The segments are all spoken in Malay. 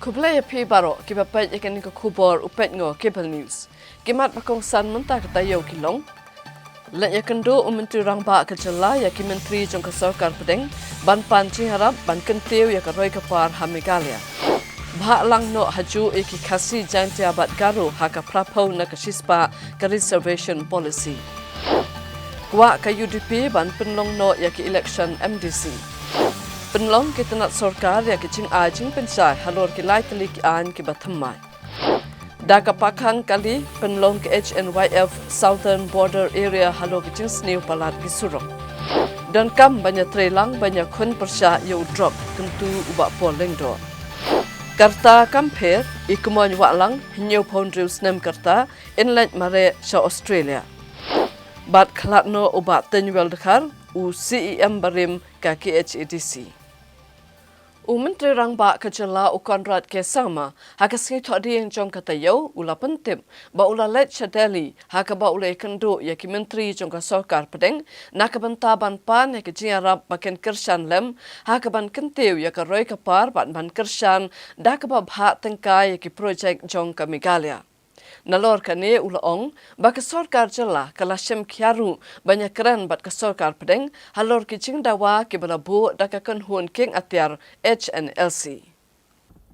Kublaya pi baro kibapay ikan ko kubor upet ngo cable news. Kimat bakong san mentah katayo kilong. La ya kendo Menteri rang ba kejela ya ki menteri jong kesarkar pedeng ban pancing harap ban kentiu ya karoi kapar hamigalia. Bah lang no haju iki kasi jang jabat garu haka prapau na kasispa ka reservation policy. Kwa ka UDP ban penlong no ya ki election MDC. Penlong kita nak sarkar ya ki jing ajing pensai halor ki lai telik an ki bathamai. Daga pakang kali penlong ke HNYF Southern Border Area halo ki jing sniu palat ki surong. Dan kam banyak trelang banyak kun persya ya drop tentu ubak poleng do. Karta kamper ikumoy walang hinyo pondriu snem karta inlet mare sa Australia. Bat klatno ubat tenyuel dekar u CEM barim ka KHADC. Menteri rang ba kejela u konrad ke sama haka singi thodi yang jong katayo ula pentip ba ula let chadeli haka ba ula kendo ya ki menteri jong ka sarkar pedeng nak benta ban pan ya ki jiarap baken kersan lem haka ban kentiu ya ka roi kapar ban kersan dak ba bha tengkai ya ki projek jong ka Megalia. Nalor kane ulaong baka sarkar jela kala shem kiaru banyak keren bat ka sarkar pedeng halor ki jing dawa ki balabu daka kan hun king atiar HNLC.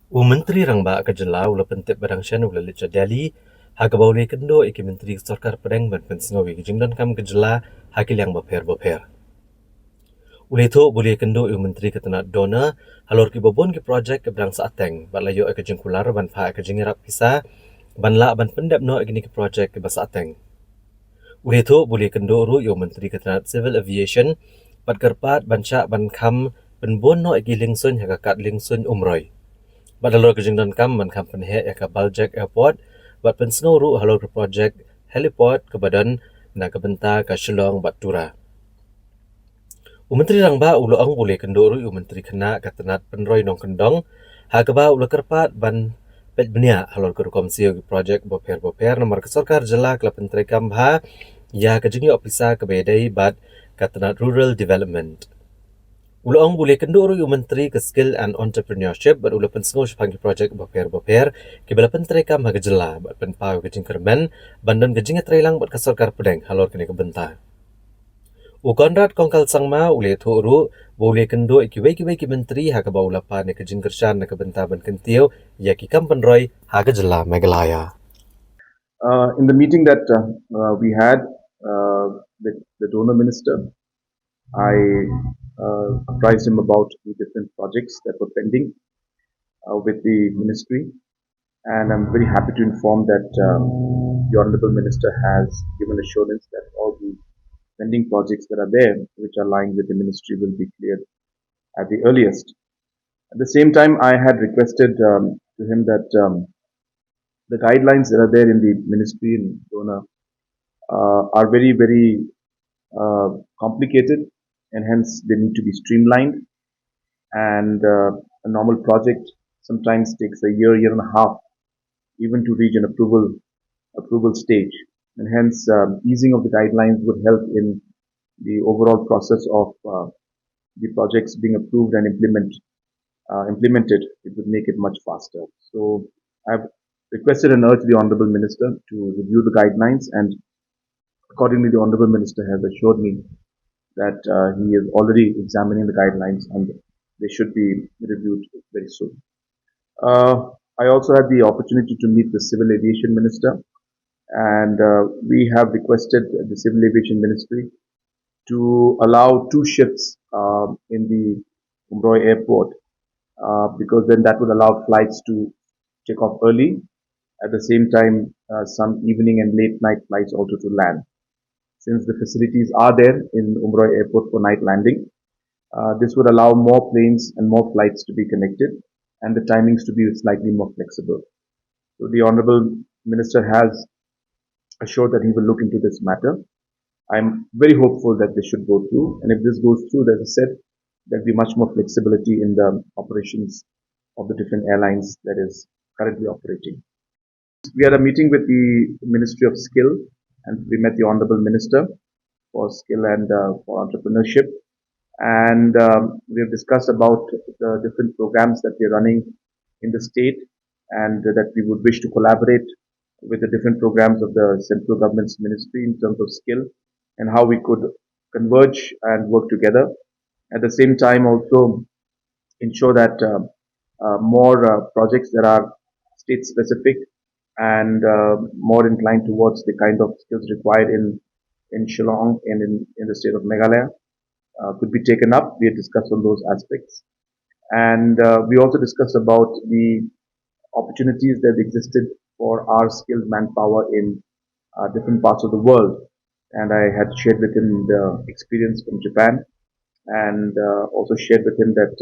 Menteri rang ba ka jela ula pentip barang shan ula licha Delhi haka baule kendo iki menteri sarkar pedeng ban pensngawi ki jing dan kam ka jela hakil yang baper. Ule to boleh kendo menteri ketena dona halor ki babon ki projek ke barang saateng bat layo ka jing kular ban pha ka jing rap pisa ban la ban pendap no igini ke projek ke basa ateng. Ule to boleh kendo ru menteri ketena civil aviation pat kerpat ban syak ban kam penbon no igi lingsun haka kat lingsun umroi. Bat halor ke jingdan kam ban kam penhe ya ka Baljak airport bat pensngau ru halor ke projek heliport ke badan na ke benta ka Shillong bat tura. Menteri rang ba uloang boleh kendo ru menteri kena katenat penroi nong kendong haka ba ula kerpat ban pet benia halor ke komsio ke projek boper nomor ke sarkar jela ke penteri kambha ya ke jingi opisa ke bedai bat katenat rural development. Uloang boleh kendo ru menteri ke skill and entrepreneurship bat ula pensngau sepang ke projek boper ke bela penteri kambha ke jela bat penpau ke jing kermen bandon ke jingi trailang bat ke sarkar pedeng halor kene ke benta. Konrad kongkal sangma ule thuru boleh kendo ikiwei ki menteri haka baula pa ne ke jingkershan ne ke benta ban kentiu ya ki kampenroi haka jela Meghalaya. In the meeting that we had with the donor minister, I apprised him about the different projects that were pending with the ministry, and I'm very happy to inform that the honorable minister has given assurance that all the pending projects that are there, which are lying with the ministry, will be cleared at the earliest. At the same time, I had requested to him that the guidelines that are there in the ministry and donor are very complicated, and hence they need to be streamlined. And a normal project sometimes takes a year and a half, even to reach an approval stage. And hence, easing of the guidelines would help in the overall process of the projects being approved and implemented. It would make it much faster. So I've requested and urged the Honorable Minister to review the guidelines, and accordingly the Honorable Minister has assured me that he is already examining the guidelines and they should be reviewed very soon. I also had the opportunity to meet the Civil Aviation Minister, and we have requested the Civil Aviation Ministry to allow 2 shifts in the Umroi airport, because then that would allow flights to take off early. At the same time, some evening and late night flights also to land. Since the facilities are there in Umroi airport for night landing, this would allow more planes and more flights to be connected and the timings to be slightly more flexible. So the Honorable Minister has assured that he will look into this matter. I'm very hopeful that this should go through, and if this goes through, as I said, there'll be much more flexibility in the operations of the different airlines that is currently operating. We had a meeting with the Ministry of Skill, and we met the Honorable Minister for Skill and for Entrepreneurship, and we have discussed about the different programs that we're running in the state, and that we would wish to collaborate with the different programs of the central government's ministry in terms of skill and how we could converge and work together. At the same time, also ensure that more projects that are state specific and more inclined towards the kind of skills required in Shillong and in the state of Meghalaya could be taken up. We had discussed on those aspects. And we also discussed about the opportunities that existed for our skilled manpower in different parts of the world. And I had shared with him the experience from Japan and also shared with him that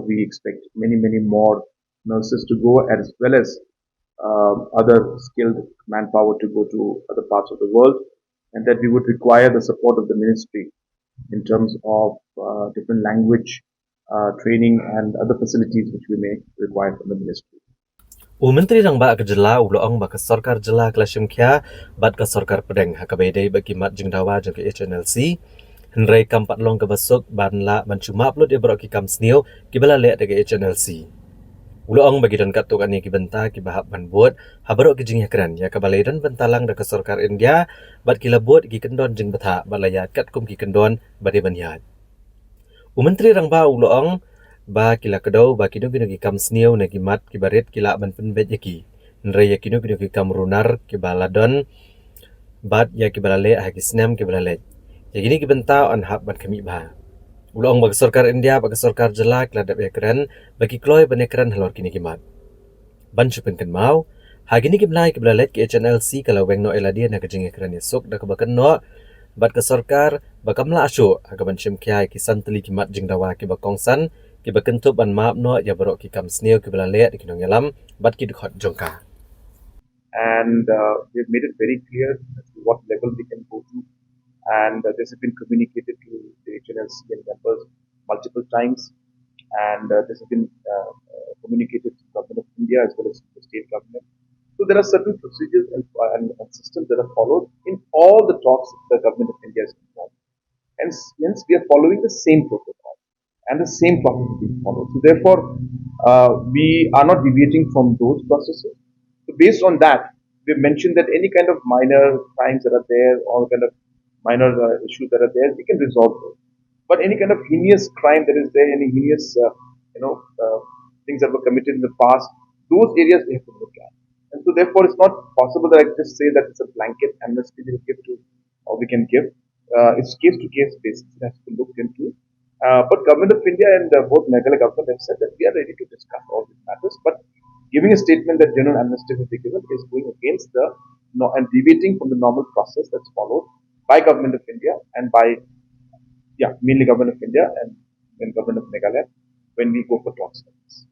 we expect many more nurses to go as well as other skilled manpower to go to other parts of the world, and that we would require the support of the ministry in terms of different language training and other facilities which we may require from the ministry. Menteri rang ba kejela uloong ba ke sarkar jela klasim kya bat ke sarkar pedeng hakabede bagi mat jingdawa jang ke HNLC henrei kampat long ke basuk ban la ban cuma upload dia berok ki kam snio ki bala le de HNLC uloong bagi dan katuk ani ki benta ki bahap ban buat habarok ki jing yakran ya kabalai dan bentalang de ke sarkar India bat ki labut ki kendon jing betha balayat kat kum ki kendon bade banyat Menteri rang ba uloong ba kila kedau ba kino kino ki kam sniau na ki mat ki baret kila ban pen bet yaki nre ya kino ki kam runar ki baladon bat ya ki balale ha ki snam ki balale ya gini ki bentau an hab ban kami ba ulong ba sarkar India ba sarkar jela kila dap ekran ba ki kloy ban ekran halor kini ki mat ban chupen kan mau ha gini ki blai ki balale ki HNLC kalau weng no eladia na ka jing ekran esok da ka bakan no bat ka sarkar ba kamla aso ha ka ban chim kyai ki santli ki mat jing dawa ki ba kongsan ki bakentup ban maap no ya barok ki kam sneo ki balale ki nong yalam bat ki khot jongka and we've made it very clear as to what level we can go to, and this has been communicated to the HNLC and members multiple times, and this has been communicated to the government of India as well as the state government. So there are certain procedures and systems that are followed in all the talks the government of India is involved. And hence we are following the same protocol and the same process is being followed. So therefore, we are not deviating from those processes. So based on that, we have mentioned that any kind of minor crimes that are there, or kind of minor issues that are there, we can resolve those. But any kind of heinous crime that is there, any heinous, things that were committed in the past, those areas we have to look at. And so therefore, it's not possible that I just say that it's a blanket amnesty we will give to, or we can give. It's case to case basis. It has to be looked into. But Government of India and both Meghalaya government have said that we are ready to discuss all these matters. But giving a statement that general amnesty will be given is going against the and deviating from the normal process that's followed by Government of India and by mainly Government of India and Government of Meghalaya when we go for talks like this.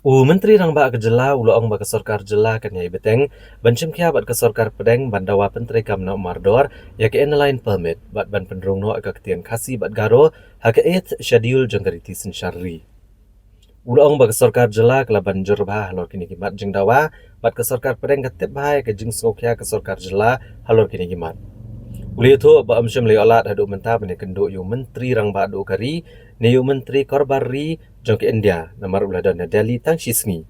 Menteri rang ba kejela uloong ba ke sarkar jela kan yai beteng ban chim kya bat ke sarkar pedeng ban dawa pentri kam no mardor ya ke line permit bat ban pendrung no ka ketian khasi bat garo ha ke 8th schedule jangkariti sinsyari uloong ba ke sarkar jela kala ban jurba halor kini kimat jing dawa bat ke sarkar pedeng katep bahai ke jing skokya ke sarkar jela halor kini kimat Uli itu ba amsyam le alat hadu menta bane kendo yu menteri rang ba do kari ne yu menteri korbari jong ke India namar ula dan Delhi tang shisngi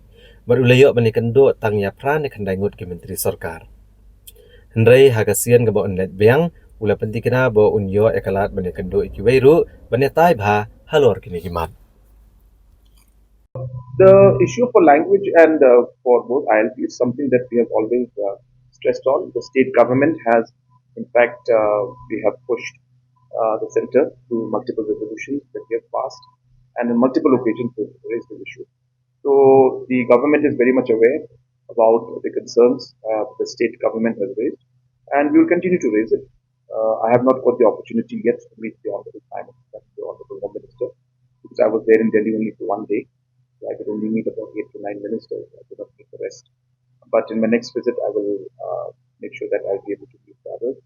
bar ula yo bane kendo tang ya pran ne kandai ngut ke menteri sarkar hendrai hagasian ke ba onlet beng ula pentikena ba unyo ekalat bane kendo ikiweiru bane tai bha halor kini kimat The issue for language and for both ILP is something that we have always stressed on. The state government has, in fact, we have pushed the center through multiple resolutions that we have passed, and on multiple occasions we have raised this issue. So the government is very much aware about the concerns the state government has raised, and we will continue to raise it. I have not got the opportunity yet to meet the Honorable Prime Minister, the Honorable Home Minister, because I was there in Delhi only for one day. So I could only meet about 8 to 9 ministers. I could not meet the rest. But in my next visit, I will make sure that I'll be able to meet the others.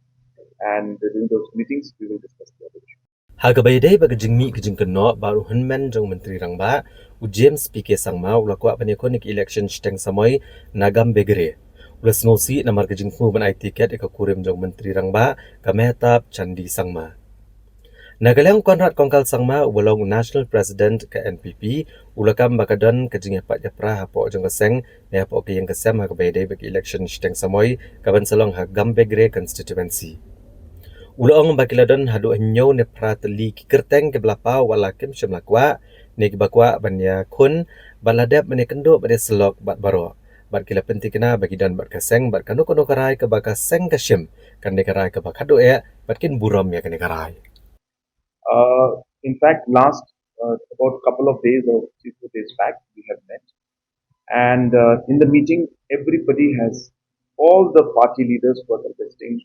And during those meetings, we will discuss the other issues. Hagabayday bagajingmi kejingkeno baru henmen jong menteri rangba u James PK sangma ula kwa panekonik election steng samoy nagam begere ula sngosi namar kejingfu ban ai tiket eka kurim jong menteri rangba kamehtap candi sangma Nagalang Konrad Kongkal Sangma walong National President ke NPP ulakam bakadon kejing pat japra hapo jong keseng ne hapo ke yang kesem ha kabede bagi election steng samoy kaban salong ha Gambegre constituency. Ulong bakiladon hadu henyo ne prateli ki kerteng ke belapa wala kim semlakwa ne ki bakwa banya kun baladap mene kendo bade selok bat baro. Bat kila penting kena bagi dan bat keseng bat kanu kono karai ke baka seng kasim kan ne karai ke bakado ya bat kin buram ya kene karai. In fact, last about a couple of days or 3-4 days back, we have met. And in the meeting, everybody has, all the party leaders who are contesting,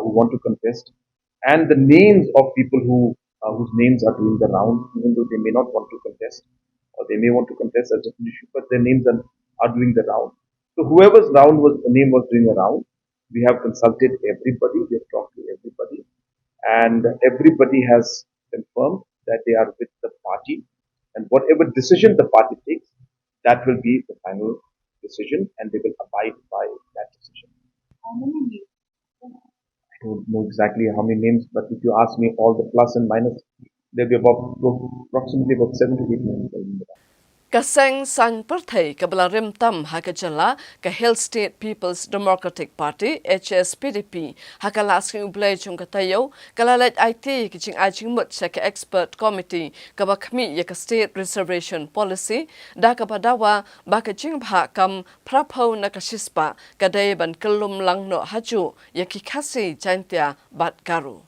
who want to contest, and the names of people whose names are doing the round, even though they may not want to contest, or they may want to contest as a different issue, but their names are doing the round. So whoever's name was doing the round, we have consulted everybody, we have talked to everybody, and everybody has confirmed that they are with the party, and whatever decision the party takes, that will be the final decision, and they will abide by that decision. How many names? I don't know exactly how many names, but if you ask me all the plus and minus, there'll be approximately about 7 to 8 names. Kaseng san perthai kabla rimtam hakajala ka Hill State People's Democratic Party HSPDP hakala asking ublay chung katayo kalalet IT kiching ajing mut sa ka expert committee kabakmi ya ka state reservation policy da kapadawa bakaching bha kam prapho na kashispa kaday ban kelum lang no haju ya kikasi jantia bat karu.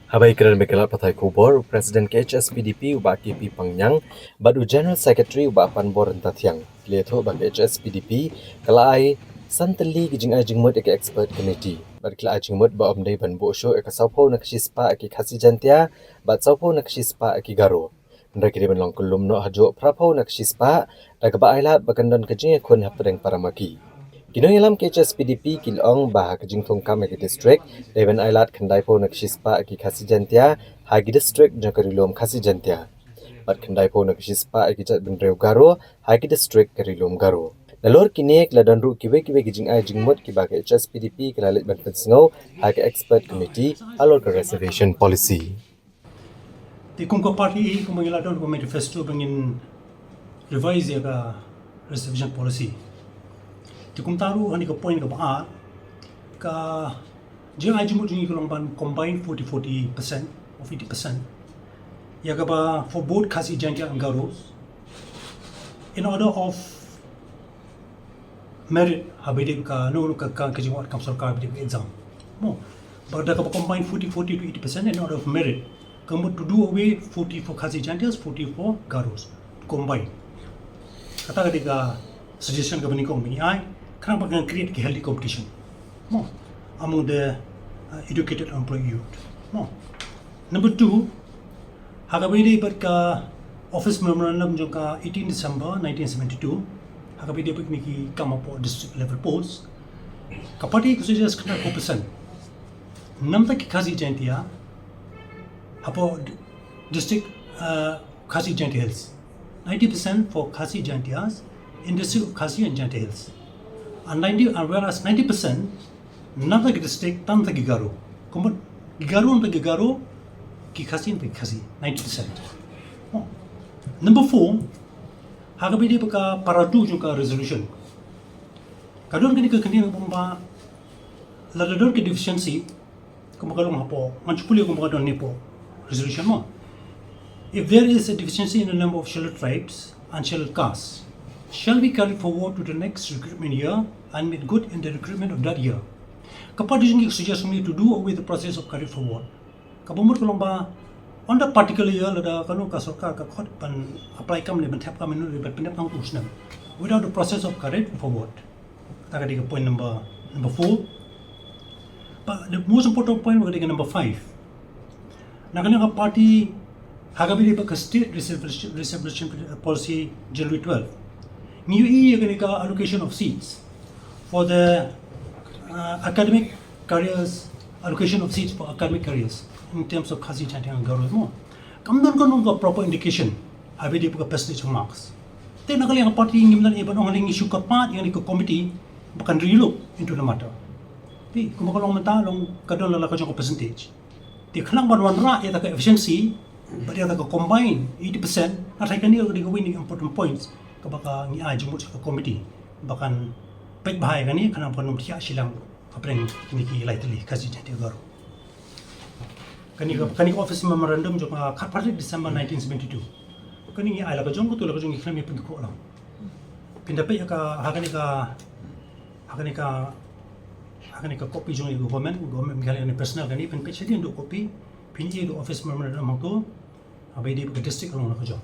Habai kiran bekelat patai kubor Presiden HSPDP uba KP Pangyang badu General Secretary uba Panbor Entatiang lihatho bagi HSPDP kala ai santeli gijing ajing mut ke expert committee bad kala ajing mut ba omdai ban bo show ke saupo nak sispa ki khasi jantia bad saupo nak sispa ki garo ndra kiri ban long kulum no hajo prapo nak sispa da ba ailat bakandon kejing kun hapdeng paramaki. Kino ilam ke HSPDP kilong bah kejing thongkam ke district Dewan Ailat khandai po nakshispa ki khasi jantia hagi district jakarilom khasi jantia bat khandai po nakshispa ki jat bendreu garo hagi district karilom garo nalor kinek ladan ru kiwe gijing ai jingmot ki ba ke HSPDP kalalit ban pensngau hagi expert committee alor ke reservation policy ti kungko party ko mangiladon ko manifesto bangin revise ya ka reservation policy. Kum taru hani ka point ka ba ka jeng aji mo jungi kolong ban combine 40% or 50% ya ka ba for both khasi jantia and garos in order of merit habide ka no ka jing wat kam sarkar bide exam mo but da ka ba combine 40 to 80% in order of merit come to do away 40 for khasi jantias 40 for garos combine kata ka suggestion ka bani ko bani ai kenapa kena create a healthy competition among the educated employee youth. Number 2, hakabide bat ka office memorandum jong ka 18 December 1972 hakabide bat niki come up district level post kapati ko suggest kena 4% namta ki khasi jantia apo district khasi jantia hills 90% for khasi jantias in district khasi and jantia hills. And whereas 90% nada ki district tam ta gigaro komot gigaro ki khasi 90%. Number 4 hagabide baka paradu juga resolution kadon kini ke kini bomba ladador ke deficiency kumakalong hapo manchupuli kumakadon nipo resolution mo if there is a deficiency in the number of scheduled tribes and scheduled castes shall be carried forward to the next recruitment year and made good in the recruitment of that year. Kapag disinggi suggest me to do away the process of carried forward. Kapag kalong ba on that particular year lada kanu ka sarkar ka khot pan apply kam le ban thap kam nu le ban pinap ang usnam without the process of carried forward. Taka diga point number 4. But the most important point was number 5. Nakanya ka party hagabili ba ka state reservation policy January 12. New allocation of seats for the academic careers, allocation of seats for academic careers in terms of khasi jantia and garo mo. Kamdon ko proper indication abide po ka percentage marks. Then nakali ang party ngimdan iban ang haling issue ka pa yang ko committee bakan relook into the matter. Pi kumakalong mentalong kadon lala ka percentage. Di khanang ban ra ya tak efficiency, but ya tak combine 80%. Atai kan ni di win important points ka baka ngi a jumut ka committee. Bahkan pek bahaya kan ni khanang ban nomtia silang apa yang ni ki lightly kasi jadi garo. Kani office memorandum jo kat parti December 1972. Kani ngi ala ka jong tu la ka jong ikram ni pentu ko lang. Pindah pe ka hakani ka copy jong government mikali ni personal kani pen pe chedi ndo copy pinji do office memorandum mang tu abai di ke district long ka jong.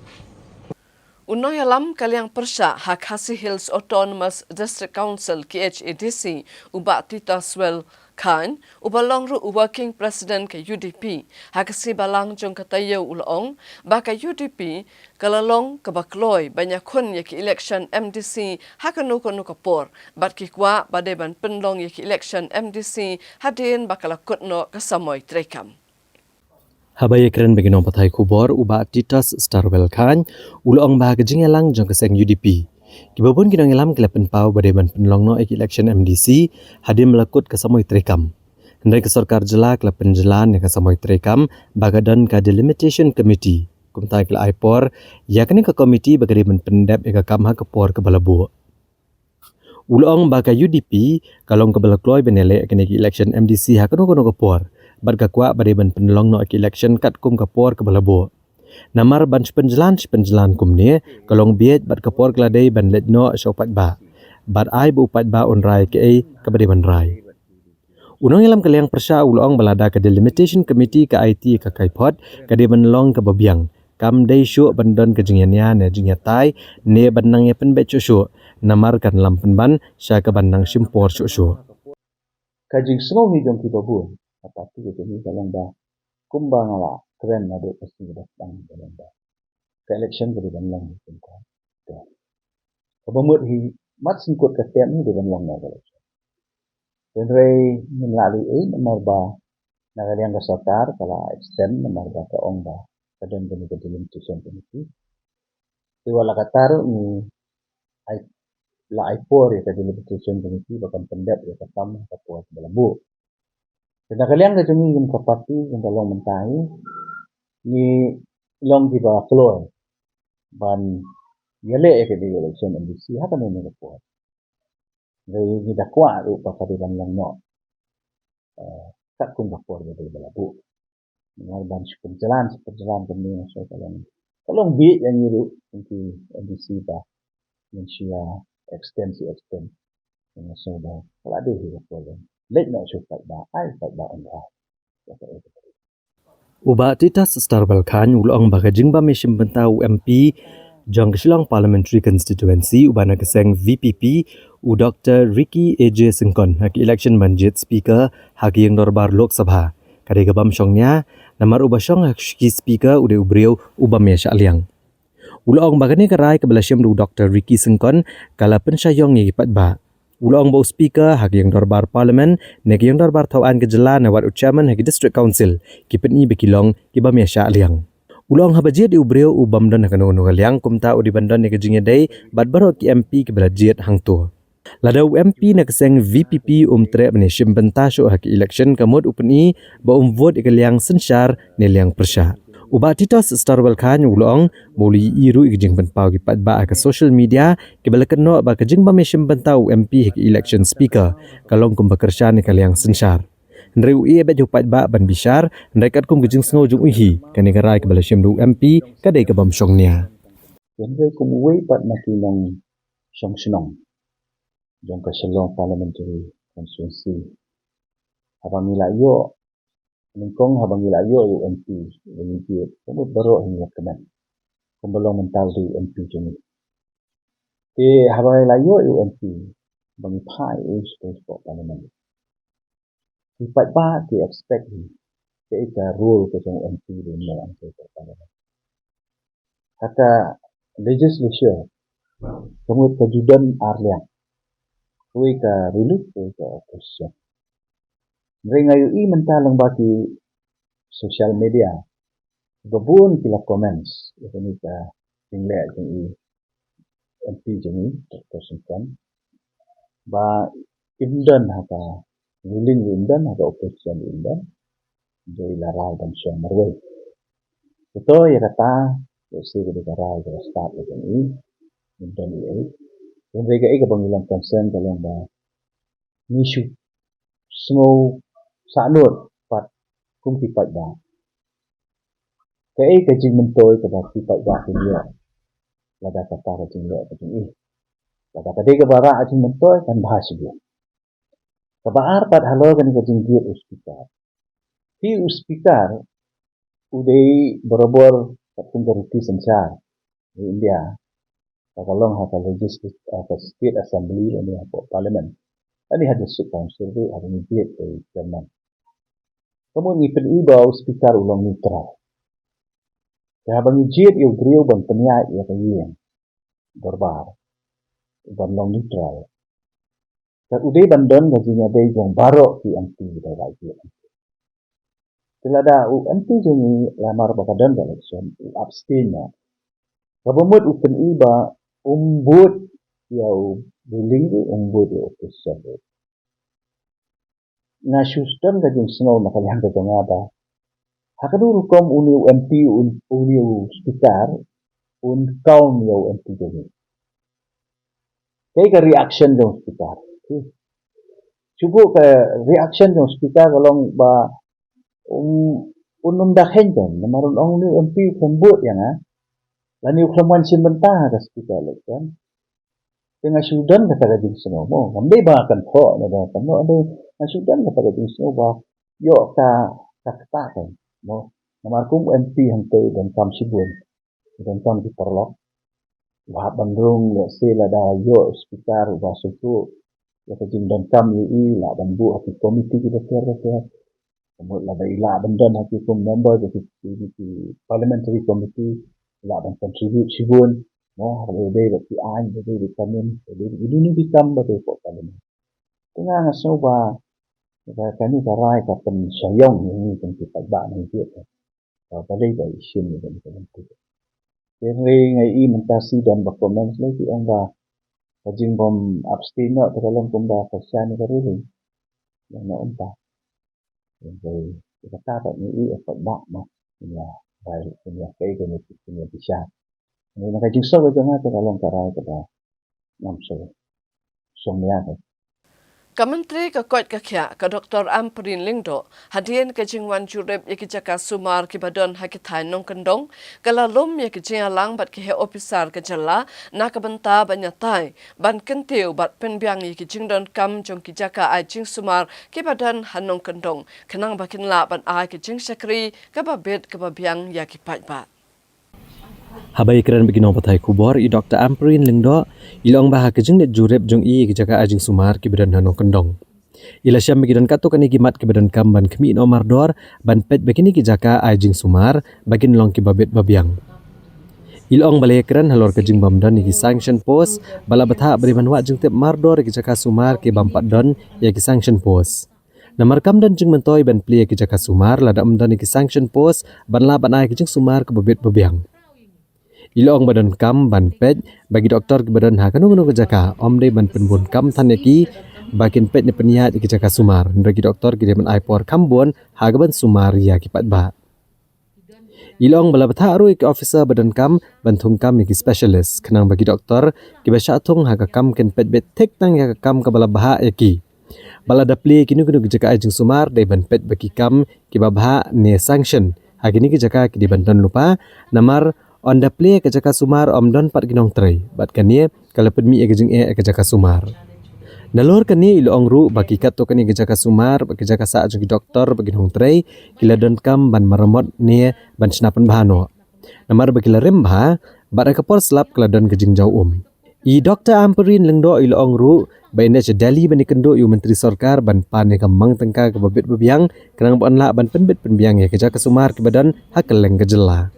Unoy alam kaliang persya Hakasi Hills Autonomous District Council KHADC uba Tita Swell Khan ubalong ru working president ke UDP Hakasi balang jong katayo ulong baka UDP kalalong kabakloy banyak kun yaki election MDC hakanu kanu kapor bat kikwa badeban penlong yaki election MDC hadin bakalakut no kasamoy trekam. Habaya keren bagi nom patai kubor uba Titas Starwell Khan ulong bah kejingelang jong keseng UDP. Kibabun kinong ilam kelepen pau badeban penlong no ek election MDC hadim melakut kesamoy trekam. Hendai kesorkar jela kelepen jelan yang kesamoy trekam bagadan ka delimitation committee. Kumtai kele aipor yakni ke komiti bagadeban pendep eka kamha kepor ke balabu. Ulong baka UDP kalong ke balakloy benele ek election MDC hakano kono kepor. Bat kakwa badeban penelong no election kat kum kapor ke balabo. Namar ban penjelan kum ni kalong biet bat kapor keladai ban let no sopat ba. Bat ai bu upat ba on rai ke badeban rai. Unang ilam kaliang persya ulong balada ke delimitation committee ke IT ke kaipot ke deban long ke babiang. Kam dai syuk bandon ke jingyanya ne jingyatai ne bandang ye pen bet syuk. Namar kan lam penban sya ke bandang simpor syuk. Kajing snow ni jong kita buat. Tapi kita ni kalau dah kumbang ala keren ada pasti datang dalam dah. Ke election beri dalam kumbang. Kebamut hi mat singkut ketiak ni dalam long dah election. Jadi melalui nomor ba nagaliang kasatar kalau extend nomor ba ke ong ba kadang kami ke delimitation committee. Iwala katar ni la aipor ya ke delimitation committee bahkan pendep ya ketam ketua belabu. Kita kalian ke sini yang kapati yang kalau mentai ni long kita keluar ban yale ke di election MDC apa ni report. Jadi kita kuat tu pakai ban long no. Tak kun kapor jadi belabu. Dengan ban seperjalan kami so kalau bi yang itu untuk MDC bah mensia extend dengan so dah kalau ada hidup boleh. Let not show fight ba I fight ba on that. Uba Titas Starwell Khan ulong baga jingba mesim bentau MP jong kesilong parliamentary constituency ubana keseng VPP u Dr. Ricky AJ Singkon hak election manjit speaker hak yang dorbar Lok Sabha. Kadai gabam syongnya namar uba syong hak speaker ude ubriu uba mesya aliang. Ulong bagani kerai kebelasyam du Dr. Ricky Singkon kala pensyayong ngipat ba. Ulong bau speaker hak yang dorbar parlimen nek yang dorbar tauan kejelan awat chairman hak district council kipeni bekilong kiba mesya aliang. Ulong habajet di ubreu ubam dan hak no aliang kumta udi bandan nek jingnya dai bat baro ki MP kebelajet hang tu. Lada MP nak seng VPP tre menishim bentasyo hak election kamut upeni ba vote ikaliang sensyar neliang persya. Ubat Titas Starwell Khan ulong muli iru ikjing benpau ki patba ke social media ke balakan no ba kejing ba mesim bentau MP hik election speaker kalong kum bekerja ni kaliang sensar. Ndrei ui bet jupat ba ban bishar ndai kat kum kejing sngo jung uhi kani karai ke balasim du MP kadai ke bam syongnya. Jadi kum wei pat makinong syong jong ka shalong parliamentary constituency. Apabila yo Mengkong habang ilayo yung MP, kamu baru hingga kemen. Kembelong mental di MP juni. Habang ilayo yung MP, bagi pai space for parliament. Ipat ba di expect ni, ika rule ke jong MP di mga space for parliament. Kata legislature, kamu kejudan arliang. Kui ka relief, kui ka opposition. Ngayon mental lang baki social media. Gabun kila comments. Ito ni ka tinglet yung MP jeni Dr. Ba imdan haka ruling imdan haka opposition imdan. Jadi larai dan syong marwai. Betul ya kata, si kita larai kita start dengan ini, dan ini. Dan mereka ini kebangunan concern kalau dah isu semua sanut pat kum tipat dah. Kaya kajing mentoi kepada tipat dah dia. Lada kata kajing le kajing ini. Lada kata ke barak kajing mentoi kan bahas dia. Kebaar pat halo kan kajing dia hospital. Di hospital udah berobor patung berhenti sencar di India. Kalau hafal legislative state assembly dan apa parlimen. Ini ada sub council tu ada media di Jerman. Kamu ni pergi bawa hospital ulang neutral. Ya bang jet yang beliau bang peniak ya kajian berbar bang long neutral. Dan udah bandon gajinya ada yang barok di anti dari lagi. Bila ada anti jadi lamar bakadan election abstain ya. Kabumut upen iba umbut yau buling umbut ya official. Na sustan gajing snow makalihan ke tengah. Hakadu kom uni anti uni hospital un kaum yau anti jadi. Kayak reaction di hospital. Cuba ke reaction di hospital kalau ba unum dah hendan, namarun orang ni MP pembuat yang lani ukhlaman simentah ke hospital kan. Dengan Sudan kata gajing semua, kami bahkan kok ada kan, ada Sudan kata gajing semua bah, yo kata kan, namarkum MP hantai dan kam sibun, dan kam diperlok, wah bandung sila dah yo hospital bah suku, ya gajing dan kam UI lah bandu hati komiti kita kira. Kemudian ada ilah bendan hati kum member di parliamentary committee ilah dan contribute sibun ada di an ada di kamin jadi ini become betul kok parliament tengah ngasoba kami karai kapan sayong ini kan kita bak ni dia kalau tadi dari sini dan itu jadi ngai mentasi dan berkomen lagi angga kajing bom abstain nak dalam kumba pesan kerja yang nak entah. Jadi kita tahu ni efek bak mah punya baik punya kaitan punya bisa. Ini nak jingso ke jangan tu kalau karai pada namso somia ke. Kementeri Kekot Kakya ke Dr. Amperin Lingdo hadian ke jingwan jurep yaki jaka sumar ki badon hakitai nong kendong kalalum yaki jingalang bat ke he officer ke jala na kabenta banyatai ban kentiu bat penbiang yaki jingdon kam jong ki jaka ai jing sumar ki badan hanong kendong kenang bakin la ban ai ki jing sakri ke babet ke babiang yaki pat. Habai keren bagi nong patai kubor i Dr. Amperin Lingdo ilong bah kejing net jurep jong i jaga ajing sumar ki badan hanong kendong. Ila syam bagi dan kato kani gimat ki badan kam ban kemi nomor dor ban pet begini ki jaga ajing sumar bagin long ki babet babiang. Ilong balai keren halor kejing bamdan ki sanction post bala batha beri manwa jeng tep mardor ki jaga sumar ki bampat don ya ki sanction post. Namar kam dan jeng mentoi ban pli ki jaga sumar lada amdan ki sanction post ban la ban ai ki jeng sumar ki babet babiang. Ilong badan kam ban pet bagi doktor ke badan ha kanu ke jaka om de ban penbun kam than ki bakin pet ne peniat ki jaka sumar bagi doktor ki de ban ai por kam bon ha ban sumar ya ki pat ba. Ilong bala batha ru ki officer badan kam ban thung kam ki specialist kenang bagi doktor ki ba sha thung ha ka kam ken pet bet tek tang ya ka kam ka bala baha ya ki. Bala da pli ki nu ki jaka ajing sumar de ban pet bagi kam ki ba baha ne sanction ha kini ki jaka ki di bandan lupa namar on the play ke jaka sumar om don pat ginong tray bat kania kala pedmi ke jing ke jaka sumar nalor kania ilong ru bagi kat to kania ke jaka sumar bagi jaka sa jung doktor bagi ginong tray kila don kam ban marmot ne ban snapan bahano namar bagi la rem bah bat ka por slap kala don ke jing jau i Dr. Amperin Lingdo ilong ru baina je Delhi ban kendo yu menteri sarkar ban pan ke mang tengka ke babet babiang kenang ban la ban penbet penbiang ya ke jaka sumar ke badan hakeleng ke jela.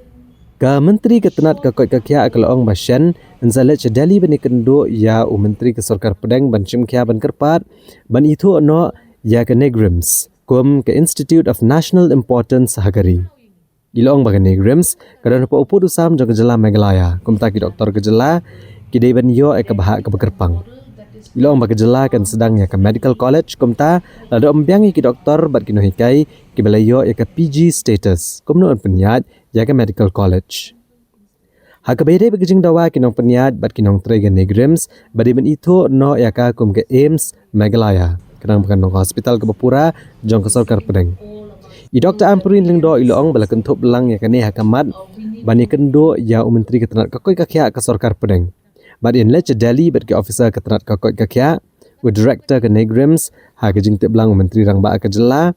Ka menteri ketenat ke kot kakya akalaong basyan anzalet che Delhi bani kendo ya menteri ke sarkar pedang ban chimkya ban kerpat ban itu no ya ke negrims kum ke Institute of National Importance Hagari ilong baga negrims kadang pa upo usam jong jela Meghalaya kum ta ki doktor ke jela ki de ban yo ke bahak ke bekerpang Ilong bagajela kan sedang ya ke medical college kumta ada ombiangi ki doktor bat kino hikai ki belayo ya ke PG status kumno penyat ya ke medical college. Hakabede bagajing dawa kinong penyat bat kinong trega negrims badi men itu no ya ka kum ke AIMS Meghalaya kenang bukan no hospital ke Bapura jong ke Sarkar Pedeng. I Dr. Ampurin lengdo ilong bala kentup belang ya kene hakamat bani kendo ya menteri ketenat kakoi kakya ke Sarkar Pedeng. But in Lecce Delhi, but ke officer ketenat kakot kakya, with director ke Negrims, ha ke jingtip belang menteri rang ba ke jela,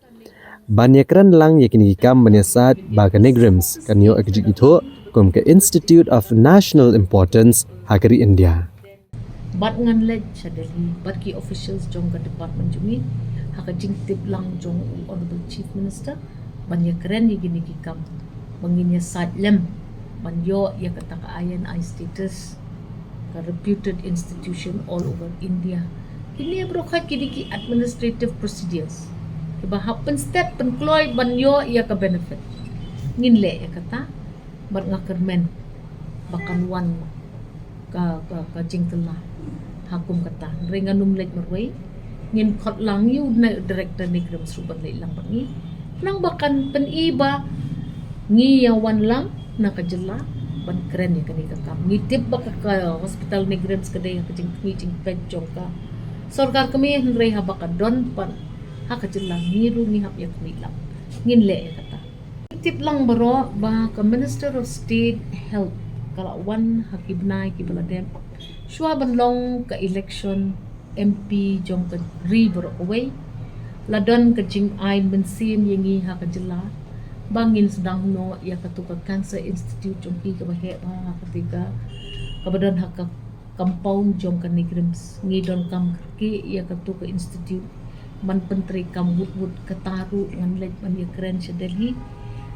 banyak keran lang yakin ikam banyasat ba ke Negrims, kan yo ke jing itu, kum ke Institute of National Importance ha ke India. Bat ngan Lecce Delhi, bat ki officials jong ke department jungi, ha ke jingtip lang jong Honorable Chief Minister, banyak keren yakin ikam, menginya sat lem, banyo ya kata INI status, a reputed institution all over India. Kini brokat kini ki administrative procedures. Iba happen step penkloy banyo ia ka benefit. Nginle ya kata bar ngakermen bakan wan ka jingtela hakum kata renganum lek merway ngin khot lang yu na director ni kram suban le lang bangi nang bakan pen iba ngi yawan lang nakajela ban keren ya kani kakam ngitip ba ka hospital migrants kadai ka jing meeting pet jongka sarkar kami henrei ha baka don pan ha ka jilla ngiru ni hap yak milam ngin le ya kata tip lang baro ba ka Minister of State Health kala wan hakibnai ki baladem shwa ban long ka election MP jongka ri baro away ladon ka jing ai mensin yengi ha ka jilla bangin sedang no ya katuka Cancer Institute jongki ka bahe ba ketika kabadan hak compound jong ka Negrims ngidon kam ki ya katuka institute man pentri kam wood kataru ngan lek man ya keren sa Delhi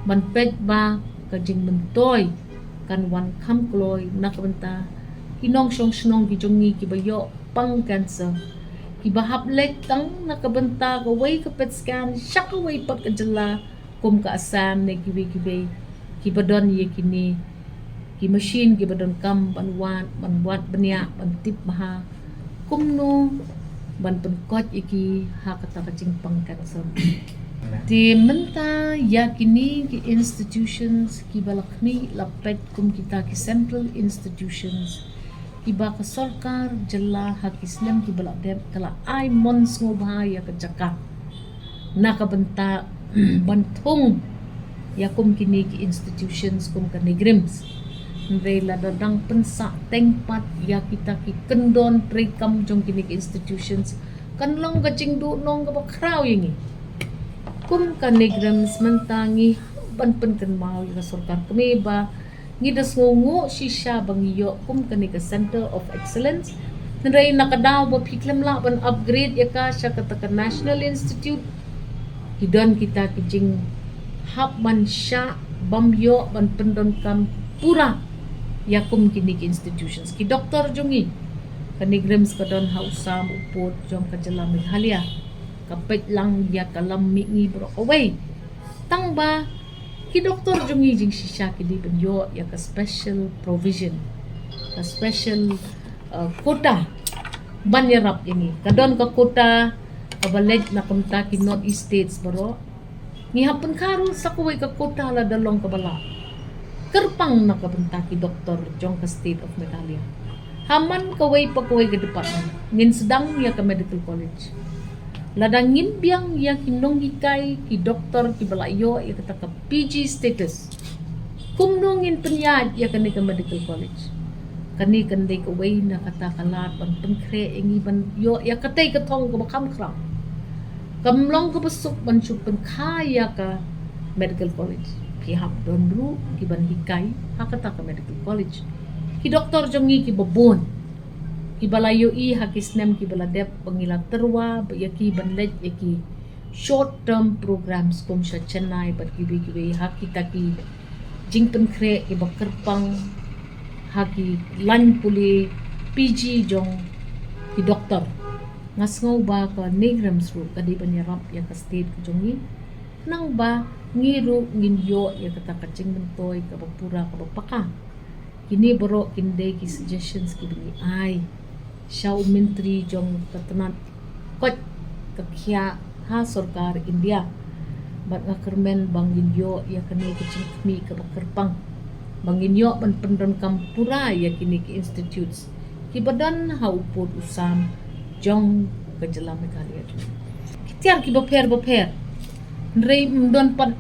man pet ba ka jing mentoy kan wan kam kloy nakabenta kinong snong ki jongi ki bayo pang cancer ki bahap lek tang nakabenta ka way ka pet scan shaka way pat ka jala kum ka asam ne kibi ki badon ye kini ki machine ki badon kam banwan banwat banya bantip maha kumno ban penkot iki ha kata kacing pangkat so di menta ya kini ki institutions ki balakni lapet kum kita ki central institutions ki ba ka sarkar jalla hakislam ki balak kala ai mons ngobha ya ka jaka nakabenta bantung ya kum kini ki institutions kum ka Negrims Nrela dadang pensa tengpat ya kita ki kendon trekam jong kini ki institutions kan long gacing du nong ka bakraw yengi kum ka Negrims mentangi ban pen kan mau ya sarkar kami ba ngidas ngungu shisha bangiyo kum kani ka Center of Excellence nrai nakadaw ba piklem la ban upgrade ya ka siya kata National Institute hidon kita kijing hap man sya bamyo ban pendon kam pura yakum kini ki institutions ki doktor jungi ka Negrims ka don hausam upot jom ka jala Meghalaya kapet lang ya kalam mi bro away tang ba ki doktor jungi jing shisha ki di banyo ya ka special provision ka special quota ban yarap ini kadon ka quota kabaleg na kumta ki North East States baro ngihapon karon sa kuway ka kota la dalong kabala kerpang na kabenta ki doktor jong ka State of Meghalaya haman kaway pa kaway ka department ngin sedang ya ka medical college ladang ngin biang ya kinong hikay ki doktor ki balayo ya kata ka PG status kumnongin penyad ya kani ka medical college kani kanday kaway na kata kalat ban pengkre ingi ban yo ya katay katong ka bakam krang kamlong ka pasok ban supen kaya ka medical college ki hap don dulu ki ban hikay hakata ka medical college ki doktor jongi ki babon ki balayo i hakisnem ki baladep pangila terwa yaki banlet yaki short term programs kum sa Chennai bat kibi hakita ki jingpen kre ki bakerpang haki lan puli PG jong ki doktor ngasngaw ba ka Negrims ru kadi banyarap ya ka state ko jongi nang ba ngiru nginyo ya kata kacing mentoy ka Bapura ka Bapaka kini baro kinday ki suggestions ki bini ay Syau menteri jong katanat kot kakia ha sarkar India bat ngakermen bangin yo ya kene kecing kemi ke bakerpang bangin yo ban pendon kampura ya kini ke institutes ki badan ha upod usam jong ke jelam kali atu kitiar ki baper rei mdon pan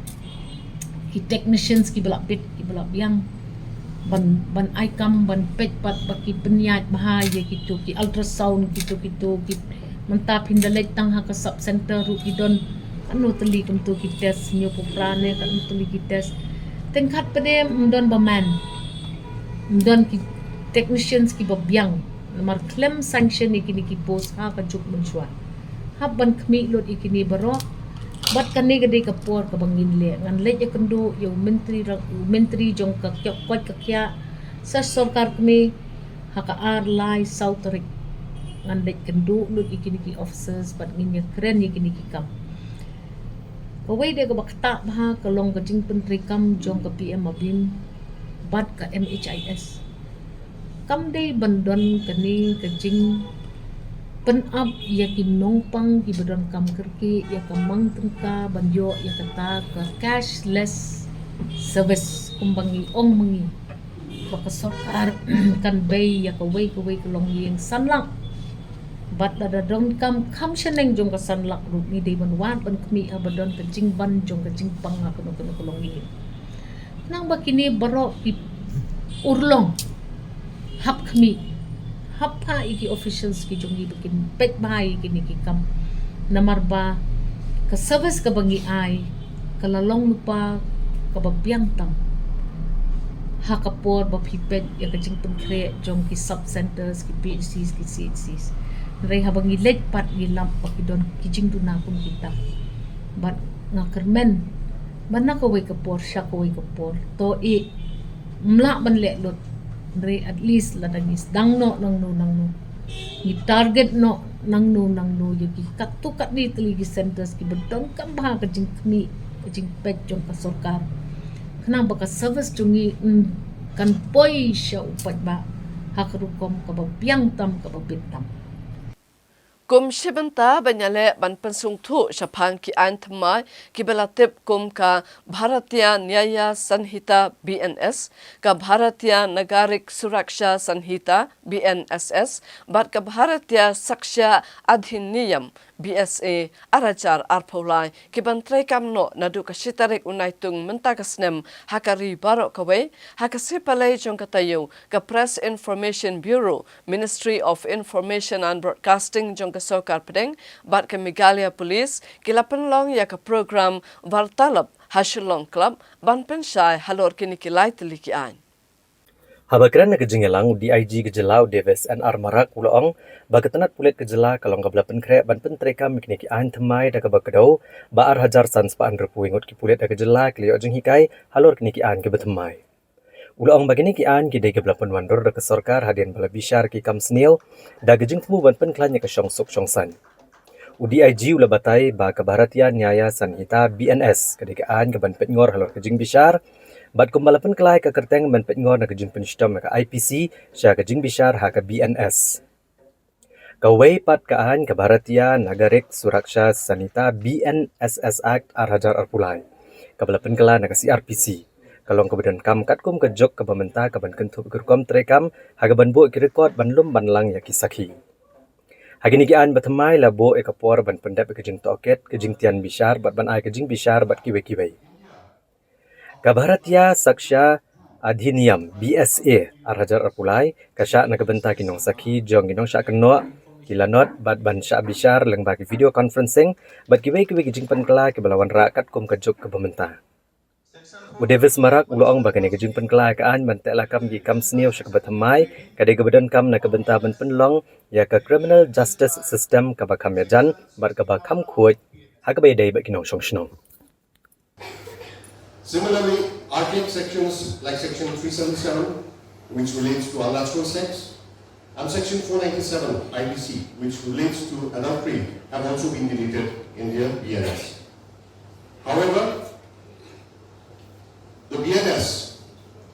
ki technicians ki balak pit ki balak biang ban aikam ban pet pat baki penyat bahaya gitu ki ultrasound gitu ki mentap hindalek tang ha ka sub center ru ki don anu teli kem tu ki test nyo poprane kan teli ki test tengkat pade mdon baman mdon ki technicians ki babiang nomor claim sanction ni kini ki post ha ka juk mensuat ha ban kmi lot ikini baro bat kani gede kapor ka bangin le ngan le ya kendo yo menteri jong ka kwat ka kya sa sarkar kami ha ka ar lai South Tarik ngan le kendo lot ikini ki officers bat ngin ya keren ikini ki kam kawai dia ka bakta ha ka long ka jing pentri kam jong ka PM abim bat ka MHIS kam dei bandon kani ka jing pen up ya ki nongpang ki badan kam kerki ya ka mang tengka banyo ya kata ka cashless service kumbangi ong mangi baka sarkar kan bay ya ka way ka long yeng sanlak bat da dong kam sheneng jong ka sanlak ru ni de ban wan ban kmi abadon ka jing ban jong ka jing pang ka no long yeng nang bakini baro ki urlong hap kmi hapa iki officials ki jongi bikin pet bahai kini ki kam namar ba ka service ka bangi ai kalalong lupa ka babiang tam ha kapor ba pipet ya ka jing penkre jong ki sub centers ki PHCs ki CHCs rei ha bangi let pat gi lamp pa ki don ki jing duna kun kita bat ngakermen bana ka wei kapor sha ka wei kapor to i mla ban le lot re at least la dangis dang no nang no ni target no nang no yo ki katu kat ni teligi centers ki bedong kam ba ka jing kni ka jing pet jong ka sarkar khna ba ka service jungi kan poi sha upat ba hakrukom ka ba piang tam ka ba bitam kum shibanta banyale ban pensung thu shapang ki antmai ki belatip kum ka Bharatiya Nyaya Sanhita BNS ka Bharatiya Nagarik Suraksha Sanhita BNSS bat ka Bharatiya Saksha Adhiniyam BSA arachar arpolai ki bantrai kamno nadu ka shitarik unaitung menta kasnem hakari baro kawe hakasipalai jong katayo ka Press Information Bureau Ministry of Information and Broadcasting jong ka sarkar pedeng bat ka Megalia Police kilapan long ya ka program Vartalap Hashulong Club ban pensyai halor kini kilai teliki an Habakran na kajingelang DIG kejelau Davis NR Marak uloong bagatanat pulet kejela kalong kabla penkre ban pentreka mikniki an temai da kabakadau baar hajar sans paan repuingot ki pulet da kejela klio jeng hikai halor kiniki an ke betemai uloong bagini ki an ki de kabla penwandor da kesorkar hadian bala bishar ki kam snil da gejeng temu ban penklannya ke syongsuk syongsan UDIG ula batai ba ka Bharatiya Nyaya Sanhita BNS kedekaan ke ban petngor halor kejeng bishar bat kumbalapan kelai ke kerteng ban petngor na kejing penstom ka IPC sya kejing bishar ha ka BNS. Kawai pat kaan ke Bharatiya Nagarik Suraksha Sanhita BNSS Act arhajar arpulai. Kabalapan kelai na ka CRPC. Kalong kebadan kam katkum ke jok ke pementa ke ban kentup kerkom trekam ha ka ban bo ki rekod ban lum ban lang ya kisaki. Hagini gian batamai la bo e kapor ban pendap kejing toket kejing tian bishar bat ban ai kejing bishar bat kiwe-kiwe. Ka Bharatiya Saksha Adhiniyam BSA arhajar arpulai kasya nakabenta kinong saki jong kinong sya kenok kilanot bat ban sya bishar leng bagi video conferencing bat kiwe kejing penkela ke balawan rakat kum kejuk ke pementa. Davis Marak uloong bagani kejing penkela kaan ban telakam gi kam sniu sya kebatamai kade kebadan kam nakabenta ban penlong ya ke criminal justice system ka bakam yajan bat ka bakam kuat hakabai dai bat kinong song. Similarly, archaic sections like section 377, which relates to unnatural sex, and section 497 IBC, which relates to adultery, have also been deleted in the BNS. However, the BNS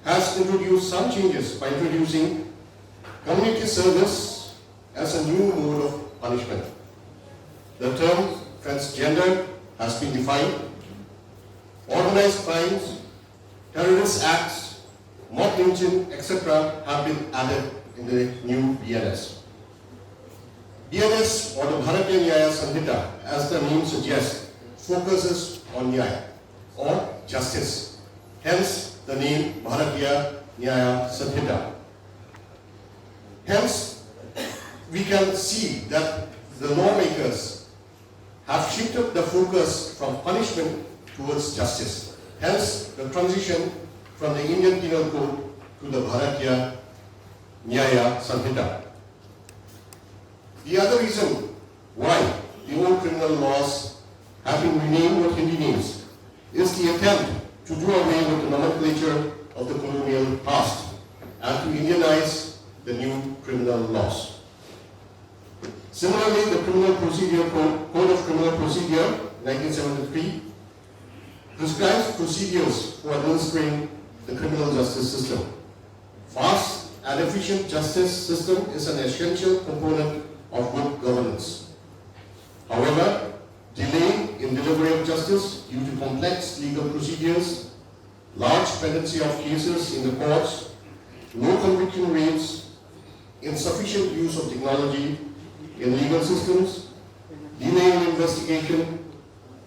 has introduced some changes by introducing community service as a new mode of punishment. The term transgender has been defined. Organized crimes, terrorist acts, mob lynching, etc. have been added in the new BNS. BNS, or the Bharatiya Nyaya Samhita, as the name suggests, focuses on Nyaya, or justice. Hence, the name Bharatiya Nyaya Samhita. Hence, we can see that the lawmakers have shifted the focus from punishment towards justice. Hence, the transition from the Indian Penal Code to the Bharatiya Nyaya Samhita. The other reason why the old criminal laws have been renamed with Hindi names is the attempt to do away with the nomenclature of the colonial past and to Indianize the new criminal laws. Similarly, the Criminal Procedure Code of Criminal Procedure 1973 prescribes procedures for administering the criminal justice system. Fast and efficient justice system is an essential component of good governance. However, delay in delivery of justice due to complex legal procedures, large pendency of cases in the courts, low conviction rates, insufficient use of technology in legal systems, delay in investigation,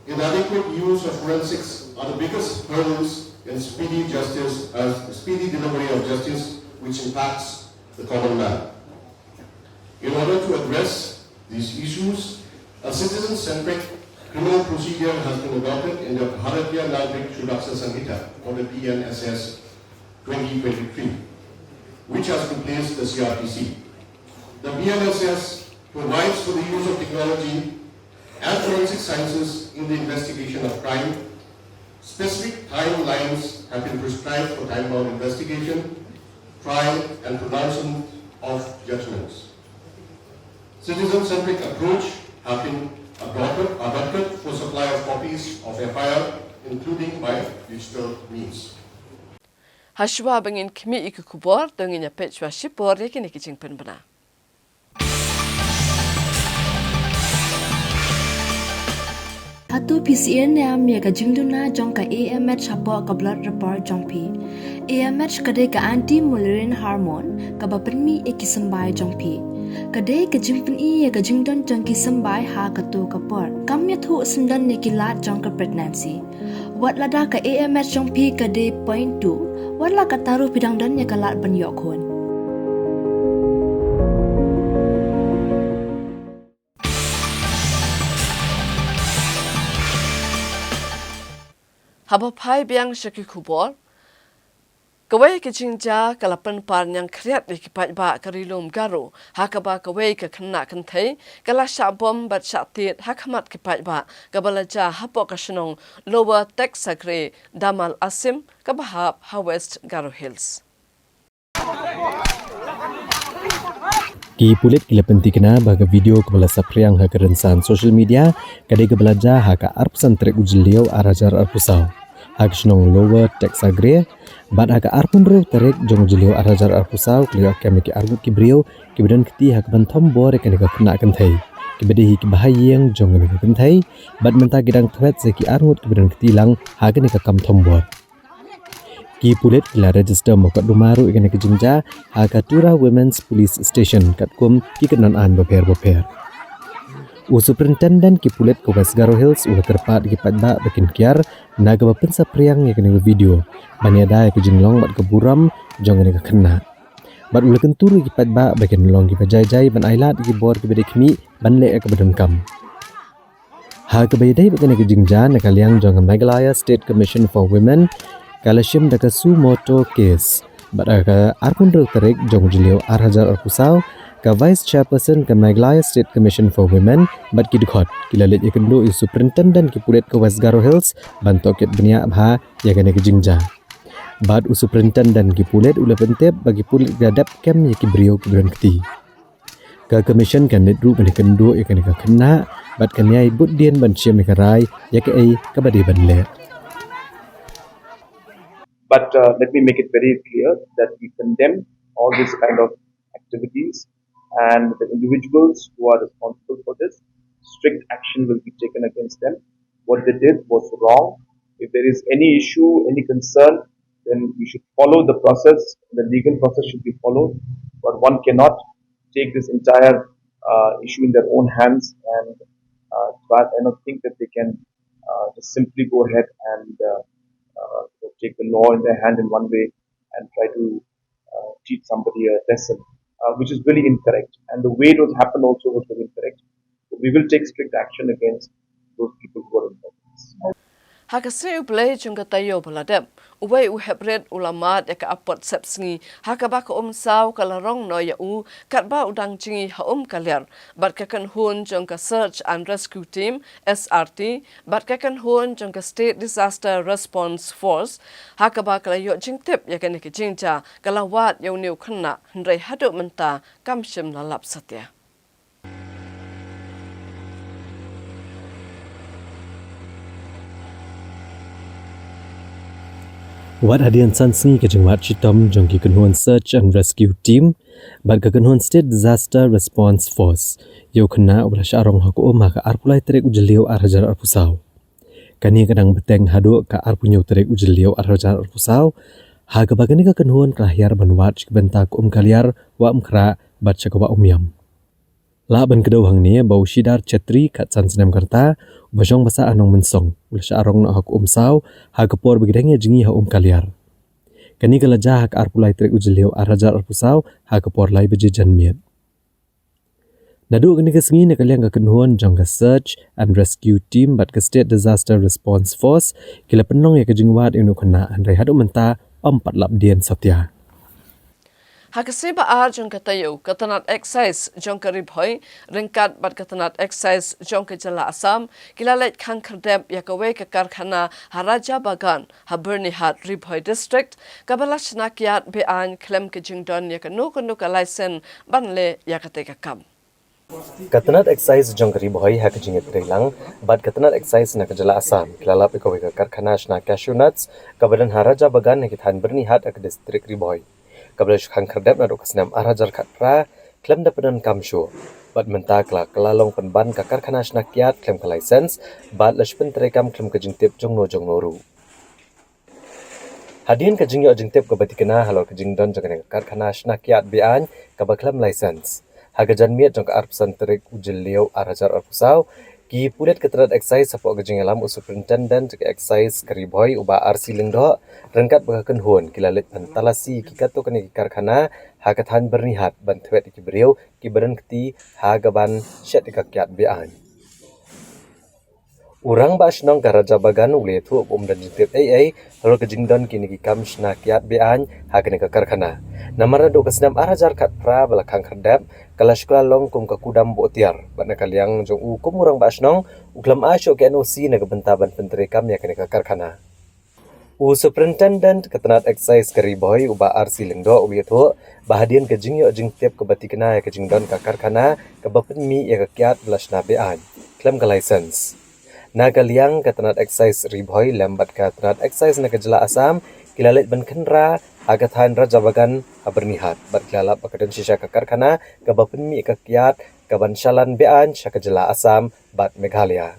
inadequate use of forensics are the biggest hurdles in speedy delivery of justice, which impacts the common man. In order to address these issues, a citizen-centric criminal procedure has been adopted in the Bharatiya Nagrik Shuraksa Samhita, or the BNSS 2023, which has replaced the CRPC. The BNSS provides for the use of technology and forensic sciences in the investigation of crime. Specific timelines have been prescribed for time-bound investigation, trial, and pronouncement of judgments. Citizen-centric approach have been adopted for supply of copies of FIR, including by digital means. Hashwa bangin kimi ikukubor dongin ya pechwa shipor yakin ikijing penbana. Hatu PCR ne amya ka jingduna jong ka AMH chapo ka blood report jong pi. AMH kade ka anti-mullerian hormone ka bapenmi ekisambai jong pi. Kade ka jingpen I ka jingdon jong kisambai ha ka to ka por. Kamya thu sendan ne kilat jong ka pregnancy. Wat lada ka AMH jong pi kade point 2. Wat la ka taru pidang dan ya kalat ban yok hon. Habapai biang syaki kubor. Kawai ke jingja kalapan par yang kriat di kipat ba karilum garu. Hakaba kawai ke kena kentai. Kala syak bom bat syak tit hakamat kipat ba. Kabalaja hapok kasenong Lower Texagre Damal Asim kabahap ha West Garo Hills. Ki pulit kila penting kena baga video kepala sapriang ha kerensan social media kadai ke belajar ha ka arpsan trek ujliau arajar arpusau. Ha kisnong Lower Texagre bad ha ka arpun rew trek jong ujliau arajar arpusau kliak kami ki argut ki brio ki bedan keti ha ka bantom bor kan ka kena kentai. Ki bedehi ki bahayeng jong ka kentai bad menta gidang threat se ki argut ki bedan keti lang ha ka kam thom bor. Ki pulit kila register mokat dumaru ikan ke jingja ha Katura Women's Police Station kat kum ki kenan an beper. Superintendent ki pulit ke West Garo Hills ulah terpat ki padba bakin kiar naga bapen sapriang ya kena video bani ada ke jinglong bat ke buram jong ke kena. Bat ulah kenturu ki padba bakin long ki bajai ban ailat ki bor ki bedek mi ban le ke bedem kam. Ha ke bayadai bakin ke jingja nak kaliang jong Meghalaya State Commission for Women Kalashim daka su moto case badaka arpun rew tarik jong jilio arhajar arpusau ka vice chairperson ka Meghalaya State Commission for Women bad ki dukhat kilalet ikendo superintendent ki pulet ka West Garo Hills bantoket benia bha ya kene ke jingja bad superintendent ki pulet ula pentep bagi pulet gadap kem ya ki brio ki bran keti ka commission kan net ru ban kendo ya kene ka kena bad kanyai but dien ban chiam ka rai ya ke ai ka badi ban le. But let me make it very clear that we condemn all these kind of activities and the individuals who are responsible for this, strict action will be taken against them. What they did was wrong. If there is any issue, any concern, then we should follow the process. The legal process should be followed, but one cannot take this entire issue in their own hands, and but I don't think that they can just simply go ahead and take the law in their hand in one way and try to teach somebody a lesson, which is really incorrect. And the way it was happened also was very incorrect. So we will take strict action against those people who are involved in this. Hakasi ublay jungka tayo baladem. Uway uhebred ulamat ya apot sepsngi. Hakabak saw kalarong no ya katba udang jingi kalyar. Bat kakan hun jungka Search and Rescue Team SRT. Bat kakan hun jungka State Disaster Response Force. Hakabak layo jingtip ya kaniki jingja kalawat ya uniu kena hendrai haduk menta kamshim lalap satya. Wat hadian sansi ke jengwat Chitom jongki kenhuan Search and Rescue Team bat ke kenhuan State Disaster Response Force yo kena ublah syarong haku haka arpulai terik ujeliu arhajar arpusau. Kani kadang beteng haduk ka arpunyo terik ujeliu arhajar arpusau haga bagani ke kenhuan kelahiar banwat bentak kaliar wa mkra bat syakawa yam. La ban kedau hang ni bau shidar chetri kat san senam karta bajong basa anong mensong ulah syarong nak hak sau ha kepor begedengnya jingi ha kaliar kani kalaja hak arpulai trek ujeliu arajar arpusau ha kepor lai beje janmiat nadu kani kesengi nak kaliang ka kenhuan jong ka Search and Rescue Team bat ka State Disaster Response Force kila penong ya ke jingwat inu kena andai hadu menta 4 lap dian satya. Hakasi ba jong katayo katanat excise jong karibhoy ringkat bat katanat excise jong kejala Assam kilalet khang khardep yakawe ka karkhana haraja bagan haberni hat ribhoy district kabalash nakyat bean klem ke jingdon yakanu kanu ka license banle yakate ka kam. Katanat excise jong karibhoy ha kejinget relang bat katanat excise na kejala Assam kilalap ikawe ka karkhana na cashew nuts kabadan haraja bagan nekithan berni hat ak district ribhoy. Kabla syukang kerdep na dokasnam arajar katra klem dapadan kamshu bat mentakla kelalong penban kakar kanas nakiat klem ke license bat lashpen terekam klem ke jingtip jongno ru. Hadian ke jingyo jingtip ke batikena halo ke jingdon jangane kakar kanas nakiat bian kabak klem license. Haga janmiat jong ke arpsan terik ujeliu arajar arpusau ki pulet keterat excise sapok ke jingelam superintendent ke excise karibhoy uba RC lingdo rengkat bakakan hun kilalit pantalasi ki kato kene karkhana hakathan bernihat bantwet ki beriau ki beren keti hagaban syat ikakyat bian urang ba shnong karaja bagan ule thu dan jitip ai halo ke jingdon kini ki kam shnakyat bian hakane ka karkhana namara do kasnam arajar kat pra balakang kardap kalash long kum ka kudam botiar bana kaliang jong kum urang ba shnong uklam asyo ke NOC na bentaban penterekam yakane ka karkhana superintendent katanat excise karibhoy uba RC lingdo uliatho bahadian ke jingyo jingtip ke batikena ke jingdon ka karkhana ke bapenmi ya kakyat blashna bian klem ka license Nagaliang katanat excise ribhoy lambat katanat excise na kejala Assam kilalit ban kenra agathan raja bagan abernihat bat kilalap akadan sisya kakarkhana kabapenmi kakyat kaban shalan bean syakajala Assam bat Meghalaya.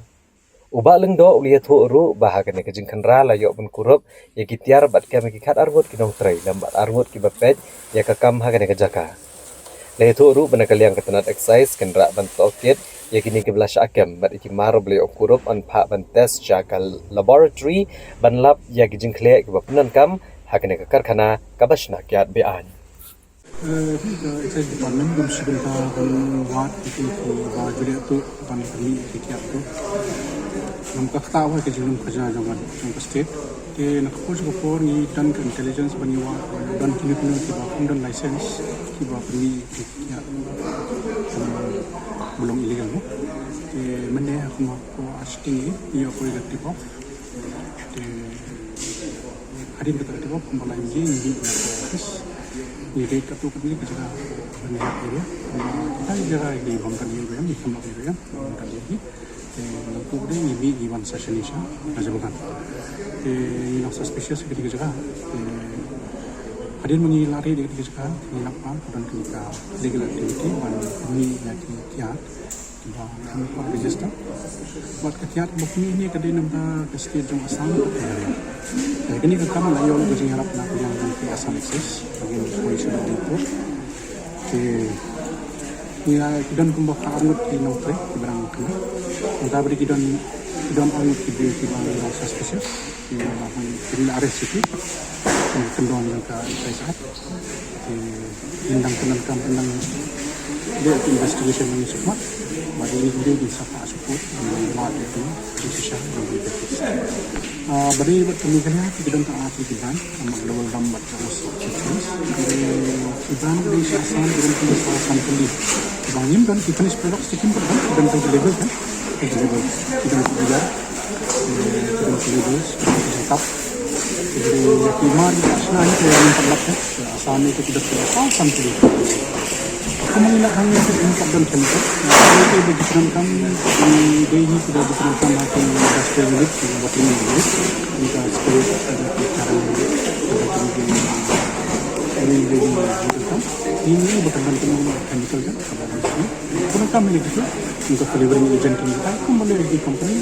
Uba lengdo uliathu uru bahagan ke jing kenra layok bun kurup ya kitiar bat kami kikat armut kinong tray lambat armut ki bapet ya kakam hagan ke jaka. Layathu uru banakaliang katanat excise kenra ban tokit ya kini ke belas akem bat ikimar beli okurup an pak ban test jakal laboratory ban lab ya kijing klek ke bapunan kam hakan ke karkhana kabashna kiat bean excise department gum sibenta ban wat itu ba jure tu ban kami kiat tu nam ka tawa ke jinum khaja jangan jong state ke nak poj ko for ni dan intelligence baniwa dan kini ki ba dan license ki ba beli kiat belum ilegal mo mene ako ko asking iyo ko igati po hadim betul po kumbalan ji ni office ni date ka to ko ni ka bani area kita jara ni bangkan ni ba ni kuma area kan ni ko de ni bi given session isha aja bukan ni no suspicious ke diga jaga kadin mengi lari di kerja ngilapa dan kenika legal activity ban kami lagi kiat ba kami ko register buat kiat bukni ni kadin namba ke state jong asam jadi kini kami layo lo jing harap nak yang di asam access bagi information itu ke ya kidan kumba angut di nomtre di barang kami kita beri kidan angut di barang suspicious di lahan di arrest itu kendong yang ka saat indang tentang dia investigation yang semua bagi dia bisa support buat itu bisa beri pemikirannya kita tak arti kiban sama global gambar terus kiban dari siasan dan pengusahaan pulih banyak dan finish product sekian produk dan level kan level kita belajar tetap jadi kemar sebenarnya saya memperlakukan asal itu tidak terlalu sampai kemudian hanya untuk dan contoh itu berjalan kami di ini sudah berjalan makin industrial unit yang working unit kita seperti ada cara ini berkaitan dengan chemical kan kalau kami itu untuk delivery agent kita kembali di company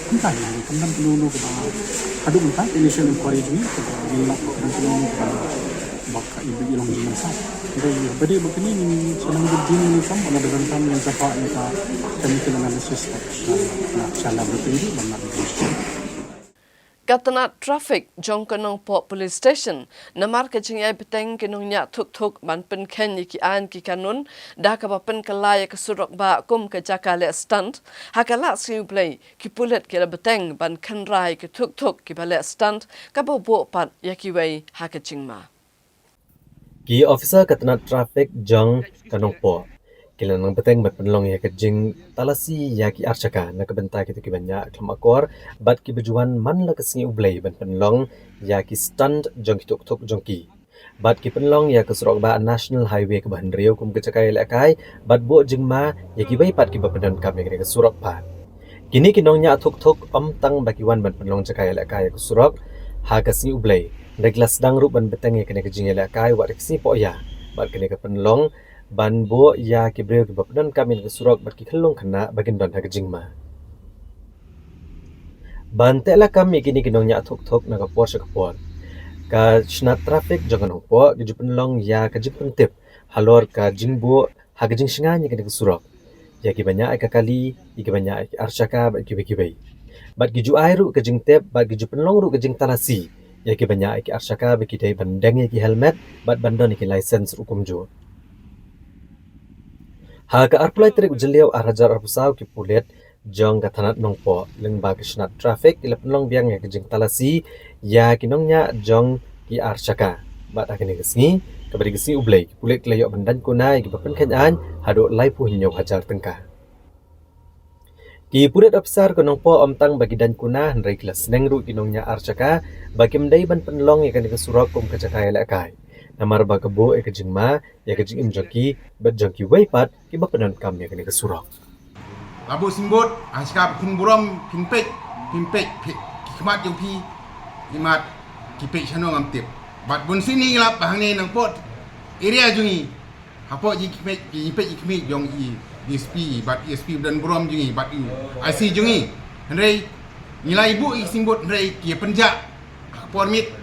entah yang kemudian penuh ke aduk entah initial inquiry ini kemudian penuh ke baka ibu ilang di masa jadi beri begini ini senang begini ini kan ada dengan kami yang cepat kita chemical analysis salah berpilih benar betul Katana traffic jong kanong po police station namar ka jingay beteng kinong nya thuk man pen ken ki an ki kanun da ka pen kalaya ka surok ba kum ka jakale stand hakala siu play ki pulet ki beteng ban kan rai ki thuk ki bale stand ka bo pat yakiway haka jingma ki officer katana traffic jong kanong po kilanang beteng bat penlong ya kejing talasi ya ki archaka na kabenta kita ki banya klamakor bat ki bejuan man la kesingi ublay ban penlong ya ki stand jong ki tuk jong ki bat ki penlong ya ke surok ba national highway ke bahan riau kum kecakai lekai bat bo jingma ya ki bai pat ki bapedan kam ya ke surok pa kini kinong nya tuk tang baki wan ban penlong cakai lekai ke surok ha kesingi ublay reglas dang ru ban beteng ya kene kejing lekai wat kesingi po ya bat kene ke penlong ban bo ya ki breu ki bapedan kami ke surok bat ki khelong khana bagin ban ha kejingma ban tela kami kini kinong nya thuk na ka por sa ka por ka shna traffic jangan po ki jupenlong ya ka jipun tip halor ka jingbo ha kejing singa nya kini ke surok ya ki banya ka kali ki banya ki archaka bat ki bai bat ki ju airu ka jing tip bat ki jupenlong ru ka jing talasi ya ki banya ki archaka ba ki dai bandang ki helmet bat bandon ki license hukum jo ha ka apply trik jeliau arajar arpusau ki pulet jong kathanat nongpo lengba kisnat traffic ilapnong biang ya kejing talasi ya kinongnya jong ki archaka bat akini kesni kabari kesni ublay pulet layo bandan kunai ki bapen khanyan hado laipu hinyo hajar tengka ki pulet officer konongpo omtang bagi dan kuna handrai kelas nengru kinongnya archaka bagi mendai ban penlong ya kani kesurok kum kecakai lekai namar ba kebo e kejingma ya kejing imjoki bat jongki weipat ki bapenan kam ya kani kesurok labu simbot askap kun buram pinpek kimat yung pi kimat kipek chano ngam tip bat bun sini lap bahane nang pot area jungi hapo ji kipek jong i DSP bat ESP dan buram jungi bat u IC jungi hendrai nilai ibu i simbot hendrai kia penjak permit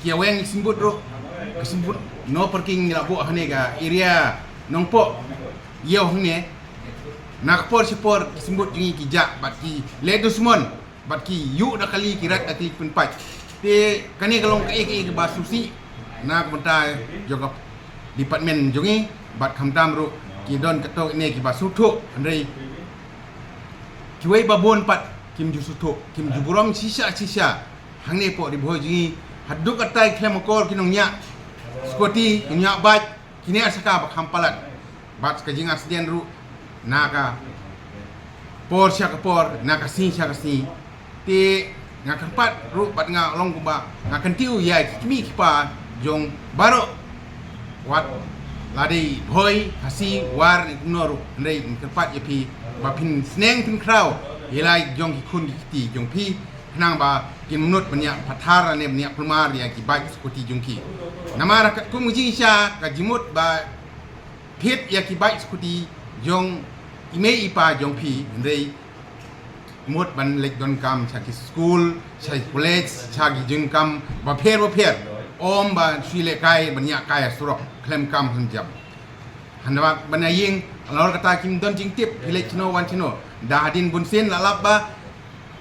kia weng i simbot ro kesimbut no parking labu hane ga area nongpo yo hne nak por sepor kesimbut jungi kijak bat ki ledu semon bat ki yu dah kali kirat ati penpat te kani kalong ke basusi nak benta joga department jungi bat khamtam ru ki don kato ne ki basuthuk andai kiwei babon pat kim jusuthuk kim juburam sisa hangne po di boy jungi haduk atai klemokor kinongnya Skoti punya bat kini asaka bak hampalat bat kajing asdian ru naka por sya kapor naka sin ti ngaka pat ru bat nga long kuba ngakan tiu ya kimi kipa jong baro wat ladi boy hasi war ignoru ndai ngkat yapi bapin sneng pin kraw ilai jong ki kun ki jong pi nang ba kin menut banyak pathara ne banyak pelmar ya ki baik skuti jungki nama rakat ku muji sya ka jimut ba pit ya ki baik skuti jong ime ipa jong pi ndei mut ban lek don kam cha ki school cha college cha gi jung kam ba pher om ba sile kai banyak kai surok klem kam hunjam hanwa banaying alor kata kim don jing tip pilek chino wan chino dah hadin bunsin lalap ba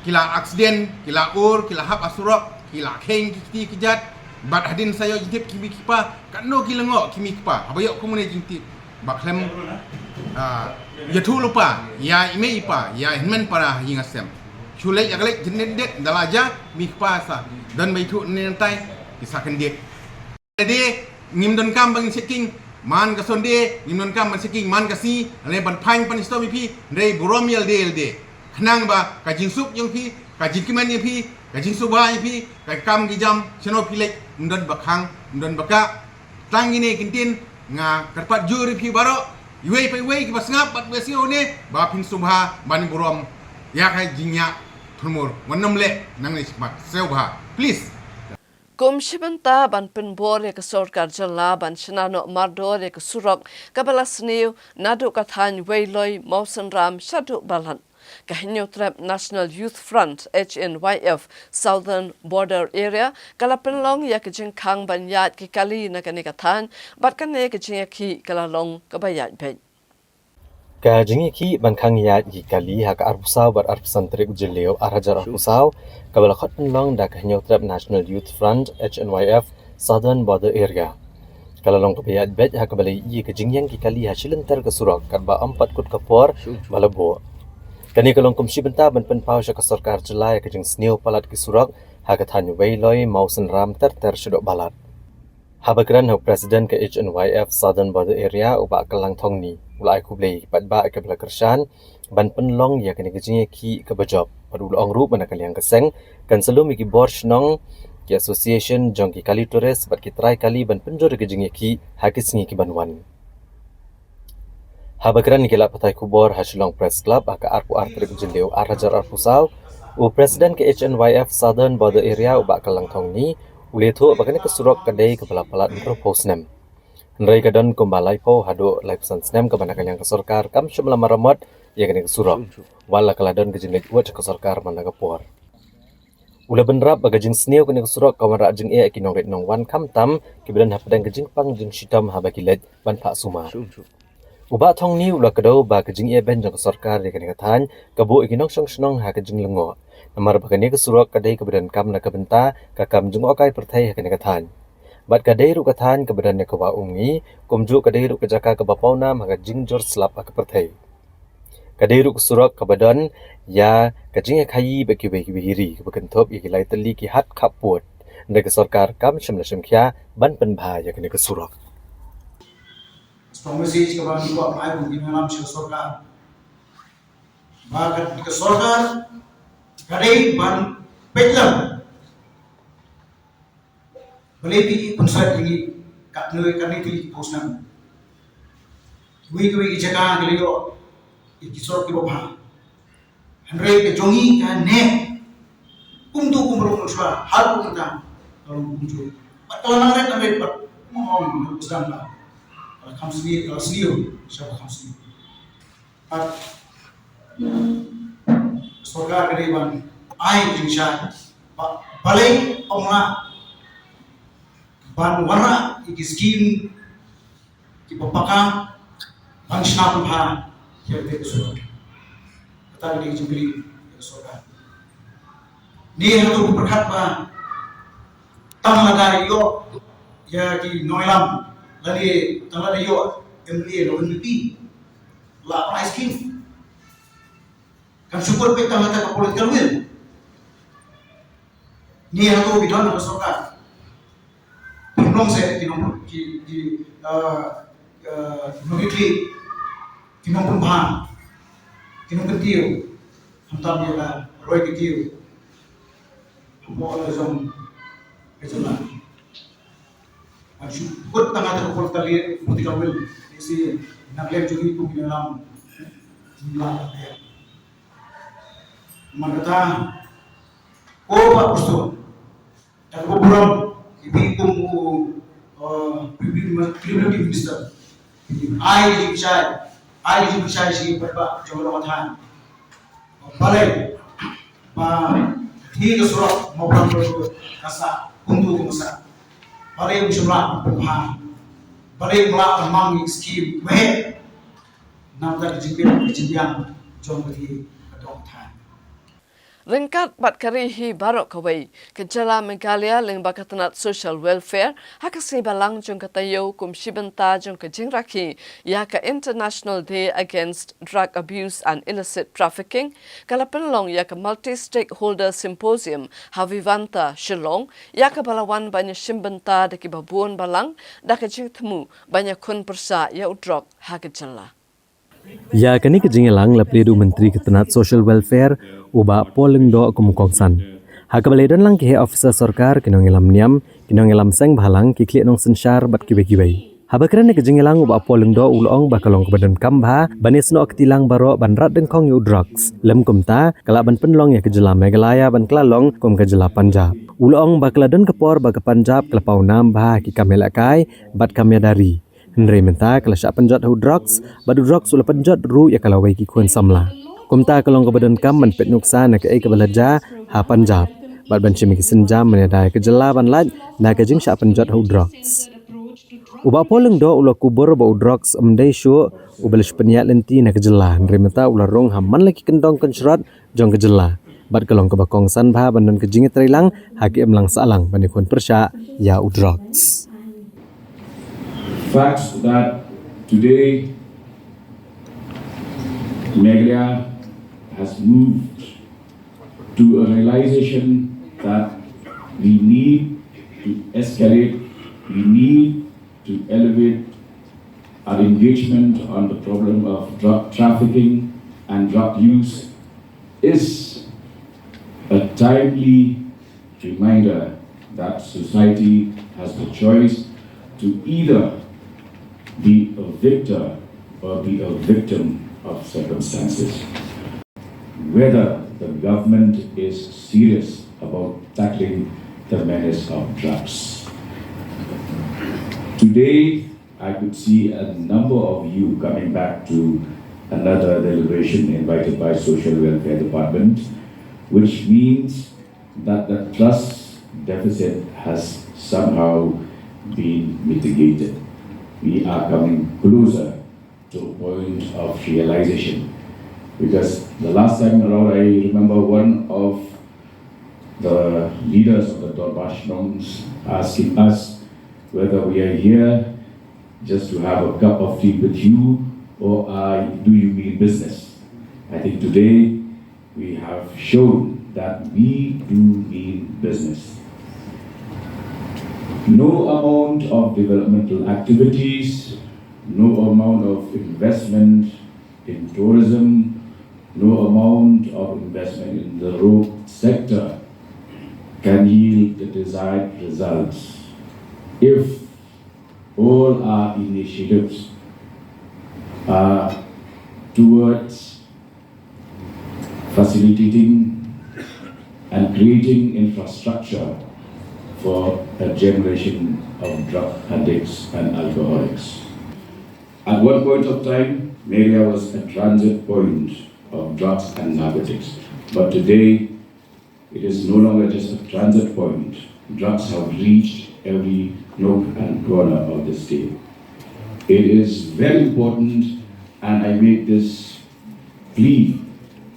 kila aksiden kila kila hap asurok kila keng kiti kijat bat hadin sayo jing tip kimi kipa kano kila ngok kimi kipa abayok kumune jing tip ba klem ya tu lupa ya ime ipa ya hinmen para hinga sem chulek yaglek jenen det dalaja mi kipa sa dan baitu nentai kisakan dia jadi ngim don kam bang seking man ka sonde ngim don kam man seking man ka si le ban phang pan sto mi pi rei buromial de khnang ba ka jin sup yung pi ka jin kiman ni pi ka jin suba ni pi ka kam gi jam cheno pilek ndon bakhang ndon baka tangine kintin nga karpat juri pi baro iwei pai wei ki basngap bat besio ne ba pin subha ban burom ya kai jinya thumur wanam le nang ni smat seubha please Kum shibanta ban penbor ya kesorkar jala ban shenano mardor ya kesurok kabalas niu nadu kathan weiloi mausan ram shadu balan kahinyo trap National Youth Front HNYF Southern Border Area kalapenlong ya kejeng kang ban yat ki kali na kanikathan bat kane kejeng ki kalalong kabayat ben ka jingi ki ban khang ya yi kali ha ka arpusaw bar arpusan trik jileo arajar arpusaw kabala khot long da ka hinyo trap National Youth Front HNYF Southern Border Area kalalong kabayat bet ha kabala yi ka jingyang ki kali ha shilentar ka surak karba ampat kut kapor balabo kani kalong kumshi benta ban penpaw sya ka sarkar jelai ka jing sneo palat ki surak ha ka thanyu weiloi mausan ram ter shudok balat Habagran ho President ke HNYF Southern Border Area uba kalang thong ni ulai kublei patba ke belakershan ban penlong ya kene kejinge ki ke bajop padul ong ru ban kaliang keseng kan selum ki bor shnong ki association jong ki kali tores bat ki trai kali ban penjor kejinge ki hakis ki banwan Habagran ni kila patai kubor hasilong press club aka arpu artrik jendeu arajar arpusaw u President ke HNYF Southern Border Area uba kalang thong ni Uleto bagane kesurok kadai kepala palat propose nem. Nrai kadon kumbalai po hado live snem ke banakan yang kesorkar kam syamla maramot ya kene kesurok. Wala kaladon kejinget uat kesorkar mana kapor. Ula benrap bagajing sneo kene kesurok kawan rak jing e kinong ret nong wan kam tam kibedan hapadang kejing pang jing shitam habakilet ban pak suma. Uba thong ni ula kadau ba kejing e ben jong kesorkar ya kene kathan kabo ikinong syong shnong ha kejing lengo. Namar bakane kesurok kadai kebedan kam na kebenta kakam jung okai perthai hakane kathan bat kadai ru kathan kebedan ne kawa ungi kumju kadai ru kejaka ke bapauna maka jingjor slap ak perthai kadai ru kesurok kebedan ya kajing khayi beki hiri bekentop ya kilai teli ki hat khaput ne kesorkar kam shimla shimkhya ban penbha ya kane kesurok strong message ke ban ko apply bu ginam kesorkar ba kesorkar kadai ban pelam boleh pergi konsert ini kat noi kami pilih posnan we jaga geliyo ikisor ki bapa andre ke jongi kan ne kumtu kumro muswa hal kita kalau muncul kalau nang red ambil pat mau uskan lah kalau sendiri siapa kamu sendiri Sorga kadai ban ai jinsha balai onga ban warna iki skim ki papaka ban shnap bha yerte so kata di jubli sorga ni hatu berkat ba tang lada yo ya ki noilam lali tang lada yo MLA lo MVP la ice cream kan syukur kita mata ke political will ni hatu bidon na sorka pinong se tinong ki nogitli tinong pumbha tinong ketiu hamtam dia la roy ketiu mo la zong kejola kan syukur kita mata ke political will isi naglem jugi ku dalam jumlah Magata Pak Usto, dan beberapa ibu Prime Minister, I dicai si berba jauh lama balik, Tiga surat maupun kasa untuk masa balik jumlah pemaham balik melak memang skim weh nampak kejadian jom bagi kedong tan. Ringkat bat karihi barok kawai kejala Megalia ling bakatanat social welfare hakasi balang jong katayo kum shibenta jong kajing raki ya ka International Day Against Drug Abuse and Illicit Trafficking kalapenlong ya ka multi-stakeholder symposium Havivanta Shillong ya ka balawan banya shimbenta deki babuon balang da kajing temu banya kun persa ya udrok hakejala. Ya kani kejingelang lapledu Menteri Ketenat Social Welfare uba polling do kumukongsan. Hakabaledan lang kihe officer sarkar kinongelam niam kinongelam seng bahalang kiklik nong sensyar bat kibai-kibai. Habakran kejingelang uba polling do ulong bakalong kebadan kambha banis no aktilang baro ban rat dengkong yu drugs. Lem kumta kalak ban penlong ya kejela Meghalaya ban kelalong kum kejela Punjab. Ulong bakaladan kepor baga Punjab kelepau nambah ki kamelakai bat kamyadari. Henry menta kalau syak penjat hu drugs, badu drugs ula penjat ru ya kalau wei ki kuan samla. Kumta kalong kebadan kam man pet nuksa na ke ai kebalaja ha Punjab. Bad ban chimi ki senjam menadai ke jelaban laj na ke jing syak penjat hu drugs. Uba poleng do ula kubur ba drugs amdai syu ubalish peniat lenti na ke jela. Henry menta ula rong haman lagi kendong kensyrat jong ke jela. Bad kalong kebakong san bah bandan ke jingit rilang haki emlang salang bani kuan persya ya u drugs. Facts that today Meghalaya has moved to a realization that we need to escalate, we need to elevate our engagement on the problem of drug trafficking and drug use is a timely reminder that society has the choice to either be a victor or be a victim of circumstances. Whether the government is serious about tackling the menace of drugs. Today, I could see a number of you coming back to another deliberation invited by Social Welfare Department, which means that the trust deficit has somehow been mitigated. We are coming closer to a point of realization. Because the last time around, I remember one of the leaders of the Departmentals asking us whether we are here just to have a cup of tea with you or do you mean business? I think today we have shown that we do mean business. No amount of developmental activities, no amount of investment in tourism, no amount of investment in the road sector can yield the desired results if all our initiatives are towards facilitating and creating infrastructure for a generation of drug addicts and alcoholics. At one point of time, Meghalaya was a transit point of drugs and narcotics. But today, it is no longer just a transit point. Drugs have reached every nook and corner of the state. It is very important, and I make this plea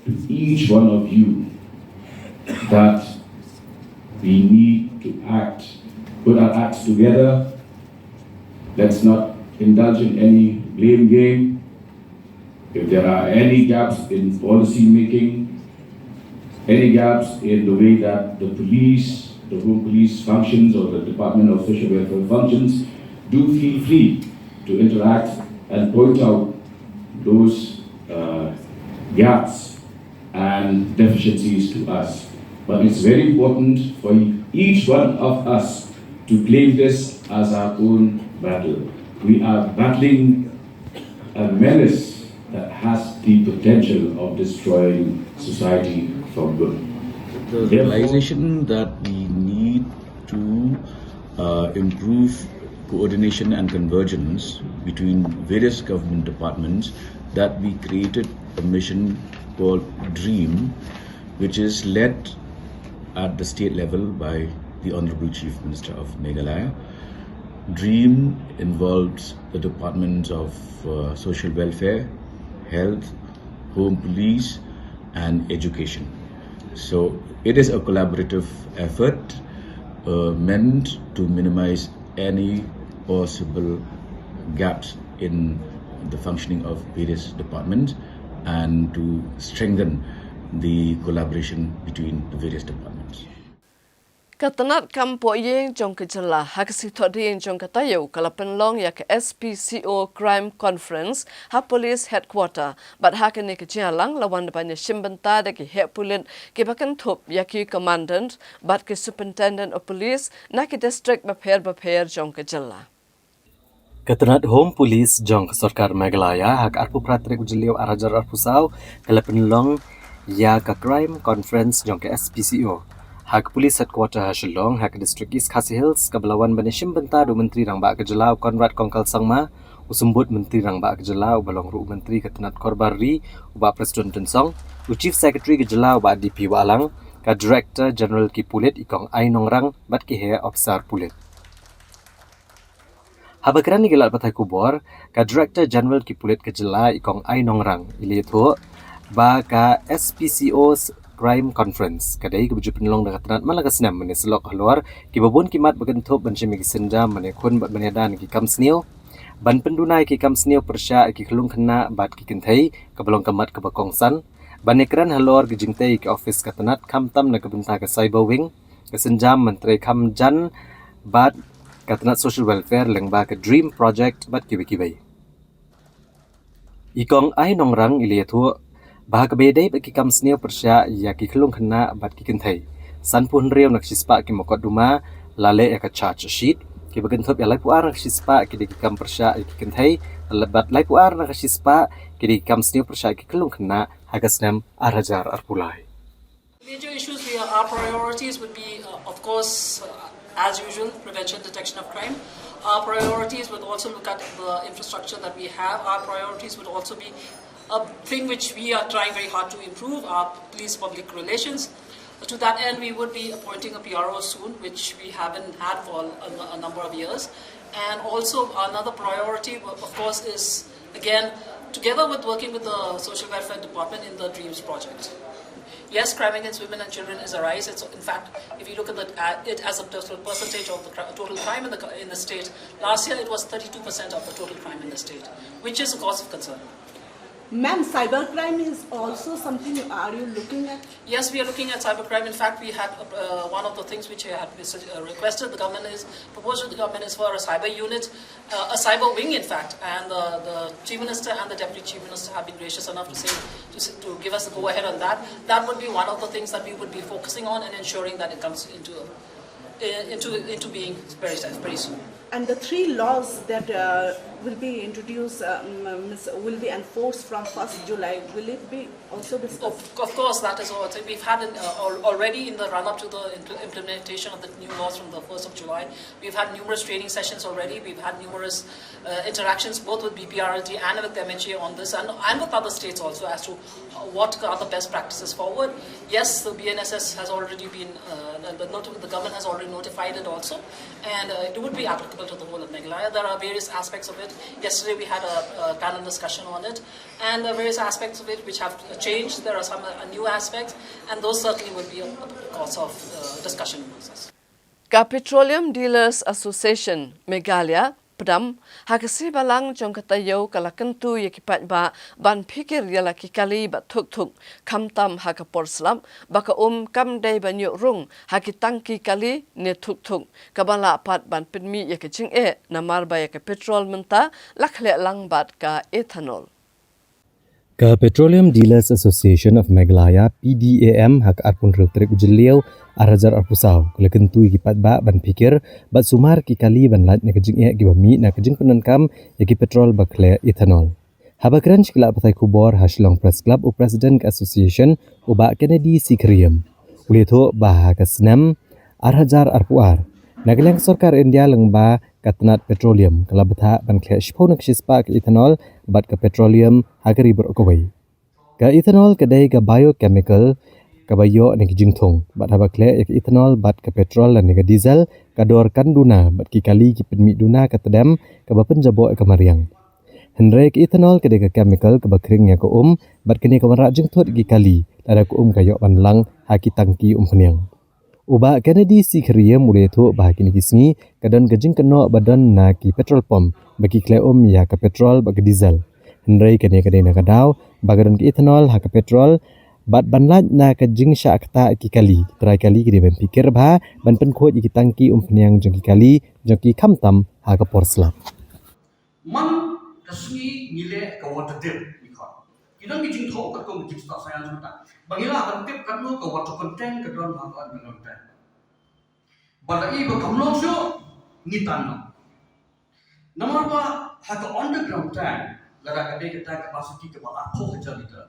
to each one of you that we need to act, put our acts together. Let's not indulge in any blame game. If there are any gaps in policy making, any gaps in the way that the police, the home police functions or the Department of Social Welfare functions, do feel free to interact and point out those gaps and deficiencies to us. But it's very important for each one of us to claim this as our own battle. We are battling a menace that has the potential of destroying society for good. the realization that we need to improve coordination and convergence between various government departments, that we created a mission called DREAM, which is led at the state level by the Honorable Chief Minister of Meghalaya. DREAM involves the departments of social welfare, health, home police, and education. So it is a collaborative effort meant to minimize any possible gaps in the functioning of various departments and to strengthen the collaboration between the various departments. Katanat kampo yeng jong kejala hakasi toding jong katayo kalapan long yak SPCO Crime Conference ha police headquarter but hakane kejalang lawan banya shimbanta de ki hepulit ki bakan thop yaki commandant but ki superintendent of police na ki district baper jong kejala. Katanat Home Police jong Sarkar Meghalaya hak arpu pratrik ujeliu arajar arpusau kalapan long ya ka Crime Conference jong ke SPCO. Hak Police Headquarter Hasilong, hak District East Khasi Hills, kabelawan banishim benta du Menteri Rang Ba Kejelau Konrad Kongkal Sangma, usembut Menteri Rang Ba Kejelau balong ru Menteri Ketenat Korbari, uba Presiden Tensong, u Chief Secretary Kejelau ba DP Walang, ka Director General Ki Pulit ikong ai nongrang bat ki he Officer Pulit. Habakran ni gelat batai kubor, ka Director General Ki Pulit Kejelau ikong ai nongrang, ilitho ba ka SPCO's Crime Conference kadai kebuju penlong dengan tenat malaga senam mene selok keluar ki babon kimat bagentop ban chimi senja mene khun bat banyadan ki kam snio ban pendunai ki kam snio persya ki kelung kena bat ki kentai kabelong kamat ke bakongsan ban ekran halor ki jingtai ki office ka tenat kam tam na kebenta ka cyber wing ke senjam menteri kam jan bat ka tenat social welfare lengba ke dream project bat ki bai ikong ai nongrang iliathu Bahag bedai bagi kam senior persya ya ki kelung kena bat ki kentai. San pun riau nak sispa ki mokot duma lale ya ka charge sheet ki bagentop ya lai puar nak sispa ki di kam persya ki kentai lebat lai puar nak sispa ki di kam senior persya ki kelung kena hagasnam arajar arpulai. Major issues our priorities would be of course as usual prevention detection of crime. Our priorities would also look at the infrastructure that we have. Our priorities would also be a thing which we are trying very hard to improve, our police public relations. To that end, we would be appointing a PRO soon, which we haven't had for a number of years. And also another priority, of course, is, again, together with working with the Social Welfare Department in the DREAMS project. Yes, crime against women and children is a rise. It's, in fact, if you look at it as a total percentage of the total crime in the state, last year it was 32% of the total crime in the state, which is a cause of concern. Ma'am, cybercrime is also something, are you looking at? Yes, we are looking at cybercrime. In fact, we had one of the things which I had requested the government is, proposed to the government is for a cyber unit, a cyber wing in fact, and the Chief Minister and the Deputy Chief Minister have been gracious enough to say, to give us a go ahead on that. That would be one of the things that we would be focusing on and ensuring that it comes into being very soon. And the 3 laws that will be introduced, will be enforced from 1st July, will it be also discussed? Of course, that is what we've had already in the run-up to the implementation of the new laws from the 1st of July. We've had numerous training sessions already. We've had numerous interactions both with BPRLT and with MHA on this and with other states also as to what are the best practices forward. Yes, the BNSS has already been, the government has already notified it also, and it would be applicable to the whole of Meghalaya. There are various aspects of it. Yesterday we had a panel discussion on it, and there are various aspects of it which have changed. There are some new aspects, and those certainly would be a cause of discussion process. Ka Petroleum Dealers Association Meghalaya Pedam hakasi balang jong katayo kalakentu yakipat ba ban pikir yala kikali ba thuk kamtam hakapor slam baka kam dai banyu rung hakitangki kali ne thuk kabala pat ban pinmi yakaching namar ba yak petrol menta lakhle lang bat ka ethanol. Ka Petroleum Dealers Association of Meghalaya PDAM hak arpun rutrik ujeliau arajar arpusau kalakentu yakipat ba ban pikir bat sumar kikali ban lat ne kajing ki bami na kajing penankam yaki petrol bakle ethanol. Habakran shikla patai kubor haslong press club u president association uba Kennedy Sikriam. Uli tu bah ke senam arhajar arpuar. Nageleng Sarkar India lengba katnat petroleum kala betha ban khle shpho nak shispa ke ethanol bat ke petroleum hagari berokawai. Ke ethanol kedai ke biochemical ke bayo ni jingthong bat haba khle ke ethanol bat ke petrol dan ke diesel kador kanduna bat ki kali ki penmi duna ke tedam ke bapen jabo ke mariang. Hendrai ke ethanol kedai ke chemical ke bakring ya ke bat kini ke warak jingthot ki kali lada ke kayok banlang haki tangki penyang. Uba Kennedy si kriya mulai tu bah kini kismi kadon gejing keno badan na ki petrol pump bagi kle ya ke petrol bagi diesel. Hendrai kene kadai na kadau bagadan ke ethanol ha ke petrol bat banlat na ke jing sya kata ki kali try kali kini ben pikir bah ban pen khot ki tangki penyang jeng ki kali jeng ki kamtam ha ke porslap. Man kasmi nile ka water dip ikon. Kidang gijing thau ka ko gijing sta sayan suta. Bangila kan tip kan no ka water content ka don ha ka dengan ta. Badai ba kamlo syo ngitan no. Nomor ba ha ka underground tank lara ka de ka capacity ka ba ko ha liter.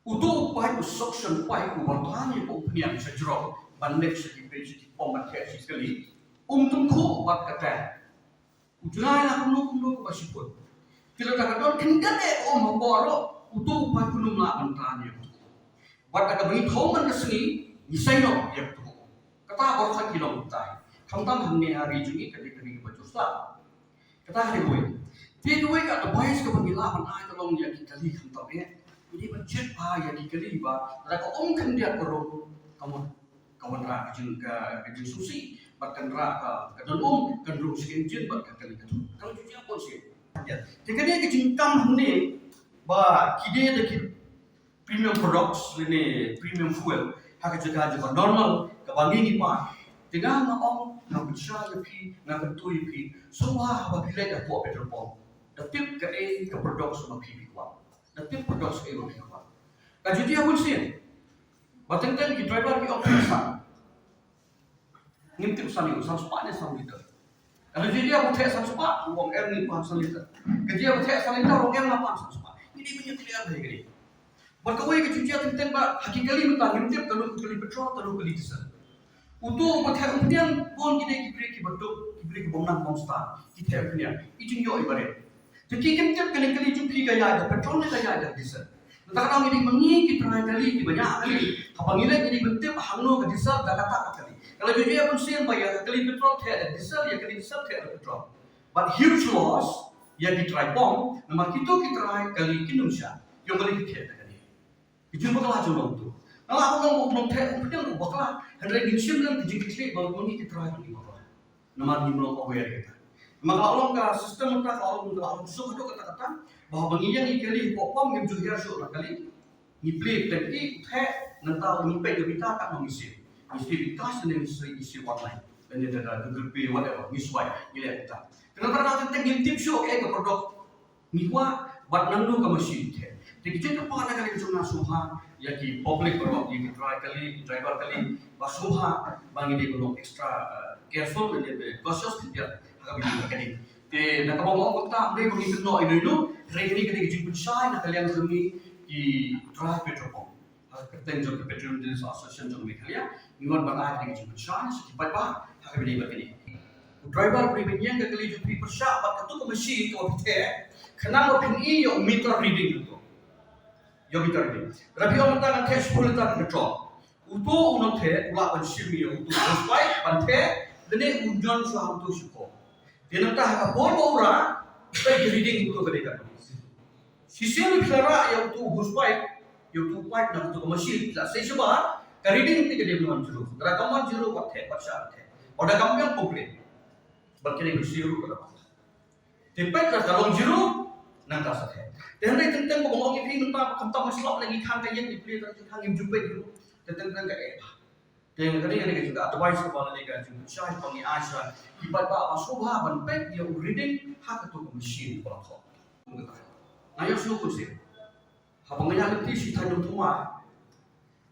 Uto upai ku suction upai ku watani ko pniam sa jro ban next ki page ki pomat ka sekali. Tum ko bat ka ta. Ujungai lah kuno basipun. Kalau tak ada kendan maboro utu upai kuno lah antanya. Buat agak bagi thau man kesini nisai no ya tu. Kata orang kilo utai. Kamtam hamne hari jungi kadi bajusla. Kata hari boy. Dia dua kat advice ke pengilapan ai tolong dia kali kamtam ni. Ini budget ya dikali ba. Ada ko kan dia perlu kawan rak juga susi. Bahkan raka kadang kadang sekian bahkan kali itu kalau cuci apa sih jika dia kecingkam ni bah kide dek premium products ini premium fuel hak juga normal kebangi ni pa tinggal nak nak bersyar pi nak bertui pi semua apabila dah buat petrol pump tapi ke produk semua pi kuat tapi produk semua pi kuat jadi apa sih bahkan kita driver kita operator ngintip sani usang sepatnya sang liter. Kalau jadi aku tek sang sepat, uang M ni paham sang liter. Kerja aku tek sang liter, uang M lapan sang sepat. Ini punya clear dah gini. Berkawai kecucian tentang ba hakikali mentang ngintip kalau kali petrol kalau kali diesel. Untuk pakai kemudian pun kita kibri bentuk kibri kebonang monster kita punya. Itu yo ibarat. Jadi ngintip kali jumpi gaya ada petrol ni gaya ada diesel. Entah kalau ini mengi kita kali banyak kali. Abang ini jadi bentuk hangno ke diesel dah kata kali. Kalau jadi pun sih bayar kali petrol ada diesel ya kali diesel ada petrol. But huge loss yang di try bomb, nama kita kali Indonesia yang boleh kita kali. Itu bakal aja tu. Kalau aku mau try, kemudian bakal hendak disim dan dijikit baru ni kita try ni bakal. Nama ni belum aware kita. Maka kalau ke sistem kita kalau sudah kata-kata bahawa bangian kali popom yang juga harus kali ni play tadi nentau ni pe kita tak mengisi. Mesti dikas dan isi online dan dia ada Google Pay whatever misway gila kita. Kenapa nak tentang tip show ke produk ni kuat buat nandu ke mesin teh. Jadi kita pernah kali cuma suha ya ki public produk yang try kali driver kali basuha bang ini belum extra careful dan dia cautious dia agak begini kali. Te nak mau kita boleh begitu no itu hari ini kita jumpa nak kalian kami di drive petrol pump. Kerten jom petrol jenis association jom kalian Iwan berlari dengan jumpa chance, cepat bah, hak beri begini. Driver beri yang kali jumpa persyak, bat ketuk mesin tu apa kenapa pini yang meter reading itu, yang meter reading. Tapi orang mentang cash 10 liter petrol, utu unang teh, ulak mesin dia utu sesuai, bante, dan ujian suah utu syukur. Dia nanti hak bol orang, kita reading itu berikan. Sisi ni pelara yang utu sesuai, yang utu pipe dan utu mesin, tidak sesuai. Reading itu dia belum juru. Rakaman juru waktu pasal teh. Pada kami yang komplain, berkini bersiru kalau. Tapi kalau juru nanti sahaja. Dan hari tentang pengomong ini mentah kentang masalah lagi kan kajian dipilih tentang hang yang jumpa juru tentang kayak apa. Dan kali juga advice kepada mereka jumpa syah pangi Aisyah. Ibadah asuhah banpek dia reading hak itu mesin kalau. Naya suruh sih. Habangnya nanti si tanjung tumah.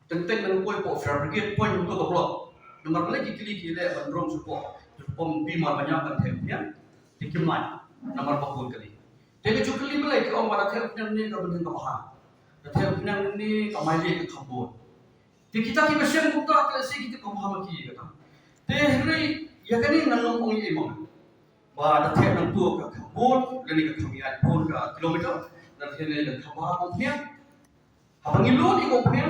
Tentang dengan poin fabricate poin untuk keblok. Nomor lagi kili bandrong support. Pom bima banyak kan tempnya. Dikimai. Nomor bakul kali. Jadi juga kali orang pada tempnya ni kalau dengan kebahar. Tempnya ni kamai ke kabut. kita ki besen buka ke si kita paham ki kata tehri ya kani nang ong ye mong ba da the nang tu ka bot le ni ka khamiat bot ka kilometer da the ne ka khaba ko phia habang ilot iko phia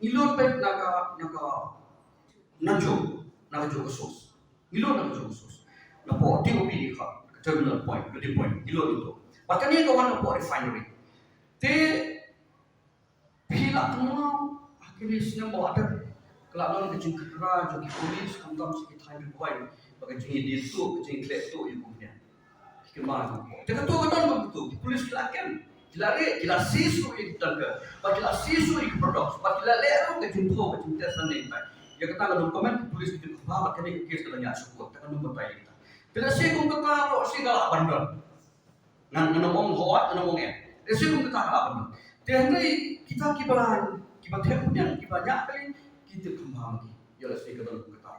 ilot pe naka nanjo sos ilot nanjo sos na po ti opi ka terminal point the point ilot itu patani ko wan po refinery te phila tungau akhirnya sini mau ada kelakon kecing kera joki polis kantam sikit time kuai bagi kecing di tu kecing klep tu ibu punya kemana kita tu kan begitu polis kelakan kila sisu itu tangga bagi kila sisu itu produk bagi kila leru kecing tu kecing tes nanti ya kita kalau dokumen polis itu apa kena kes kalau nyak support kita nombor baik kita bila sih kung kata lo sih galak bandar nan ngomong hoat ngomong sih kung kata galak bandar tehri kita kibaran kibatnya banyak kali kita kembang ya sih kita kata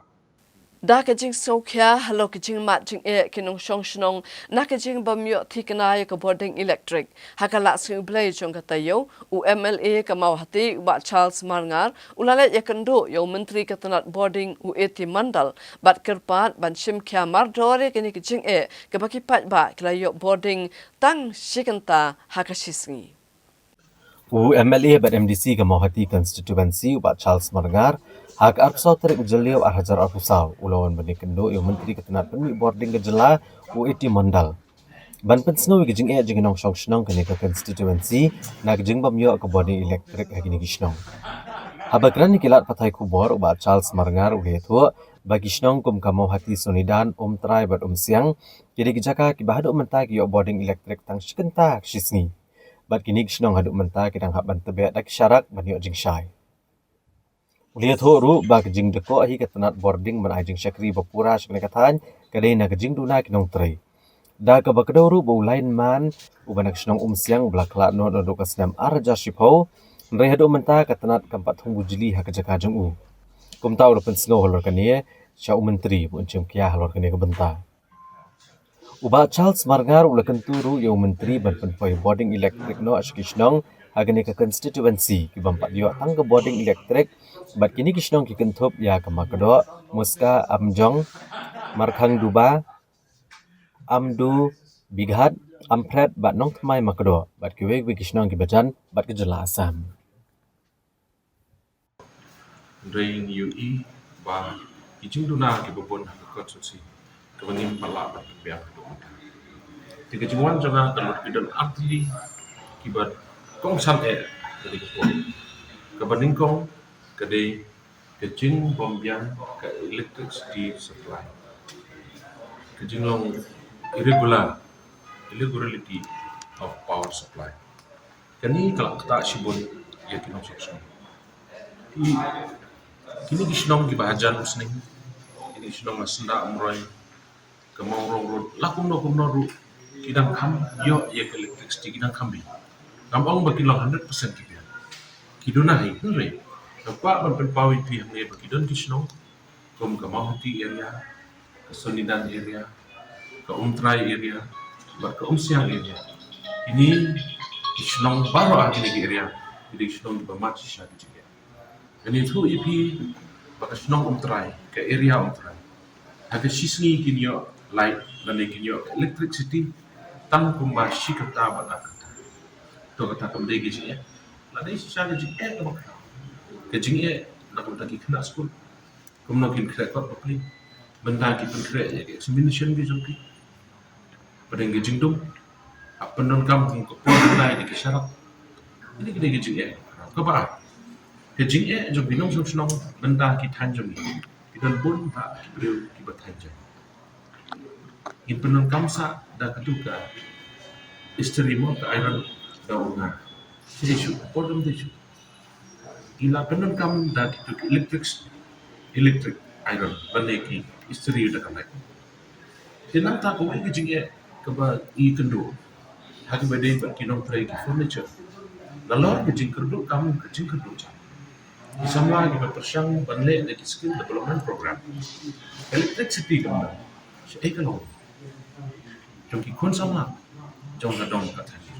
da ka jing sokhya halo ka jing mat jing kinong shong shnong na ka jing bamyo thikna ya ka boarding electric hakala su blai chong ka tayo u MLA ka mau hati ba Charles Marngar ulale ya kando yo menteri ka tanat boarding u eti mandal bat kerpat ban shim kya mar dore kini ka jing ka baki pat ba kla yo boarding tang shikanta hakashisngi u MLA bat MDC ka mau hati constituency ba Charles Marngar hak arpsau Tarik ujeliau hajar arpusau ulawan bani kendo yo menteri ketenat pemi boarding gejela U80 mandal ban pensno gejing jing nong shong shnong kene ka constituency na gejing bam yo ka boarding electric hagini gishnong habakran kilat pathai kubor ba Charles Marngar uhe thu bagi shnong kum kamau hati sonidan trai bat siang kiri gejaka ki bahado menta ki yo boarding electric tang shikenta shisngi bat kini gishnong hadu menta kidang hak ban tebe dak syarak ban yo jing shai Lihat ru bag jing deko ahi ketenat boarding ban ajing syakri bapura syakne katan kadai na jing duna kinong trai. Da ka bakdo ru bu lain man ubanak snong siang blakla no do kasnam arja shipho nrai hado menta ketenat kampat hung bujili hak jaka jung u. Kum tau depan snow halor kanie sya menteri bu encem kia halor kanie ke benta. Uba Charles Marngar ulakan turu yo menteri ban penpoi boarding electric no ashkishnong agane ka constituency ki bampat yo tang ke boarding electric bat kini kishnong ki kentup ya kamakdo muska amjong markhang duba amdu bighat ampret bat nong tmai makdo bat kiwe kishnong ki bajan bat ke jela asam drain UE ba kijing duna ki bobon ka konsulsi kawangin pala bat biak do tiga jingwan janga talur kidan artli kibat kong sam dari ko kabaning kong kadai kecing bombian ke electricity supply kecing long irregularity of power supply kani kalau kita sibun ya kinong section kini gisnong di bahajan usning kini gisnong masenda amroy kemong road lakum no ru kidang kam yo ya ke electricity kidang kambi kampung bakilang 100% kita kiduna hai nure Nampak berpawi pihak ni bagi don kisno, kum ke Mahoti area, ke Sonidan area, ke Trai area, ke Siang area. Ini kisno baru ada di area, jadi kisno di Bamaci syah di juga. Dan itu ipi bagi kisno Trai ke area Trai. Ada sisni kinyo light dan kinyo electricity tang kumba shikata banak. To kata kembali gini ya. Lalu syah di juga kejing nak lagi kena school kemudian kin kreator papli benda ki konkret ya ke examination ki jompi pada kejing dum apa non kam ko lai di syarat ini kita kejing ke ba kejing jom binong senong benda ki tanjung kita bun tak beliau ki bertanjung in penon kamsa da keduka istri mo ke iron daunga isu problem isu ila penon kam da electric iron bandeki istri udah kamai tenang tak ko ngi jinge kaba I kendo hagi bade ba kinong tray ki furniture lalor ki jing kerdu kam ki jing kerdu cha isamla ki persyang banle de skill development program electricity kam syai kalau jong ki kun sama jong ka dong ka thani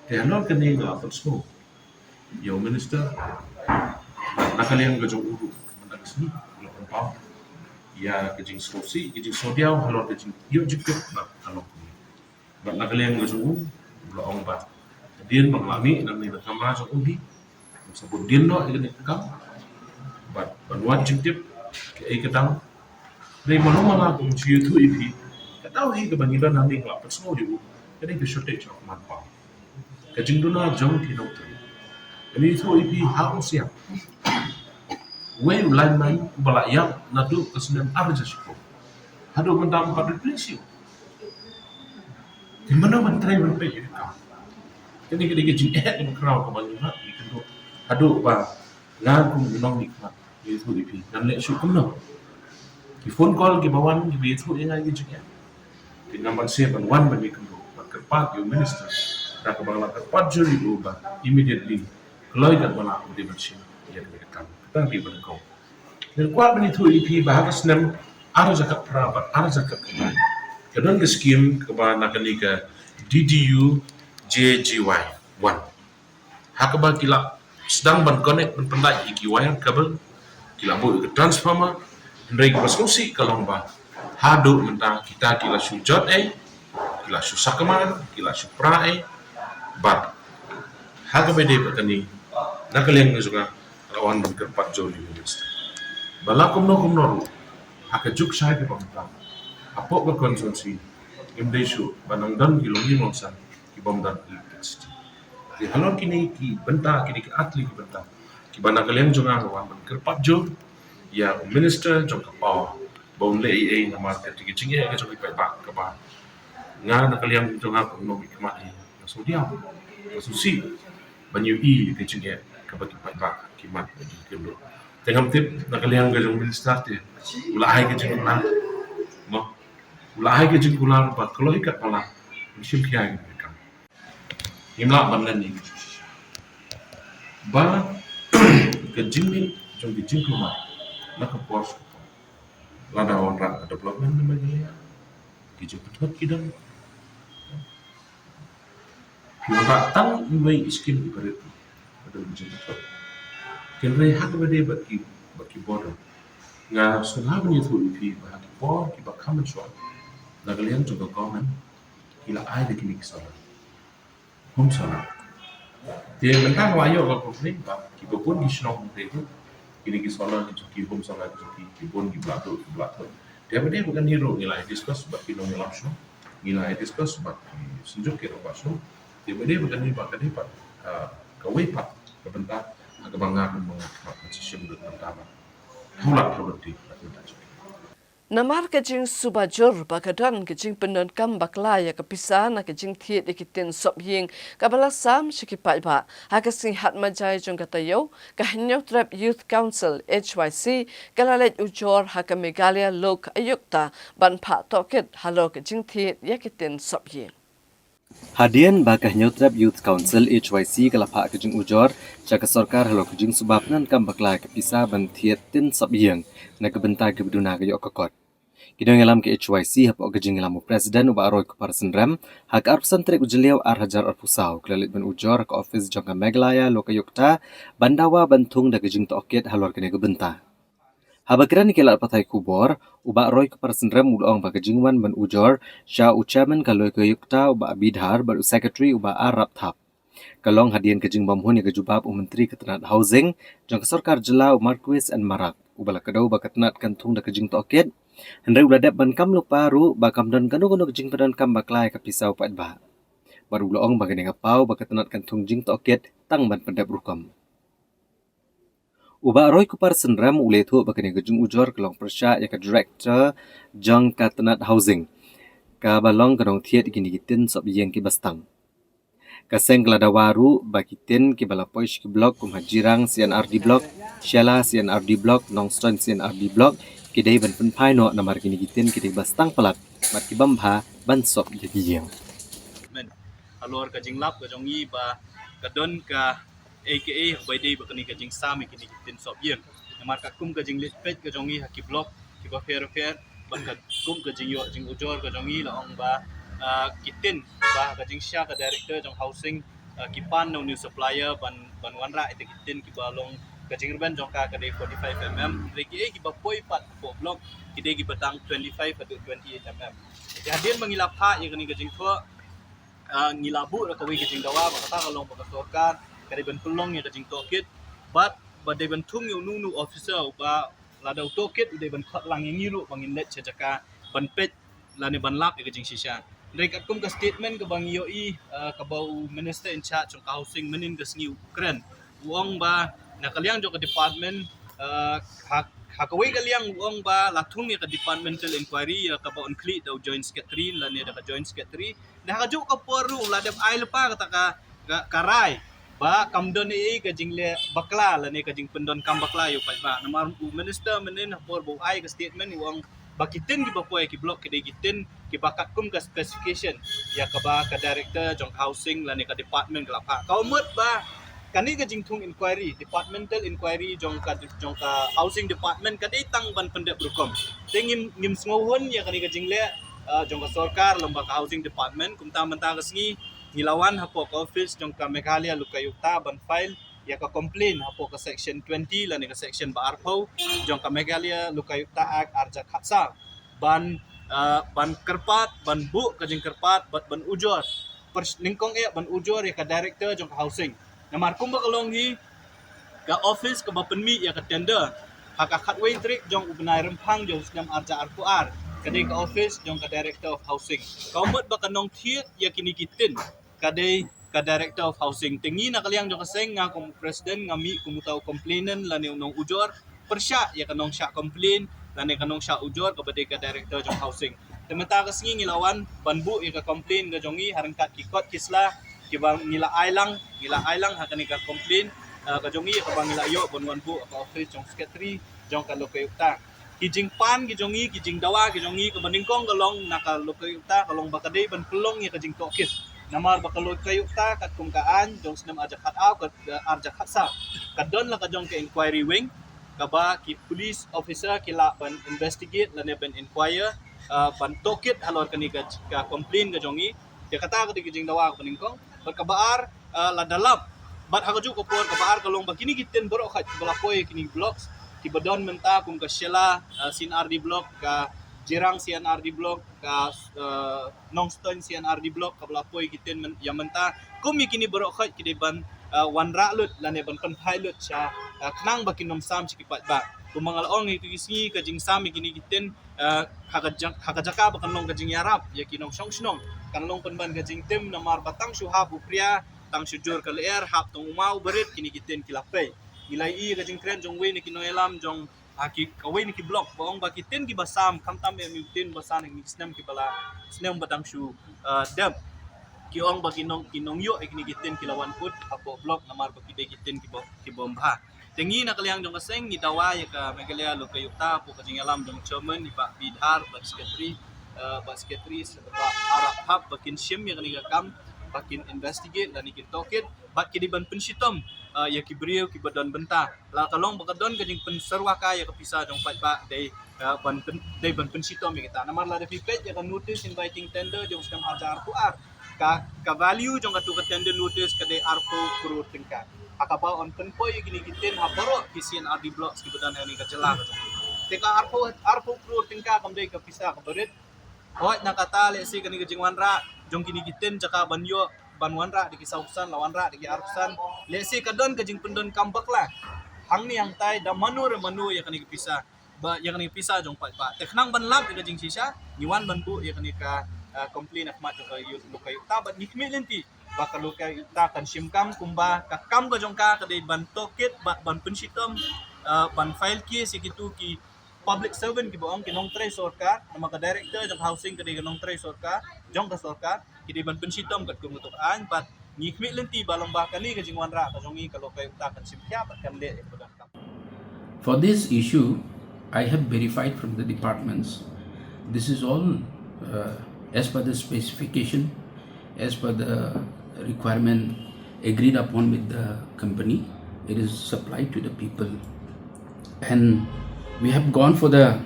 te anor kene ga apot smoke yo minister nakalian gajong uru mandak sini lo pau ya kejing sosi kejing sodiau halor kejing yo jikep nak halor ba nakalian gajong lo ong ba din manglami nang ni kamera jong undi sebut din no ini kam ba banwan jikep ke ketang dei malumala kung chiu tu ipi katau hi ke bangidan nang ni nglap so di jadi ke shortage of manpower kejing duna jong ti no tu ini tu ipi harus siap Wei ulai mai bala yang nadu kesenam arja syukur. Hadu mendam pada prinsip. Di mana menteri berpe itu kau. Kini kita jing di kerau ke banyu nak ikan hadu ba ngaku minong nikmat itu ipi dan lek syukur no. Di phone call ke bawan di itu yang lagi jing Di nombor 7 ban ikan kerpat you minister. Dah ke bala kerpat juri ba immediately kalau ikan bala di bersih ya dekat tapi berkau. Dan kuat benitu IP bahas nem ada zakat perabat, ada zakat kembali. Kedua ke skim kepada nak ni ke DDU JGY 1. Hakaba kila sedang ban connect ban pendai iki wire kabel kila boleh ke transformer hendai ke paskusi kalau bah hadu mentang kita kila sujud kila susakama kila supra bat hakaba de petani nak leng juga lawan ban kerpat joli minister. Bala kumno haka juk sai ke pamta. Apo ke konsumsi imdesu banang dan kilongi mongsan ki bomdan electricity. Di halon kini ki benta kini ki atli ki benta. Ki bana kalian jonga lawan ban kerpat jol ya minister jong ka power. Bon le na market ki jinge ke jong ki pa ka ba. Nga na kalian jonga kumno ki kemai. So dia susi banyu ke jinge ka ba ki pa ki mat ki kilo. Tengam tip nakaliang gajong minister ti ulahay ke jikular no ulahay ke jikular bat kalau ikat pala misim kiai mereka imla banlan ni ba ke jingni jong di jingkuma nak pos lada orang development namanya ki jeput kidang kita tang iway iskin ibarat ada jingkut Kenre hak bade baki border. Nga sunha bani thu ipi bahaki por ki bakam shwa. Nagalian juga government kila ai de kini kisala. Hum sala. Dia mentang wayo ka komplain ba ki bopun ki shno de tu kini kisala ki hum sala ki bon ki blato. Dia bade bukan hero nilai discuss baki no nilapsho. Nilai discuss baki sunjuk ke robasho. Dia bade bukan ni ba kadi pa kawai pa kebentar kebangan mengakibatkan sistem pertama. Mulak produktif. Namar kejing subajur bakadan kejing penon kam baklaya kepisah na kejing thiet ikitin sop ying kabala sam shikipai ba hakasing hat majai jong katayo kahnyo trap youth council HYC kalalet ujor hakamegalia lok ayukta ban pha toket halo kejing thiet yakitin sop ying Hadian bakah Nyutrap Youth Council HYC kalapa kejing ujor jaka sorkar halo kejing subapnan kam bakla kepisah bantiet tin sabiyang na kebentar kebeduna kayo kokot. Kidong alam ke HYC hapo kejing alam presiden uba aroy kuparsen ram hak arpsan trek ujeliaw arhajar arpusau kelalit ban ujor ke office jangka meglaya lokayukta bandawa bantung da kejing toket halor kene kebentar. Habakiran kelal patai kubor, uba roy keparsen rem ulong ba kejingwan ban ujor, sya ucaman kalau keyukta uba bidhar baru secretary uba arab thap. Kalong hadian kejing bamhun ya kejubab menteri ketenat housing, jang kesorkar jela Marquis and Marak, uba lakadau ba ketenat kantung da kejing toket, hendai uladap ban kam luparu ba kamdan kanu kejing padan kam baklai kepisau pat ba. Baru ulong ba kene ngapau ba ketenat kantung jing toket tang ban pendap rukam. Uba roy kuparsen ram ulethu bakane kejing ujor kelong persya ya ka director jang katenat housing ka balong kadong thiet gini gitin sob yeng ki bastang kaseng kelada waru bakitin ki balapoish ki blok kumhajirang CNRD blok syala CNRD blok nongston CNRD blok ki dei ban pen pai no namar gini gitin ki dei bastang pelat mat ki bambha ban sob ye yeng men alor ka jinglap ka jongi ba kadon ka AKA baidei bakani kajing sami kini kitin sob yeng namar ka kum kajing litpet ka jongi haki blok ki ba fair baka kum kajing yo jing ujor ka jongi la ong ba kitin ba kajing sya ka director jong housing ki pan no new supplier ban wanra ite kitin ki ba long kajingirban jongka kadai 45 mm reki ki bapoi pat po blok kidai ki batang 25 atau 28 mm hadir mengilapa ya kani kajing tho ngilabu ka wi kajing dawa bakata kalong bakasorkan kadai ban pelong ya kajing tokit but badai ban tung yu nu officer ba ladau tokit dai ban khat lang ngilu bangin let chajaka ban pet lani ban lap ya kajing shisha rekat kum ka statement ka bang yoi ka bau minister in charge of housing menin ka sngi ukran uang ba nakaliang jo ka department hakawai kaliang uang ba latung ya ka departmental inquiry ka ba on cleat daw joint secretary lani da ka joint secretary na ka jo ka poru ladap ai lepa kata ka karai ba kamdon ni ka jingle bakla lani ka jing pendon kam bakla yo pa ba namar minister menin por bo ai ka statement uang bakitin ki bapoy ki block ki gitin ki bakat kum ka specification ya ka ba ka director jong housing lani ka department ka pa kau mut ba kani ka jingtung inquiry departmental inquiry jong ka housing department ka tang ban pendep rukom tingim ngim sngohon ya kani ka jingle jong ka sarkar lomba ka housing department kum ta manta ka sngi nilawan hapo ka office jong ka Meghalaya lukayukta ban file ya ka complain hapo ka section 20 lani ka section ba arpo jong ka Meghalaya lukayukta act arja khatsa ban kerpat ban bu ka jing kerpat ban ujor lingkong ban ujor ya ka director jong ka housing namar kumba kalong hi ka office ka bapenmi ya ka tender haka khatway trick jong ubnai rempang jong snam arja arpuar kadai ka office jong ka director of housing kaumot ba kanong thiet ya kinigitin kadai ka director of housing tingi na kaliang jong kaseng nga kung president ngami kumutaw complainan lani unong ujor persya ya kanong sya complain lani kanong sya ujor kabadai ka director jong housing temata kasngi ngilawan banbu ya ka complain ga jongi harangkat kikot kisla kibang nila ailang hakani ka complain ka jongi ka bang nila yo bonwan bu ka office jong secretary jong ka lokayukta kijing pan kijongi kijing dawa kijongi ka baningkong galong naka lokayukta kalong bakadai ban pelong ya kajing tokit namar bakaloy kayo ta kat kung kaan jong sinam aja kat aw kat arja khatsa kadon la ka jong ka inquiry wing kaba ki police officer kila ban investigate la ne ban inquire ban tokit halor kani ka complain ka jongi ya kata ka dijing dawa ka ningkong kabaar la dalap bat hakaju ko por kabaar kalong bakini gitten bro khat balapoy kini blocks ki badon menta kung ka shela CNRD block ka Jirang CNRD block ka Nongstoin CNRD block ka balapoy gitten yamenta kumi kini bro khat kidi ban wanra lut lane ban pilot siya knang bakinom sam sikipat ba kumangalaong ikisi ka jing sam kini gitten hakajaka bakanong ka jing yarap ya kinong song kanlong panban ka jing tim namar batang suhab upria tang sujur ka leer hap tong umau berit kini gitten kilapay nilai i ka jing kren jong we ni kinoelam jong aki kawai ni ki block baong bakitin ki basam kamtam mi tin basan ni snem ki bala snem batang su dam ki ong baginong kinong yo ikni gitin kilawan put apo block namar bakide gitin ki bomba tengi na kaliang jong kaseng ni dawa ya ka Meghalaya lokayukta po kajing alam jong chairman ni ba bidhar ba secretary ba arap hab bakin shim ya kani kam bakin investigate dan ikin tokit bat kidiban pensitom ya kibriyo kibadan benta la kalong bakadon kajing penserwaka ya kapisa jong patba dai ban pensitom ya kita namar la de pipet ya kan notice inviting tender jong skam ajar kuar ka value jong katu ka tender notice ka dai arpo kurur tingkat akaba on penpo ya gini gitin habaro kisian adi blocks kibadan ni ka jela teka arpo kurur tingkat kam dai kapisa ka berit hoy nakatali si kani kajing wanra jong kini gitin jaka banyo banwanra di kisausan lawanra di arsan lesi kadon kajing pendon kambak lah hang ni yang tai da manu ya kani kipisa ba yang kani pisa jong pat ba teknang banlap di kajing sisa niwan banbu ya kani ka complain akmat ka lukayu tabat nikmi lenti bakal lukayu ta kan simkam kumba ka kam ka jong ka kadai ban tokit ban pensitom ban file ki sikitu ki public servant ki boong kinong tre sorka nama ka director jong housing kadai kinong tre sorka jong ka sorka kidi ban pensitom kat kumutukan bat ngikmi lenti balong bakani ka jingwanra ka jongi ka lokay utakan simkya bat kan le For this issue I have verified from the departments this is all as per the specification as per the requirement agreed upon with the company it is supplied to the people and we have gone for the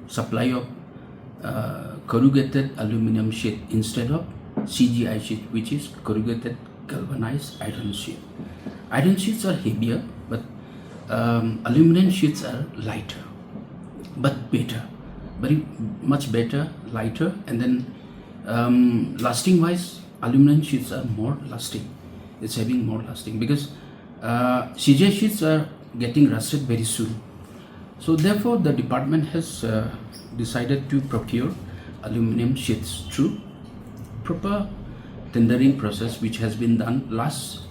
supply of corrugated aluminum sheet instead of CGI sheet which is corrugated galvanized iron sheet. Iron sheets are heavier, but aluminum sheets are lighter, but better, very much better, lighter, and then lasting wise, aluminum sheets are more lasting. It's having more lasting because CJ sheets are getting rusted very soon. So therefore, the department has decided to procure aluminum sheets through proper tendering process, which has been done last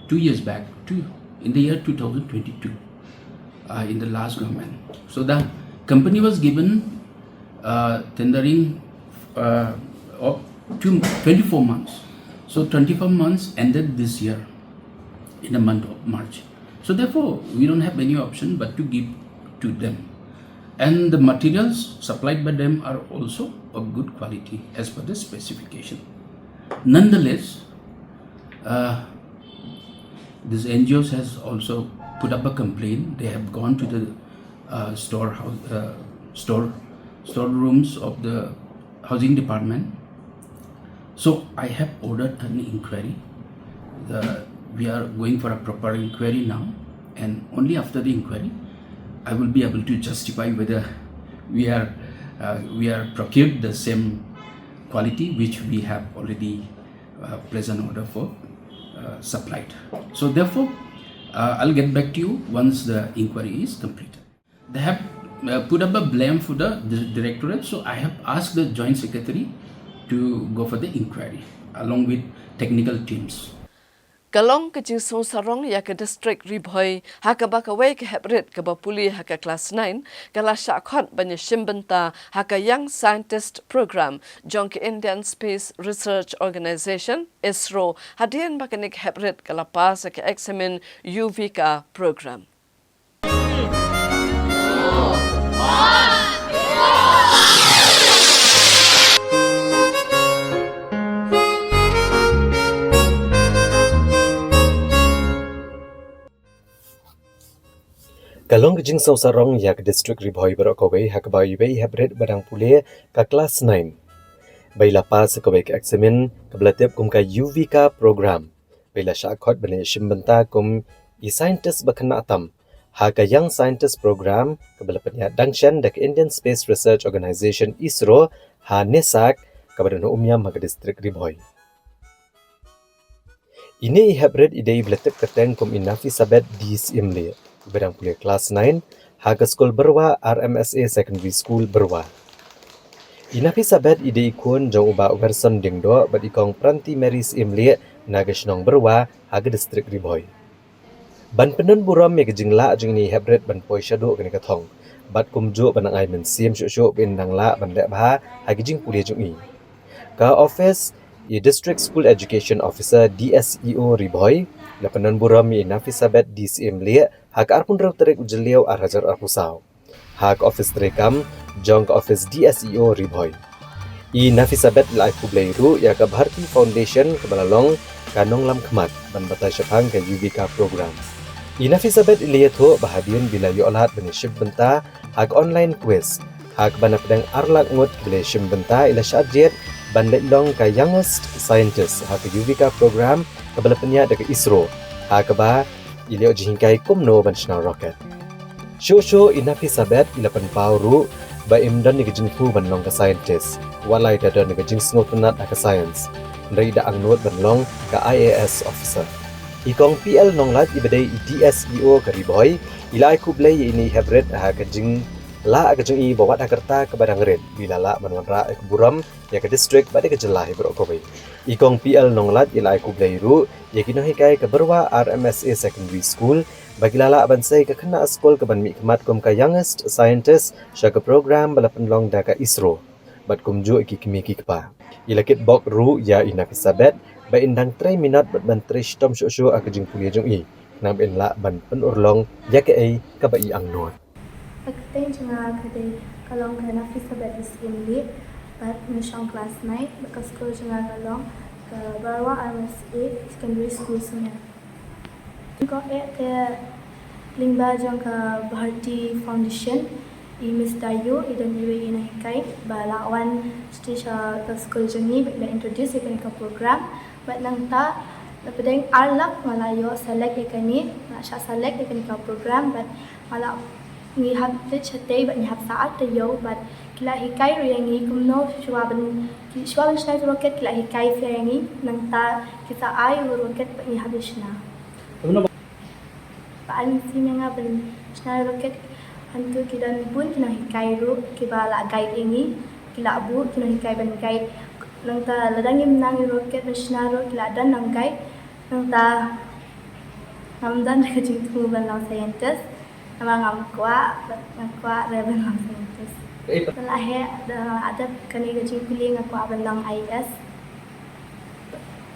2 years back, in the year 2022, in the last government. So the company was given tendering of 24 months. So 24 months ended this year in the month of March. So therefore, we don't have any option but to give to them. And the materials supplied by them are also of good quality as per the specification. Nonetheless, this NGOs has also put up a complaint. They have gone to the storerooms of the housing department. So I have ordered an inquiry. We are going for a proper inquiry now, and only after the inquiry, I will be able to justify whether we are procured the same quality which we have already placed an order for supplied. So therefore, I'll get back to you once the inquiry is completed. They have put up a blame for the directorate, so I have asked the joint secretary to go for the inquiry along with technical teams. Kalong ke jing song sarong ya ke district Ribhoi haka bakawai ke hebrit ke bapuli haka class 9 kala syakhat banya shimbenta haka young scientist program jong ke Indian Space Research Organization ISRO hadian bakanik hebrit kala pas ke examine UVK program. Kalong kejing sau sarong yak district Ribhoi berokawai hak bayi bayi hebret badang pulih ka kelas 9. Bayi lapas kawai ke eksamen kebelatip kum ka UVK program. Bayi la syakot bani shimbenta kum scientist bakena atam. Haka young scientist program kebelapan ya dangshan dak Indian Space Research Organization ISRO ha nesak kabadan umyam hak district Ribhoi. Ini hebret idei belatip keteng kum inafi sabet dis imli. Bedang kuliah kelas 9, haga skol berwa RMSA Secondary School berwa. Inapi sabet ide ikun jong uba verson dingdo bat ikong pranti Maris Imli nagashnong berwa haga distrik Ribhoi. Ban penun buram me gejingla jing ni hebret ban poi shadow kani kathong. Bat kumju banang ai men sim syuk bin nang la ban dek bah haga jing kuliah jung i. Ka office District School Education Officer DSEO Ribhoi lapanan buram mi nafisabet DCM lia hak arpun raw tarik ujeliau arhajar arpusau hak office terekam jong office DSEO Ribhoi I nafisabet la kubleiru ya ka Bharti Foundation kebalalong kanong lam kemat ban batai syapang ke UVK program I nafisabet lia thu bahadian bila yolat benishib benta hak online quiz hak bana pedang arlak ngut bila shim benta ila syadjet bandit long ka youngest scientist ha ke UVK program kebalapnya dekat ISRO ha ke ba ilio jingkai kumno ban shna rocket show inafi sabet ilapan pauru ba imdan ni jingfu ban long ka scientist walai da ni jing sngotunat ka science ndai da angnot ban long ka IAS officer ikong PL nonglat ibadai DSEO ka Ribhoi ilai kublai ini hebret ha ke jing la ka jung I bawat Jakarta ke badang red bila la manwanra ke buram ya ke district bade ke jelah berokowai ikong PL nonglat ilai ku blairu ya kinohi kai ke berwa RMSA Secondary School bagi lala bansai ke kena skol ke ban mi kemat kum ka youngest scientist sya ke program balapan long da ka ISRO bat kumju iki kimi ki kepa ilakit bok ru ya ina pisabet ba indang 3 minat bat ban 3 stom syu ak jing kuliah jung I nam in la ban penurlong ya ke ai ka ba I angnot Pagkatay nga kada kalong ka na fisabet is imli but nishong class 9 bakas ko nga kalong ka barwa RMSA secondary school sunya. Ko ke lingba jong ka Bharti Foundation I Miss Dayu idan iwe ina hikai bala wan stisha ka school jani bala introduce ikan ka program but nang ta Lepas arlak malah yo select ikan ni, nak select ikan kau program, but malah ni hab chatei, but ni hab saat te yo, but kila hikai ru yang ni kumno shuaben schnell rocket kila hikai fe yang ni nang ta kita ai rocket but ni hab shna. Paling sini nga ben schnell rocket hantu kita pun kena hikai ru kiba la guide ini kila bu kena hikai ben guide nang ta ladang nang rocket ben schnell ro kila dan nang guide nang ta namdan ke jintu ben lang scientist nama ngam kwa reben lang scientist lahir ada kani ke jintu ling kwa ben lang IS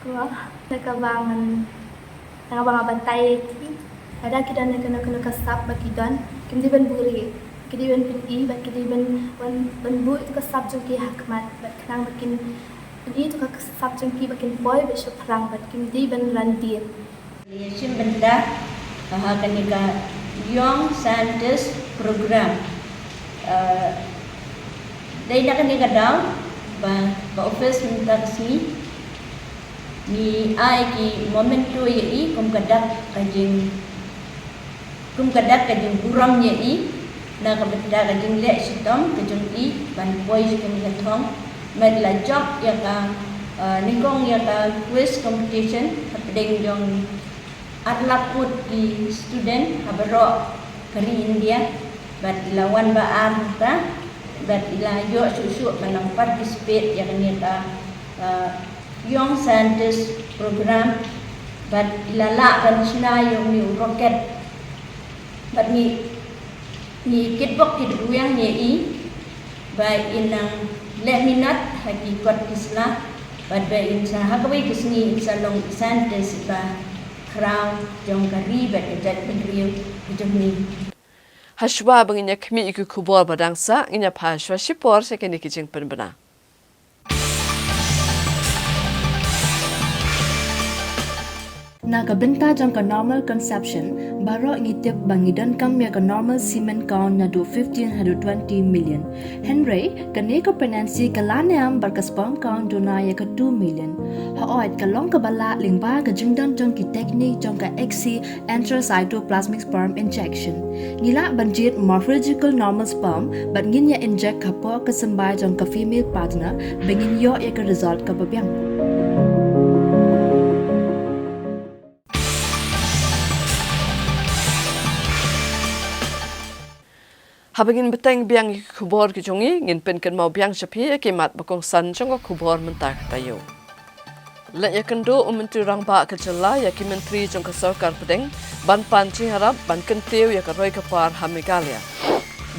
kwa nakabangan bantai ada kita nak kena kasap bagi dan kita ben buri kita ben pi bagi kita ben bu itu kasap jengki hakmat bagi kenang bikin ini itu kasap jengki bikin boy besok perang bagi kita ben randir Liaison benda kanika Young Scientist Program. Dari nak kanika down ba office minta kesini ni ai ki moment tu ye kum kadak kajing buram ye na ka benda kajing le sitom kajing ban boys kanika thong medla job ya ka nikong ya ka quiz competition happening jong Adlak put di student habaro kari India but lawan ba arta but ila yo susu manang participate ya kani ta young scientist program but ila la kan sina yung ni rocket but ni kitbok kit uyang ni by inang let me not hakikat isla but by insa hakawai kisni insa long scientist ba crown jong kari bet jet penriu jong ni Hashwa banginya kmi iku kubor badangsa inya phashwa shipor sekeni kijing penbena Nakabenta jang ka normal conception baro ngitip bangidon kam ya ka normal semen count na do 1520 million Henry kane ka pregnancy kalaneam bar ka sperm count do na ya ka 2 million haoit ka long ka bala lingba ka jingdon jong ki technique jong ka XC intracytoplasmic sperm injection ngila banjit morphological normal sperm but ngin ya inject ka po ka sambay jong ka female partner bengin yo ya ka result ka babyang Habangin beteng biang kubor ki jongi ngin pen kan mau biang shapi ke mat bakong san jong kubor mentak tayo. La ya kendo menteri rang ba ke jela ya ki menteri jong ka sarkar pedeng ban panci harap ban kenteu ya ka roi ka par hamigalia.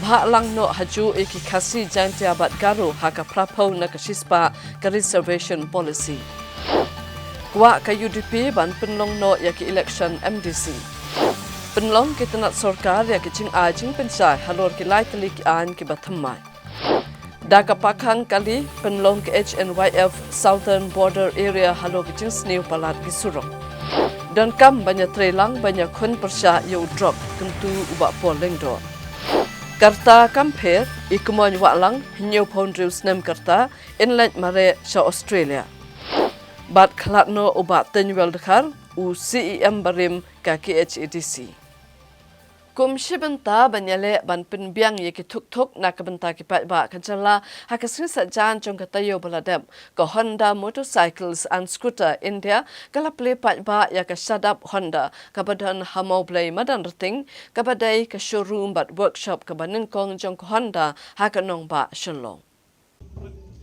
Ba lang no haju e ki khasi janti abat garu ha ka prapo na ka shispa ka reservation policy. Kwa ka UDP ban penlong no ya ki election MDC. Penlong kita nak sorkar ya kicing ajing pensai halor ki lai telik an ki bathamai. Daka pakhang kali penlong ke HNYF Southern Border Area halor kicing snew palat ki surong. Dan kam banyak trelang banyak kun persya yo drop tentu ubak poleng do. Karta kamper ikmoy walang hinyo pondrius nem karta inlet mare sa Australia. Bat khalatno ubat tenyuel dekar u CEM barim ka KHADC. Kum shibenta banyale ban penbiang ye ki thuk na kabenta ki pat ba kanjala hakasri sajan jong katayo baladem ko Honda motorcycles and scooter India kala play pat ba ya ka shadap Honda kabadan hamau play madan rating kabadai ka showroom bat workshop kabanin kong jong Honda hakanong ba shalong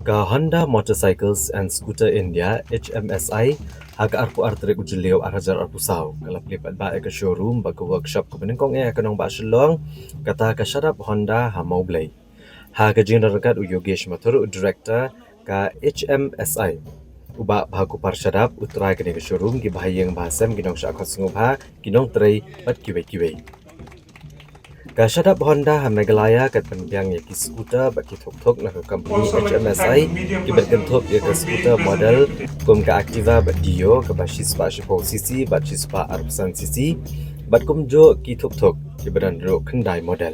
Ka Honda Motorcycles and Scooter India HMSI haga arpu artrek ujuleo arajar arpusau kala plipat ba ka showroom ba ka workshop ka benengkong kanong ba shalong kata ka sharap Honda hamau blay haga general kat Yogesh Mathur director ka HMSI uba bahaku par sharap utrai ka showroom ki bahayeng bahasam ginong sya khot sngubha ginong trei pat kiwe Ka shadap Honda ha Meghalaya kat penbiang ya ki scooter baki thok na company HMSI ki berkentuk ya ka scooter model kum ka Activa bat Dio ka bashispa shipo cc bat shispa arpsan cc bat kum jo ki thok ki beran ro khandai model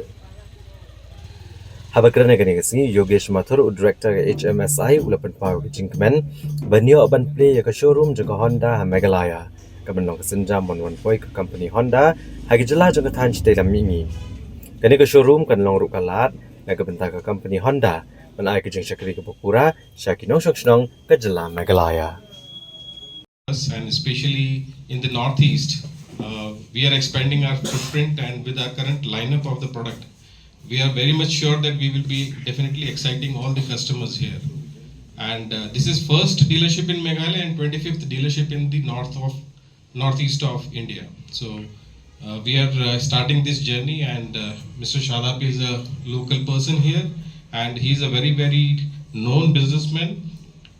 Habakran gani ngasni Yogesh Mathur director ka HMSI ulapan pau ki jingkmen banyo ban play ya ka showroom jaga Honda ha Meghalaya kemenong kesenjam wan poi ke company Honda hagi jela jong ketan cite lam mingi kani ke showroom kan long ru kalat na ke bentak ke company Honda ban ai ke jeng syakri ke Pura syakinong syoknong ke jela Meghalaya. And especially in the northeast, we are expanding our footprint, and with our current lineup of the product, we are very much sure that we will be definitely exciting all the customers here. And this is first dealership in Meghalaya and 25th dealership in the northeast of India. So we are starting this journey, and Mr. Shadab is a local person here, and he is a very, very known businessman,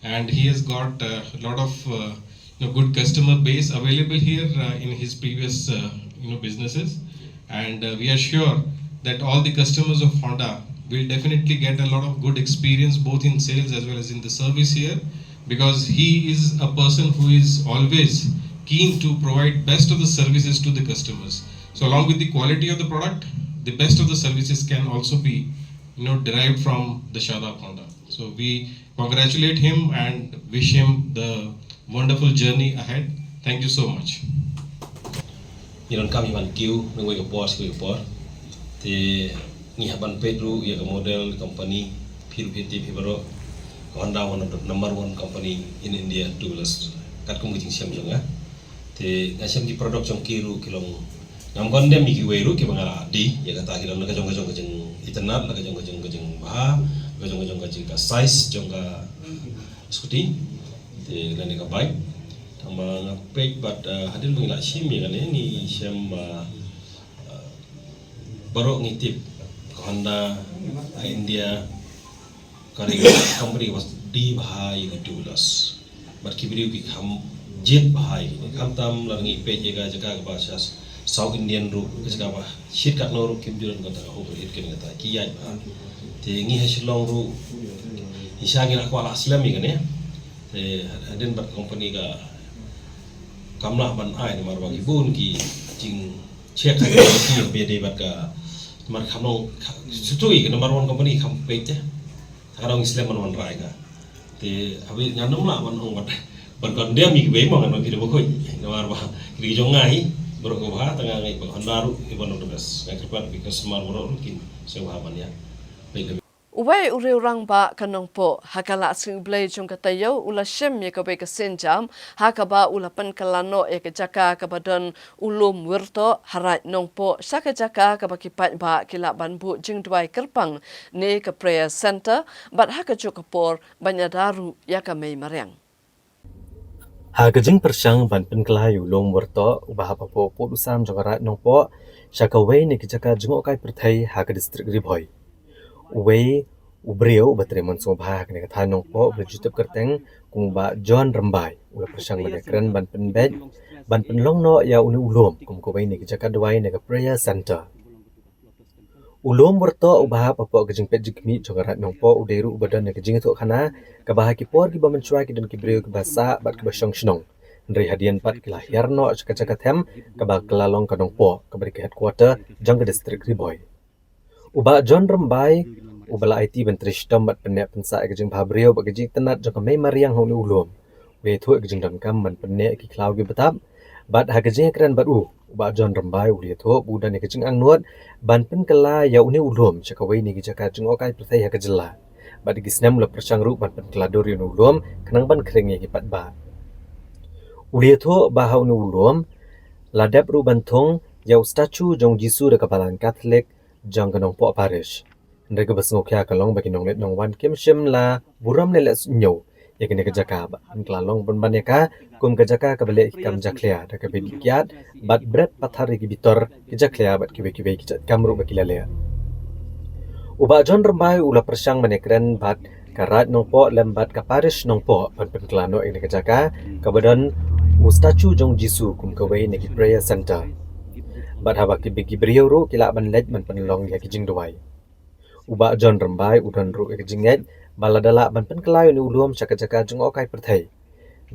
and he has got a lot of good customer base available here in his previous businesses, and we are sure that all the customers of Honda will definitely get a lot of good experience both in sales as well as in the service here, because he is a person who is always keen to provide best of the services to the customers. So along with the quality of the product, the best of the services can also be derived from the Shadab Honda. So we congratulate him and wish him the wonderful journey ahead. Thank you so much. Iron kami man kiu nunggu ke pos te ni haban Pedro ya ke model company PPT Pibaro Honda, one of the number one company in India two-wheelers kat kum gijing siam jonga te ngasem di produk jong kiru kilong ngam Condemn ki weru ki bangala di ya kata kilong na jong internet na jong bah jong ka size jong ka scooty te ngane ka bike tama ngapek but hadil mengila sim ya kan ni siam baru ngitip Honda India karena company was di bahai kedulas berkibiriu ki ham jet bahai ham tam langi page jaga bahasa South Indian ru jaga bah shit kat no ru kimjuran kata ho hit ken kata kiyai bah te ngi hasilong ru isagin aku ala islami kan ya te hadin ber company ka kamlah ban ai ni marwa bun ki jing check ki bede bat ka mar khamong sutui ke number one company kham page Karang Islam man rai ka te abi nyanam la man ong bat Condemn mi be mo ngan ki bo khoi war ba ri jong ngai bro ko ba tanga ngai ba Hondaru ibon of the best ngai krepat because mar bro kin se wa ban ya Uway uriurang ba kanong po hakala sing blade jong katayo ula shem ye kabe ka senjam hakaba ula pan kalano ye ka jaka kabadon ulum wirto harat nong po saka jaka kabakipat ba kila banbu jing dwai kerpang ne ka prayer center bat haka jokapor banyadaru ya ka mei mariang Hagajing persyang ban penkelayu long wirto ubah apa po usam jong harat nong po saka way ne ki jaka jengok kai perthai haka distrik Ribhoi Uwe ubriau batremon sobha kene katha nong po berjutup kerteng kung ba John Rambai ula persang bane keren ban penbed ban penlong no ya uni ulom kum ko bai ni jaka dwai ne prayer center ulom berto ubah apa gejing pet jikmi jogarat nong po uderu badan ne gejing tu khana ka bah ki por ki ba mencuai ki dan ki briau ki basa bat ki basong shnong ndri hadian pat ki lahir no jaka them ka ba kelalong ka nong po ka beri headquarter jang ke distrik Ribhoi Uba John Rambai, ubala IT bentri stom bat penek pensa egejing pabrio bak gejing tenat jaka mei mariang honi ulum. We thu egejing dan kam man penek ki klau gi betap, bat hagejing keren bat uba John Rambai uli thu budan egejing angnuat ban pen kala ya uni ulum jaka we ni jaka jeng okai perthai hagejela. Bat gisnam la persang ru ban pen kelador uni ulum kenang ban kering ki pat ba. Uli thu ba ha uni ulum ladap ru bantung ya statue jong Jisu de kapalan Catholic jang kanong po parish ndre bas ngokya kalong bagi nong let nong wan kim shim la buram le let nyo ya kene kajaka ba an klalong ban baneka kum kajaka ka bele kam jaklia da ka begi kiat bat bret pathari ki bitor ki jaklia bat ki beki ki kamru baki lale uba John Rambai ula persang manekren bat karat nong po lembat ka parish nong po ban pen klano ine kajaka ka badan statue jong Jisu kum ka wei ne ki prayer center Bat habak ki bigi beriau ru kila ban lej man penlong ya kijing duai. Uba John Rambai udan ru ya kijing lej baladala ban pen kelayu ni ulum caka-caka jeng okai perthai.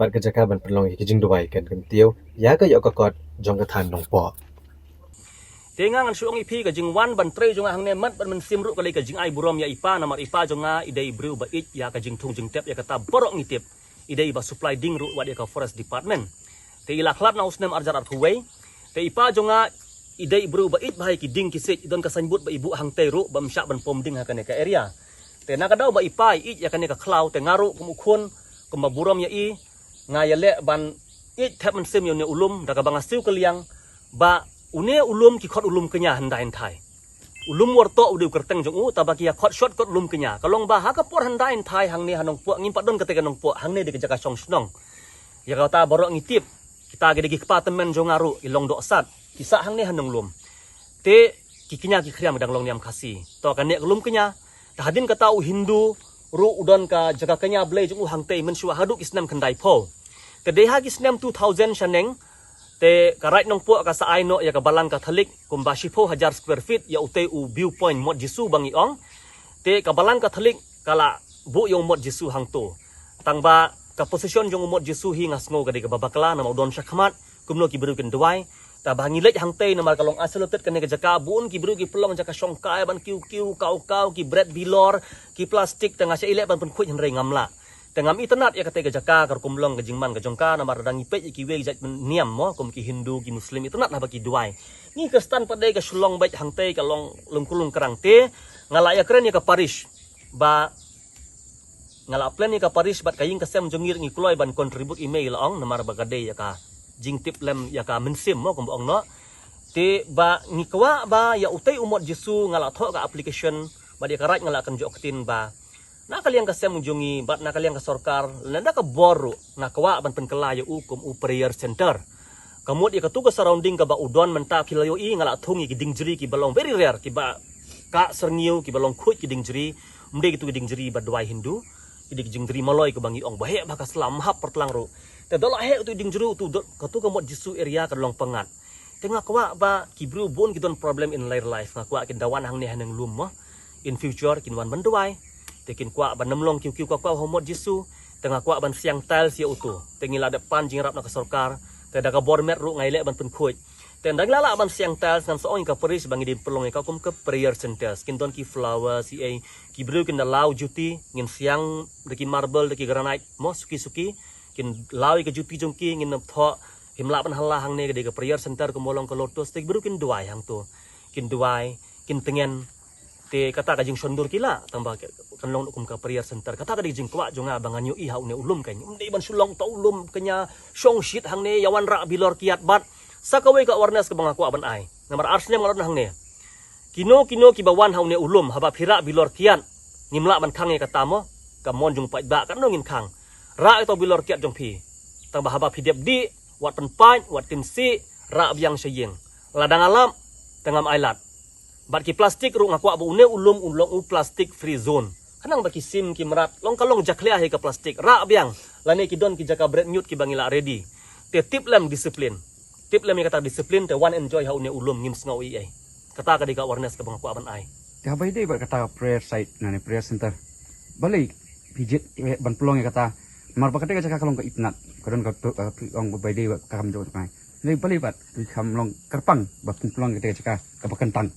Bat kejaka ban penlong ya kijing duai kan kentiau ya ka yok kakot jong kathan nong po. Tengang an suong ipi ka jing wan ban tre jong hang ne mat ban men simru ka ka jing ai burom ya ipa namar ipa jonga idei bru ba it ya ka jing thung jing tep ya kata borok ngitip idei ba supply ding ru wa ya ka forest department. te ila khlat na usnem arjar ar thuwei te ipa jonga idei bru ba it bahai ki ding ki sej don ka sanbut ba ibu hang te ru ba msyak ban pom ding ha ka area te na kadau ba ipa it ya ka khlau te ngaru kum khun kum ba burom ya i ngaya le ban it thap man sim yo ne ulum da ka banga siu kaliang ba une ulum ki khot ulum kenya handai thai ulum warto udiu kerteng jong u tabaki ya khot shot kot ulum kenya kalong ba ha ka por handai thai hang ne hanong pu ngim padon ka te kanong pu hang ne de ka chong snong ya ka ta borok ngitip kita gede ki department jong ngaru ilong do sat kisah hang ne hanong lum te kikinya ki khriam dang long niam khasi to ka ne ulum kenya ta hadin kata u hindu ru udon ka jaga kenya blai jong u hang te men shu haduk isnam khandai pho te deha ki isnam 2000 shaneng te karait nong pu ka saai no ya ka balang Katolik kumba shipho 1000 square feet ya ute u viewpoint mod jisu bangi ong te ka balang Katolik kala bu yong mod jisu hang tu tangba ka position jong mod jisu hi ngasngo ka de ka babakla na modon shakhmat kumno ki beru ken duai ta bangi lej hang te na mar kalong isolated kan ka jaka bun ki beru ki pelong jaka shongkai ban kiu kau ki bread bilor ki plastik tengah se ile ban pun khuj henrei ngamla tengam internet ya kate jaka kar kumlong ke jingman ke jongka na mar dang ipe ki we jat niam mo kum ki hindu ki muslim internet na baki duai ni ke stan padai ke sulong baik hang te ka long lungkulung kerang te ngala ya keren ya ka parish ba ngala plan ya ka parish bat kaying kasem jongir ngi kloi ban contribute email ong na mar bagade ya ka jing tip lem ya ka mensim mo kum ong no te ba ngi kwa ba ya utai umot jisu ngala tho ka application ba dia karat ngala kan joktin ba na kalian kasem munjungi bat na kalian ka sorkar nanda ka boru na kawa ban penkelayo ukum u prayer center kamut ya katu ka surrounding ka ba udon menta kilayo i ngala thungi ki dingjri ki balong very rare ki ba ka serniu ki balong khuj ki dingjri mde ki tu dingjri ba dwai hindu ki dingjri maloi ke bangi ong bahe ba ka slam hap pertlang ro te dola he tu dingjru tu katu ka mot jisu area ka long pengat tengah kawa ba ki bru bon ki don problem in later life ngakwa kin dawan hang ne hanang lum mo in future kin wan ban dwai tekin kwa ban nemlong kiu kwa homot jisu tengah kwa ban siang tiles ya utu tengila depan jingrap na ka sorkar te daga bormet ru ngaile ban pun khuj ten dang lala ban siang tiles ngan soong ka peris bangi din pelong ka kum ke prayer centers kin don ki flower si ai ki bru kin lau juti ngin siang deki marble deki granite mo suki kin lawi ke juti jongki ngin tho himla ban hala hang ne ke prayer center ke molong ke lotus te bru kin duai hang tu kin duai kin tengen te kata ka jing sondur kila tambah kan long kum ka prayer center kata ka jing kwa jonga bangan yu i hau ne ulum kan mde ban sulong ta ulum kenya song shit hang ne yawan ra bilor kiat bat sakawai ka awareness ka banga kwa ban ai namar arsne ngalon hang ne kino ki bawan hau ne ulum haba phira bilor kiat ngimla ban khang e kata mo ka mon jung pa ba kan ngin khang ra to bilor kiat jong phi tambah haba phidep di wat pen pai wat tin si ra biang seyeng ladang alam tengam ailat bat ki plastik ru ngakwa bu ne ulum u plastik free zone kanang baki sim ki merat long kalong jaklia he ka plastik ra biang lane ki don ki jaka bread nyut ki bangila ready te tip lem disiplin kata disiplin te one enjoy hau ne ulum ngim sngaw i ai kata ka di ka awareness ka bangakwa ban ai te habai dei bat kata prayer site na prayer center balai pijit ban pelong kata mar bakate ka jaka kalong ka itnat kadon ka ong bai dei ka kam jo mai le balai bat tu kam long kerpang bat pelong ka jaka ka bakentang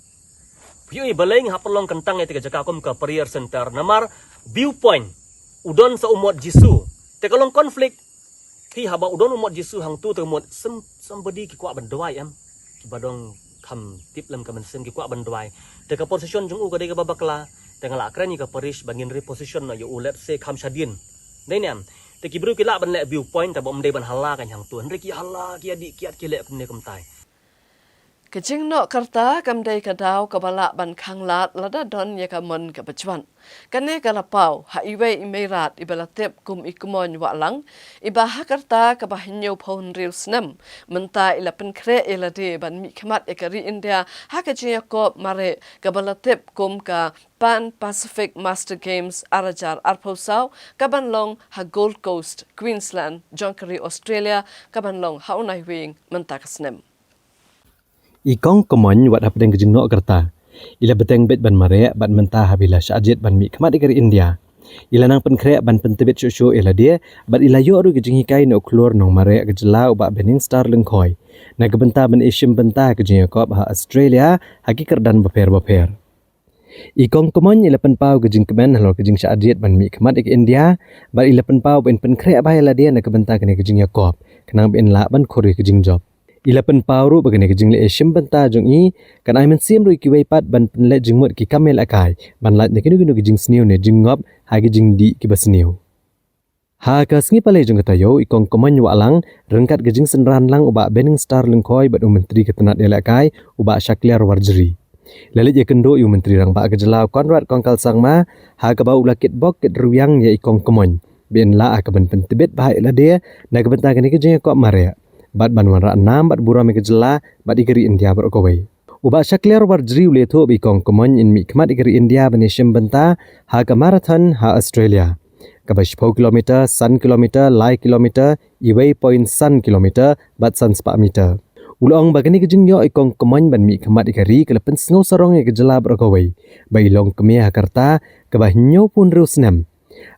Yui baleng hapelong kentang ya tiga jaka kum ke prayer center namar viewpoint udon sa umot jisu te kalong konflik ki haba udon umot jisu hang tu temot somebody ki kwa bandwai am ki badong kam tip lem ka mensim ki kwa bandwai te ka position jung u ka de ka babakla te ngala krani ka parish bangin reposition na yo let's say kam shadin dai nem te ki bru ki la ban le viewpoint ta bom de ban hala kan hang tu henre ki hala ki adi kiat ki le kum ne kum tai Kejing no kerta kamdai kadau kabala ban khanglat lada don ya kamon ka bachwan. Kane kalapau ha iwe imerat ibalatep kum ikumon walang ibaha kerta kabahinyo phon real snam menta ila penkre ilade ban mi khamat ekari India ha kejing ko mare kabalatep kum ka Pan Pacific Master Games arajar arposau kabanlong ha Gold Coast Queensland Jonkari Australia kabanlong ha unai wing menta kasnem. Ikong komon wat hapdeng kejing no kerta. Ila beteng bet ban mare ban mentah habila syajit ban mi khamat ikari India. Ila nang penkre ban pentebet syusyu ila dia bat ila yo aru kejing hikai no klur nong mare kejela ubak bening star lengkoi. Na kebenta ban Asian benta kejing yakop ha Australia haki kerdan beper. Ikong komon ilapan pau kejing kemen halor kejing syadiat ban mi kemat ik India bar ilapan pau ben pen krek bai la dia nak benta kene kejing Yakob kenang ben la ban khori kejing job. Ilapan pau ru bagane kejing le esim benta jong i kan ai men sim ru ki wei pat ban pen le jing mut ki kamel akai ban la ne kenu kejing sniu ne jing ngop ha kejing di ki basniu. Ha ka sngi pale jong katayo ikong komon wa alang rengkat kejing senran lang uba bening star lengkoi bat menteri ketenat elakai uba syakliar warjeri. Lalit ya kendo yu menteri rang ba kejelau Konrad Kongkal Sangma ha ka bau lakit bok ket ruyang ya ikong komon ben la ka ben pentebet bahai la dia na ka benta kene kejeng ko mare bat ban wara enam bat buram ke jela bat igeri India bar kowai uba syakliar warjri ule tho bi kong komon in mi kmat igeri India benesim benta ha ka marathon ha Australia ka ba 10 kilometer san kilometer lai kilometer iwei point san kilometer bat san spa meter. Ulong bagani kejing yo ikong komon ban mi kemat ikari kelepen sengau sarong ya kejela berkawai. Bai long kemia Jakarta kebah nyo pun rusnam.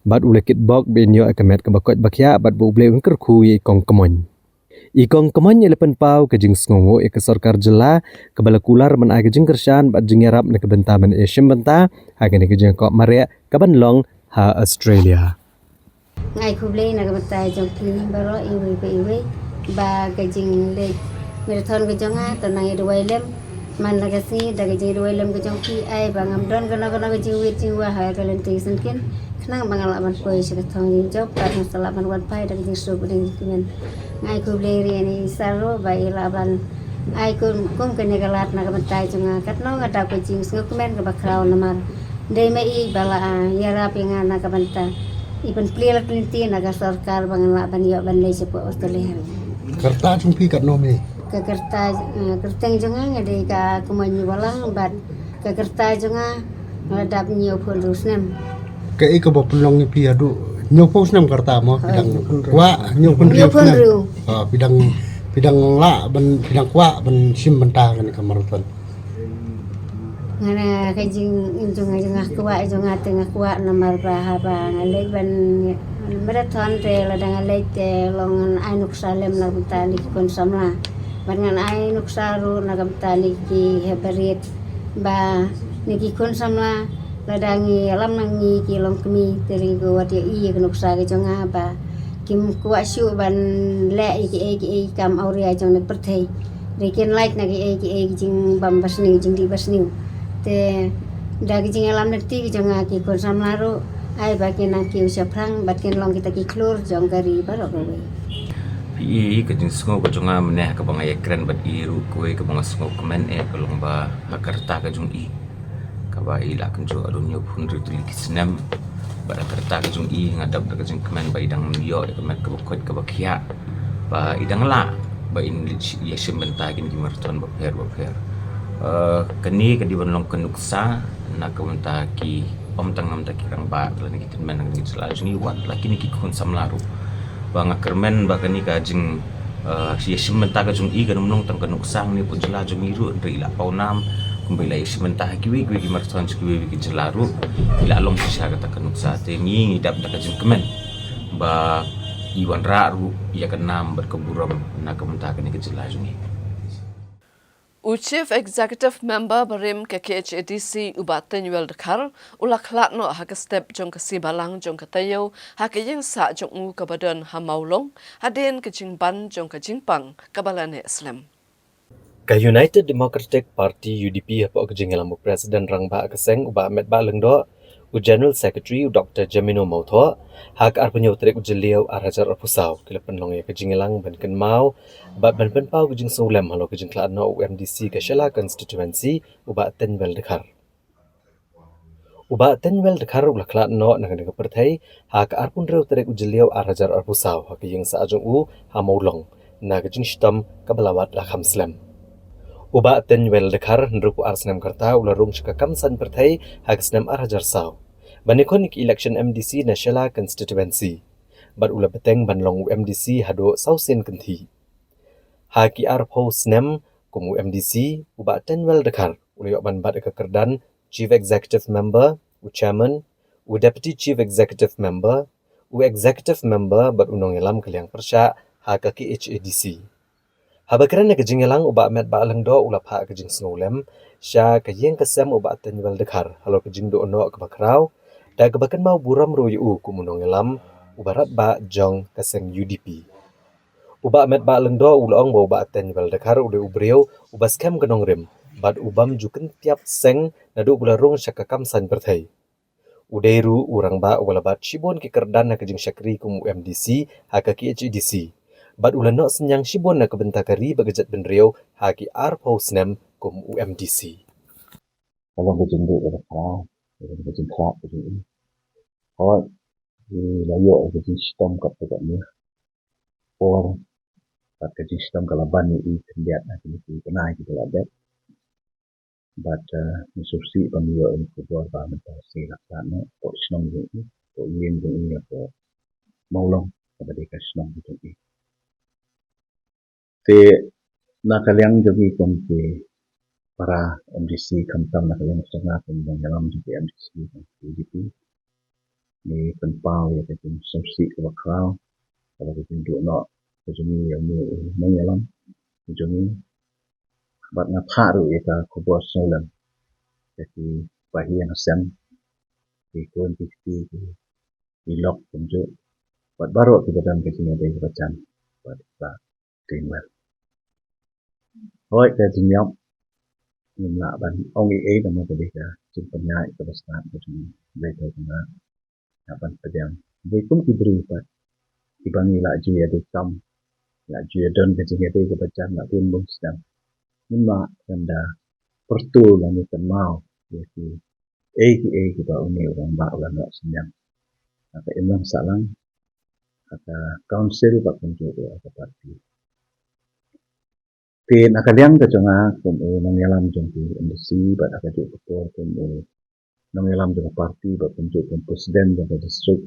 Bat ulekit bok ben yo kemet kebakot bakya bat bu ble ungker ku ya ikong komon. Ikong komon ya lepen pau kejing sengongo ya kesorkar jela kebala kular ban ai kejing kershan bat jing yarap na kebenta ban esim benta hagani kejing kok maria kaban long ha Australia. Ngai kuble na kebenta jong kini baro iwe ba kejing le marathon ke jonga tanang i duailem man lagasi daga jing duailem ke jong ki ai bangam don kana ke jing wa ha kalen tisen kin knang bangala man poi se thong jing job ka sala man wan pai daga jing so buding kimen ngai ku ble ni saro ba ila ban ai kum ke negalat na kebentai jonga katno ngada ko jing sngo kemen ke bakrau namar dei mai i bala yara pinga na kebenta ipen pliel klinti na ka sarkar bangala ban yo ban le se po Australia Kerta jumpi kat nome ke kerteng jonga ngade ka kumanyu walang bat ke kerta jonga ngadap nyo pun rusnem ke iko bapulong ni pi adu nyopos nam kerta mo bidang kwa nyopun riu bidang la ban bidang kwa ban sim benta kan kamaraton ngana kajing jonga kwa jonga tengah kwa namar ba ngalek ban marathon te la dangalek te long ainuk salem la butani kon samla Bangan ai nuksaru nagam tani ki hebarit ba niki kun samla ladangi alam nangi ki long kemi terigo wat ya i nuksa ke jonga ba kim kuasyu ban le ki kam auria jong nek perthei rekin like na ki jing bam basni jing di basni te dagi jing alam nekti ki jonga ki kun samla ru ai ba ki na ki usya prang bat ken long kita ki klur jong gari barok we PE kejing sengo ko jonga meneh ka bangai ekran bat iru kue ka bangai sengo komen kolong ba Jakarta ka jong i ka ba ila kenjo adunyo pun rituli kisnam ba Jakarta ka jong i ngadap ka jong komen ba idang yo ka mek ka bakot ka bakya ba idang la ba in ya simbenta gin ki marathon ba per kani ka di banlong kenuksa na ka menta ki om tang nam ta ki kang ba la ni kitin men ngi sala jong i wat la kini ki kun samlaru banga kermen bakani ka jing yesim menta ka jung i kan umnong tang kanuk sang ni pun jela jung iru ri la paunam kumbila yesim menta kiwi ki marathon kiwi ki jelaru ila long sisa ka kanuk sa te ngi dap ka jing kemen ba iwan ra ru ya kanam berkeburam na ka menta ka ni ki jela jung i Chief Executive Member Barim ke KHADC ubaten yuel dekar ulaklat no hak step jong kasi balang jong katayo hak yang sa jong u kabadan hamaulong haden ke jingban jong ke jingpang kabalane Islam. Ka United Democratic Party UDP apa ke jingalam Presiden Rangba keseng uba met ba lengdo u General Secretary Dr. Jamino Mautho hak arpenyo trek ujeliau arajar arpusau kilapen long ya ke jingalang ban ken mau bat ban pen pau ke jing solem halo ke jingklat no UMDC ke Shala constituency uba tenwel dekar ulah klat no nang ke perthai hak arpun reu trek ujeliau arajar arpusau hak yang sa ajung u hamaulong na ke jing stam kabalawat la khamslam uba tenwel dekar nruku arsnam karta ularung shikakam san perthai hak snam arajar sau banikonik election MDC National constituency bat ula beteng banlong MDC hado sausen kenthi haki arpo snam kumu MDC uba tenwel dekar ula ban bat kekerdan chief executive member u chairman u deputy chief executive member u executive member bat unong elam kaliang persya haka ki HADC Habakran na kajing yalang uba met ba alang do ulap ha kajing snolem sya kayeng kasem uba tenwal dekar halor kajing do ono kebakrau da kebakan mau buram royu kumunong yalam ubarat ba jong kaseng UDP. Uba met ba alang do ulong ba uba tenwal dekar ude ubreu uba skem ganong rim bad ubam juken tiap seng nadu gularong syakakam san berthai. Udairu urang ba walabat shibon ki kerdan na kajing syakri kum UMDC haka ki HEDC. Bad ulan no senyang shibon na kebentakari bagajat benriau haki ar pausnem kum UMDC. Kalau kajing duk ada kau, kajing kelap kajing ini. Kau di layu kajing sistem kat dekat ni. Or kat kajing sistem kalaban ni kendiat nak ni kenai kita ada. But instruksi pemilu ini kubur bahan mentasi laksana untuk senang ini, untuk yin ini atau maulong kepada senang ini. Te nakaliang jadi komite para MDC kamtam nakaliang setengah pembangunan dalam jadi MDC UDP ni penpau ya kita instruksi kebakrau kalau kita duduk nak kejumi yang ni mengalam kejumi buat ngapar ya kita kubur solan jadi bahagian asam di kuantiti di log tunjuk buat baru kita dalam kejumi ada bacaan buat kita tinggal. Hoi kejumi nhưng mà bạn ông ý là một cái việc chúng ta nhảy cái bớt start của chúng về thôi chúng ta bạn phải làm vì cũng chỉ beri pak di bangi lah jual di kam lah jual don ke sini ada ke baca nak pun bung sedang nhưng mà anda pertu lah ni kenal jadi kita ini orang bak lah nak senyam kata imam salang kata council pak tunjuk ke parti Thì nakaliang ka jonga kum nangyalam jong ti embassy ba ka jo ko kum nangyalam jong party ba tunjuk kum presiden jong district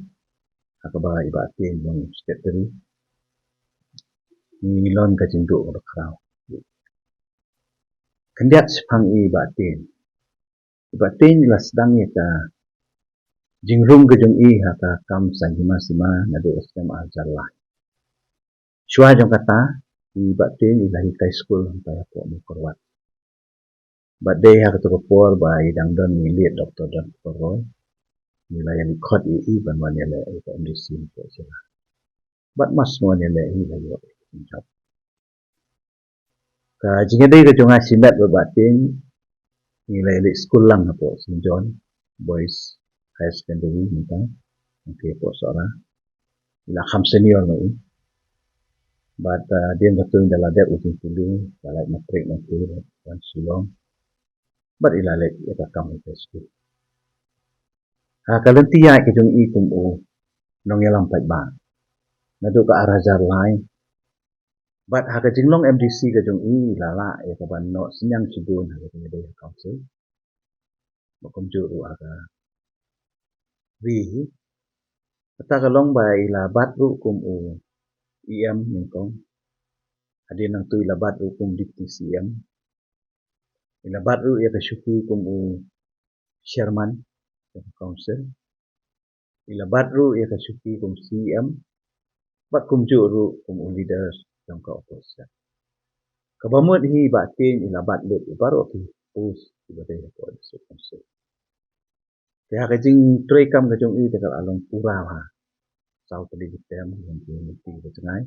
akaba iba ti jong secretary ni lon ka jindu ba kraw kandiat sepang iba ti la sedang ya ka jingrung ka jong ha ka kam sanhima sima na do sem ajar lah shwa jong kata iba ti ilahi kai school pa ko mo korwat But they have to report by Dangdon Milit Dr. Don Poroy. Nilai yang ikut even one nilai itu MDC itu saja. But mas semua nilai ini lagi macam. Jika dia kejungan simet berbatin nilai di sekolah apa St. John Boys High Secondary macam okay apa seorang. Ila ham senior lagi. But dia betul dalam dia ujung tuli dalam matrik nanti dan sulong. But ilalek ia kamu tersebut. Kalau tiada kejung ikum nong yalam pat ba. Nado ka arajar lain. But haka jinglong MDC kejung lala ya kaban no senyang sibun haka pengadai council. Makom juru haka wi. Kata kalong ba ila batru kum EM ningkong. Adin nang tu ila batru kum deputy CM. Ila batru ya kasyuki kum chairman council. Ila batru ya kasyuki kum CM. Bat kum juru kum leaders yang kau opposition. Kabamut hi batin ila batlut baru ki pus ibadai ko council. Kaya kajing troy kam kajong dekat along pura ha. Sau tadi kita yang mesti bercengai.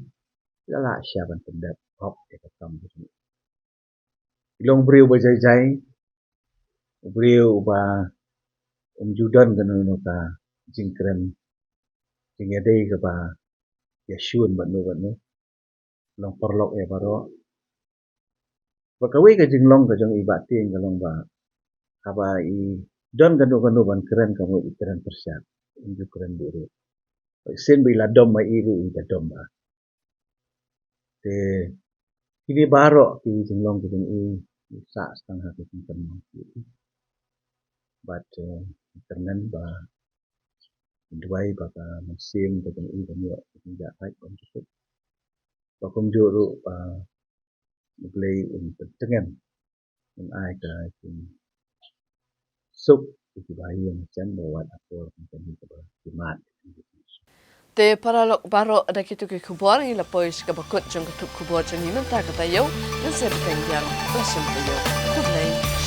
Lala syaban pendat hop dekat kam kajong. Ilong beriu berjai-jai. Beriu ba judan kanu ka jingkren. Jingedai ke ba yasyun banu long perlok ya baro. Bakawi kajing long kajong ibatin kalong ba. Kaba don kanu ban keren kamu keren persiap. Inju keren buru. Sen bila dom mai iru ida dom ba. Te kini baro ki jinglong kajong sa setengah kajong tenang. But internet ba duai ba ka mesin kajong banyo tidak baik untuk bakom juru play pentengan ai ka sub itu bahaya macam buat apa macam itu kemat. Te paralok baro ada kitu ke kubor ni lapois ka bakut jong ketuk kubor jong ni menta kata yo, dan saya peteng yang langsung tayo. Good night.